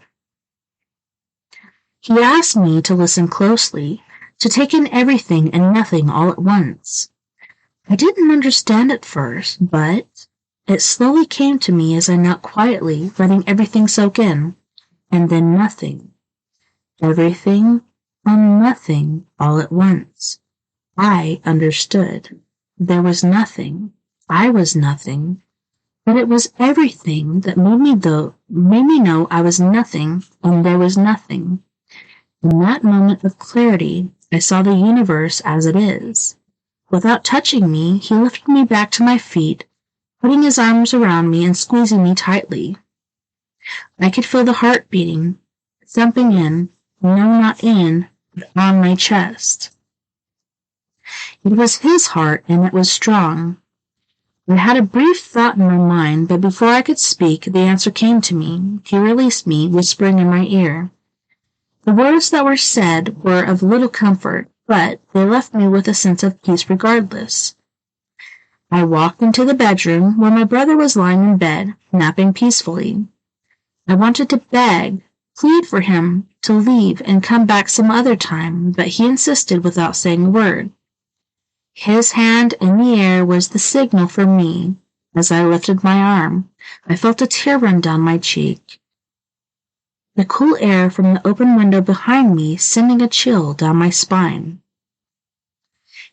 He asked me to listen closely, to take in everything and nothing all at once. I didn't understand at first, but it slowly came to me as I knelt quietly, letting everything soak in, and then nothing. Everything and nothing all at once. I understood. There was nothing. I was nothing. But it was everything that made me know I was nothing and there was nothing. In that moment of clarity, I saw the universe as it is. Without touching me, he lifted me back to my feet, putting his arms around me and squeezing me tightly. I could feel the heart beating, thumping in, no, not in, but on my chest. It was his heart, and it was strong. I had a brief thought in my mind, but before I could speak, the answer came to me. He released me, whispering in my ear. The words that were said were of little comfort, but they left me with a sense of peace regardless. I walked into the bedroom where my brother was lying in bed, napping peacefully. I wanted to beg, plead for him to leave and come back some other time, but he insisted without saying a word. His hand in the air was the signal for me. As I lifted my arm, I felt a tear run down my cheek. The cool air from the open window behind me sending a chill down my spine.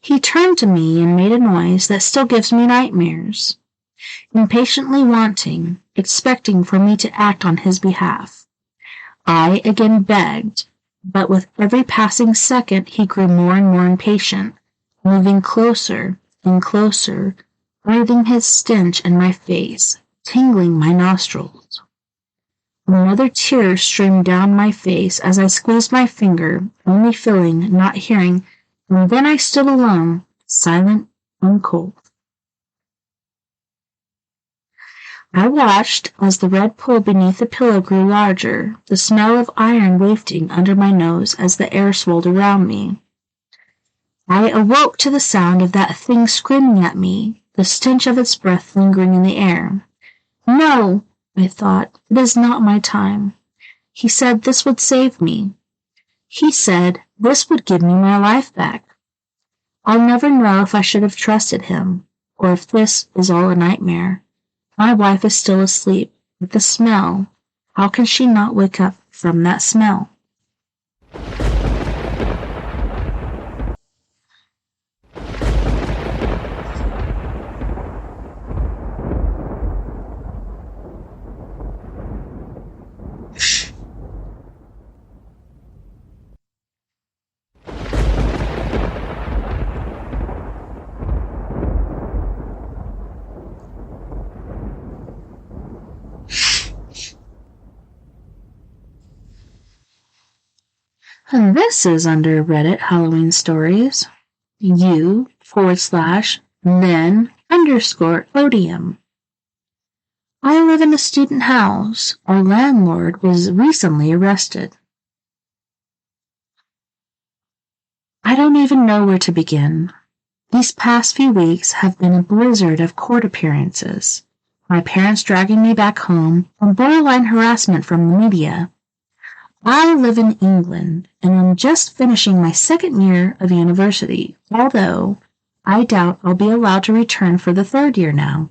He turned to me and made a noise that still gives me nightmares, impatiently wanting, expecting for me to act on his behalf. I again begged, but with every passing second he grew more and more impatient, moving closer and closer, breathing his stench in my face, tingling my nostrils. Another tear streamed down my face as I squeezed my finger, only feeling, not hearing, and then I stood alone, silent and cold. I watched as the red pool beneath the pillow grew larger, the smell of iron wafting under my nose as the air swirled around me. I awoke to the sound of that thing screaming at me, the stench of its breath lingering in the air. No, I thought, it is not my time. He said this would save me. He said this would give me my life back. I'll never know if I should have trusted him, or if this is all a nightmare. My wife is still asleep, but the smell, how can she not wake up from that smell? And this is under Reddit Halloween Stories. U/then_odium. I live in a student house. Our landlord was recently arrested. I don't even know where to begin. These past few weeks have been a blizzard of court appearances. My parents dragging me back home, and borderline harassment from the media. I live in England, and I'm just finishing my second year of university, although I doubt I'll be allowed to return for the third year now.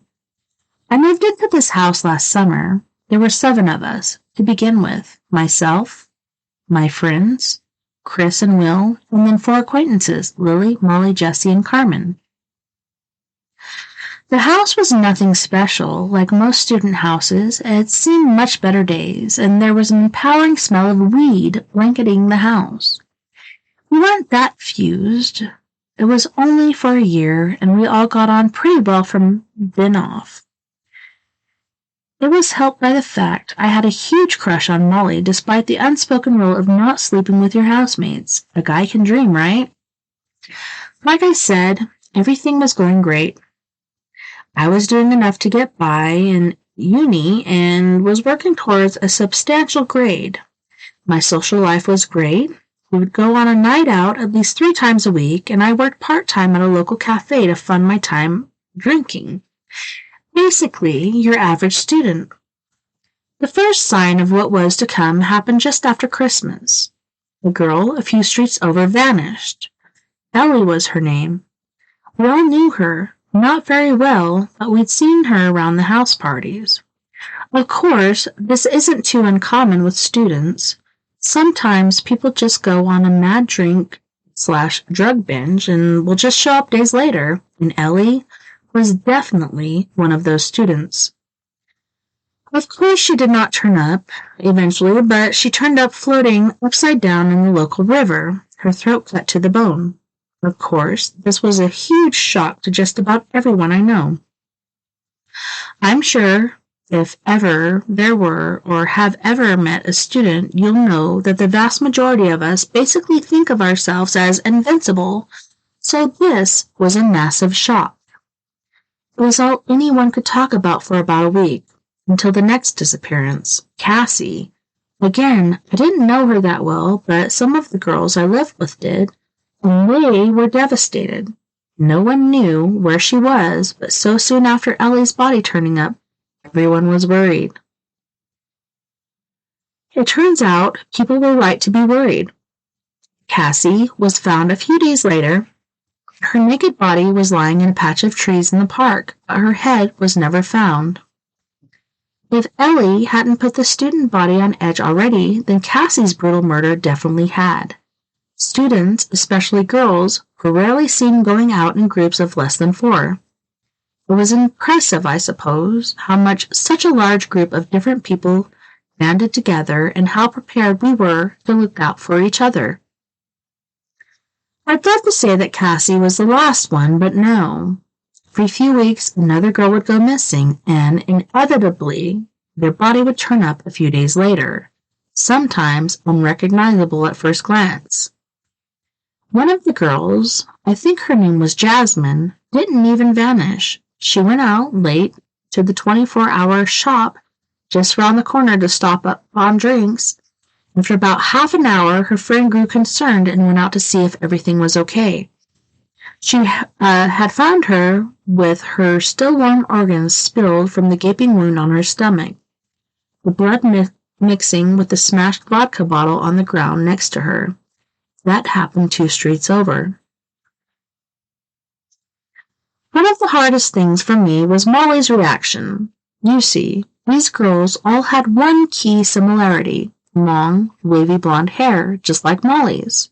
I moved into this house last summer. There were 7 of us, to begin with. Myself, my friends, Chris and Will, and then 4 acquaintances, Lily, Molly, Jessie, and Carmen. The house was nothing special. Like most student houses, it had seen much better days, and there was an empowering smell of weed blanketing the house. We weren't that fused. It was only for a year, and we all got on pretty well from then off. It was helped by the fact I had a huge crush on Molly, despite the unspoken rule of not sleeping with your housemates. A guy can dream, right? Like I said, everything was going great. I was doing enough to get by in uni and was working towards a substantial grade. My social life was great. We would go on a night out at least 3 times a week, and I worked part-time at a local cafe to fund my time drinking. Basically, your average student. The first sign of what was to come happened just after Christmas. The girl a few streets over vanished. Ellie was her name. We all knew her. Not very well, but we'd seen her around the house parties. Of course, this isn't too uncommon with students. Sometimes people just go on a mad drink/drug binge and will just show up days later, and Ellie was definitely one of those students. Of course, she did not turn up eventually, but she turned up floating upside down in the local river, her throat cut to the bone. Of course, this was a huge shock to just about everyone I know. I'm sure if ever there were or have ever met a student, you'll know that the vast majority of us basically think of ourselves as invincible, so this was a massive shock. It was all anyone could talk about for about a week, until the next disappearance, Cassie. Again, I didn't know her that well, but some of the girls I lived with did, and they were devastated. No one knew where she was, but so soon after Ellie's body turning up, everyone was worried. It turns out people were right to be worried. Cassie was found a few days later. Her naked body was lying in a patch of trees in the park, but her head was never found. If Ellie hadn't put the student body on edge already, then Cassie's brutal murder definitely had. Students, especially girls, were rarely seen going out in groups of less than 4. It was impressive, I suppose, how much such a large group of different people banded together and how prepared we were to look out for each other. I'd love to say that Cassie was the last one, but no. Every few weeks, another girl would go missing, and inevitably, their body would turn up a few days later, sometimes unrecognizable at first glance. One of the girls, I think her name was Jasmine, didn't even vanish. She went out late to the 24-hour shop just round the corner to stop up on drinks. After about half an hour, her friend grew concerned and went out to see if everything was okay. She had found her with her still warm organs spilled from the gaping wound on her stomach, the blood mixing with the smashed vodka bottle on the ground next to her. That happened 2 streets over. One of the hardest things for me was Molly's reaction. You see, these girls all had one key similarity: long, wavy blonde hair, just like Molly's.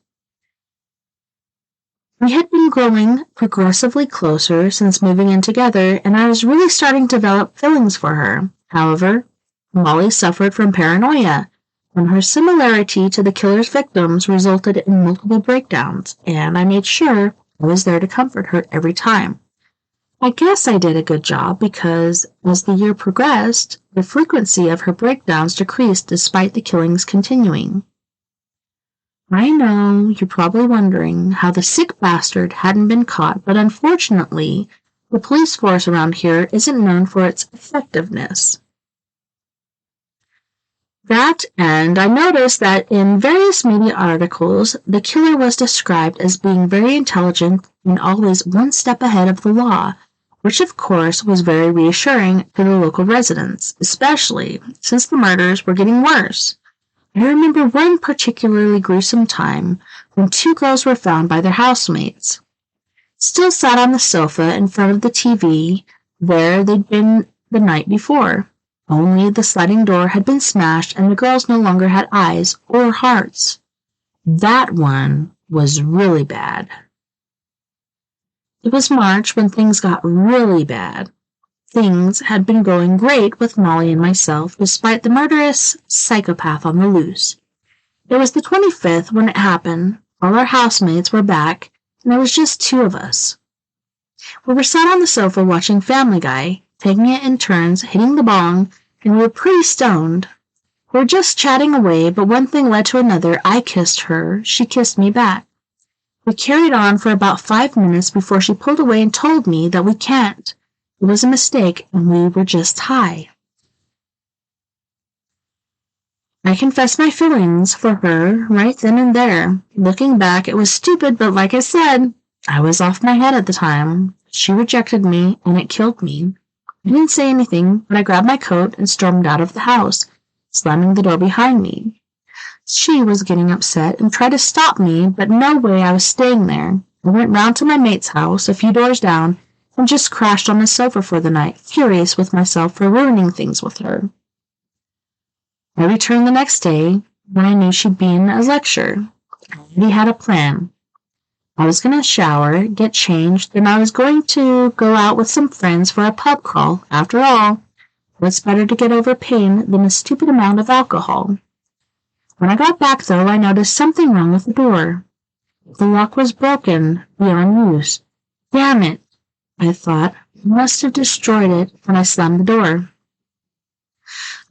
We had been growing progressively closer since moving in together, and I was really starting to develop feelings for her. However, Molly suffered from paranoia, and her similarity to the killer's victims resulted in multiple breakdowns, and I made sure I was there to comfort her every time. I guess I did a good job because, as the year progressed, the frequency of her breakdowns decreased despite the killings continuing. I know you're probably wondering how the sick bastard hadn't been caught, but unfortunately, the police force around here isn't known for its effectiveness. That, and I noticed that in various media articles, the killer was described as being very intelligent and always one step ahead of the law, which of course was very reassuring to the local residents, especially since the murders were getting worse. I remember one particularly gruesome time when 2 girls were found by their housemates. Still sat on the sofa in front of the TV where they'd been the night before. Only the sliding door had been smashed and the girls no longer had eyes or hearts. That one was really bad. It was March when things got really bad. Things had been going great with Molly and myself, despite the murderous psychopath on the loose. It was the 25th when it happened. All our housemates were back, and there was just 2 of us. We were sat on the sofa watching Family Guy, taking it in turns, hitting the bong, and we were pretty stoned. We were just chatting away, but one thing led to another. I kissed her. She kissed me back. We carried on for about 5 minutes before she pulled away and told me that we can't. It was a mistake, and we were just high. I confessed my feelings for her right then and there. Looking back, it was stupid, but like I said, I was off my head at the time. She rejected me, and it killed me. I didn't say anything, but I grabbed my coat and stormed out of the house, slamming the door behind me. She was getting upset and tried to stop me, but no way, I was staying there. I went round to my mate's house, a few doors down, and just crashed on the sofa for the night, furious with myself for ruining things with her. I returned the next day, when I knew she'd be in a lecture. I already had a plan. I was going to shower, get changed, then I was going to go out with some friends for a pub crawl. After all, It's better to get over pain than a stupid amount of alcohol. When I got back, though, I noticed something wrong with the door. The lock was broken, beyond use. Damn it, I thought. I must have destroyed it when I slammed the door.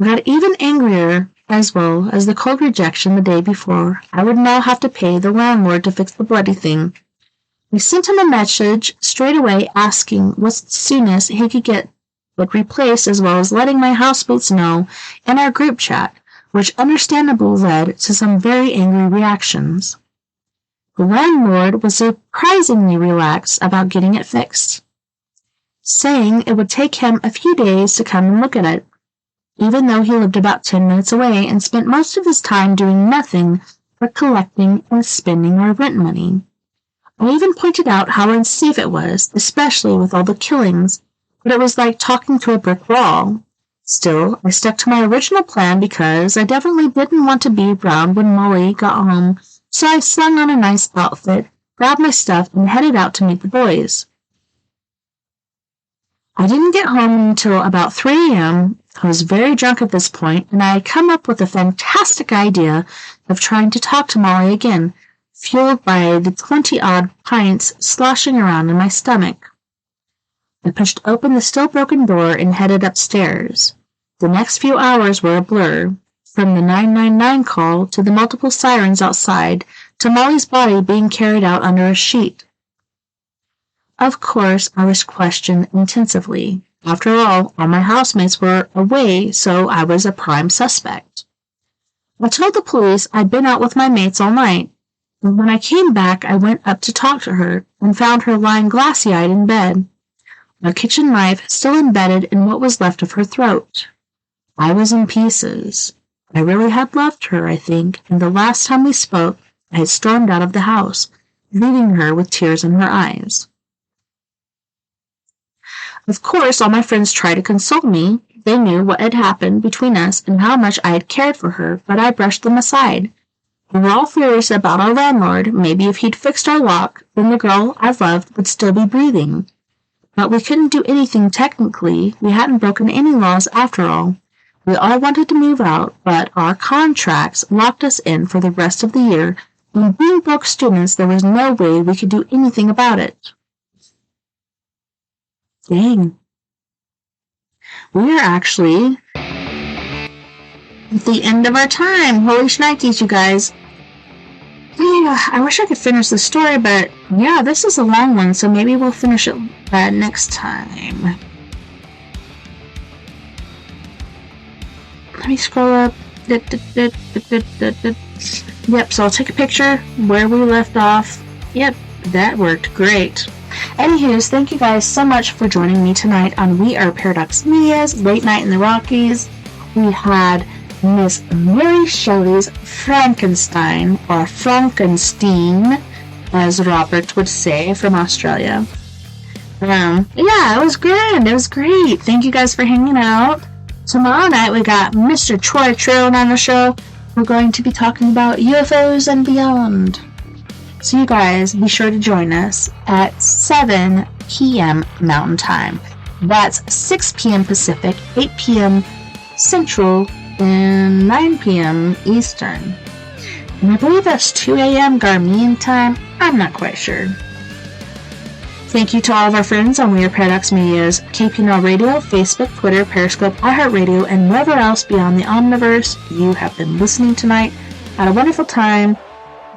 I got even angrier, as well as the cold rejection the day before. I would now have to pay the landlord to fix the bloody thing. I sent him a message straight away asking what soonest he could get it replaced, as well as letting my housemates know in our group chat, which understandably led to some very angry reactions. The landlord was surprisingly relaxed about getting it fixed, saying it would take him a few days to come and look at it, even though he lived about 10 minutes away and spent most of his time doing nothing but collecting and spending our rent money. I even pointed out how unsafe it was, especially with all the killings, but it was like talking to a brick wall. Still, I stuck to my original plan because I definitely didn't want to be around when Molly got home, so I slung on a nice outfit, grabbed my stuff, and headed out to meet the boys. I didn't get home until about 3 a.m. I was very drunk at this point, and I had come up with a fantastic idea of trying to talk to Molly again, fueled by the 20-odd pints sloshing around in my stomach. I pushed open the still broken door and headed upstairs. The next few hours were a blur, from the 999 call to the multiple sirens outside to Molly's body being carried out under a sheet. Of course, I was questioned intensively. After all my housemates were away, so I was a prime suspect. I told the police I'd been out with my mates all night, and when I came back, I went up to talk to her and found her lying glassy-eyed in bed, a kitchen knife still embedded in what was left of her throat. I was in pieces. I really had loved her, I think, and the last time we spoke, I had stormed out of the house, leaving her with tears in her eyes. Of course, all my friends tried to console me. They knew what had happened between us and how much I had cared for her, but I brushed them aside. We were all furious about our landlord. Maybe if he'd fixed our lock, then the girl I loved would still be breathing. But we couldn't do anything technically. We hadn't broken any laws after all. We all wanted to move out, but our contracts locked us in for the rest of the year, and being broke students, there was no way we could do anything about it. Dang. We are actually at the end of our time. Holy shnikes, you guys. Yeah, I wish I could finish the story, but yeah, this is a long one, so maybe we'll finish it next time. Let me scroll up. Yep, so I'll take a picture where we left off. Yep, that worked great. Anywho's, thank you guys so much for joining me tonight on We Are Paradox Media's Late Night in the Rockies. We had Miss Mary Shelley's Frankenstein, or Frankenstein, as Robert would say, from Australia. Yeah, it was grand. It was great. Thank you guys for hanging out. Tomorrow night we got Mr. Troy Trillin on the show. We're going to be talking about UFOs and beyond. So you guys, be sure to join us at 7 p.m. Mountain Time. That's 6 p.m. Pacific, 8 p.m. Central, and 9 p.m. Eastern. And I believe that's 2 a.m. Garmin time. I'm not quite sure. Thank you to all of our friends on We Are Paradox Media's KPNL Radio, Facebook, Twitter, Periscope, iHeartRadio, and wherever else beyond the Omniverse you have been listening tonight. Had a wonderful time.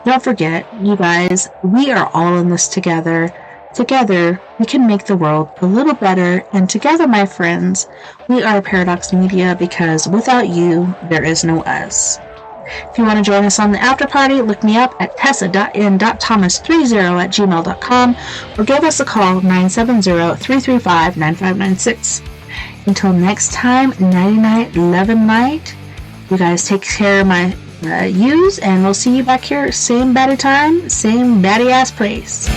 Don't forget, you guys, we are all in this together. Together, we can make the world a little better, and together, my friends, we are Paradox Media, because without you, there is no us. If you want to join us on the after party, look me up at tessa.n.thomas30@gmail.com or give us a call 970-335-9596. Until next time, nighty-night, love and light. You guys take care of my yous, and we'll see you back here, same batty time, same batty ass place.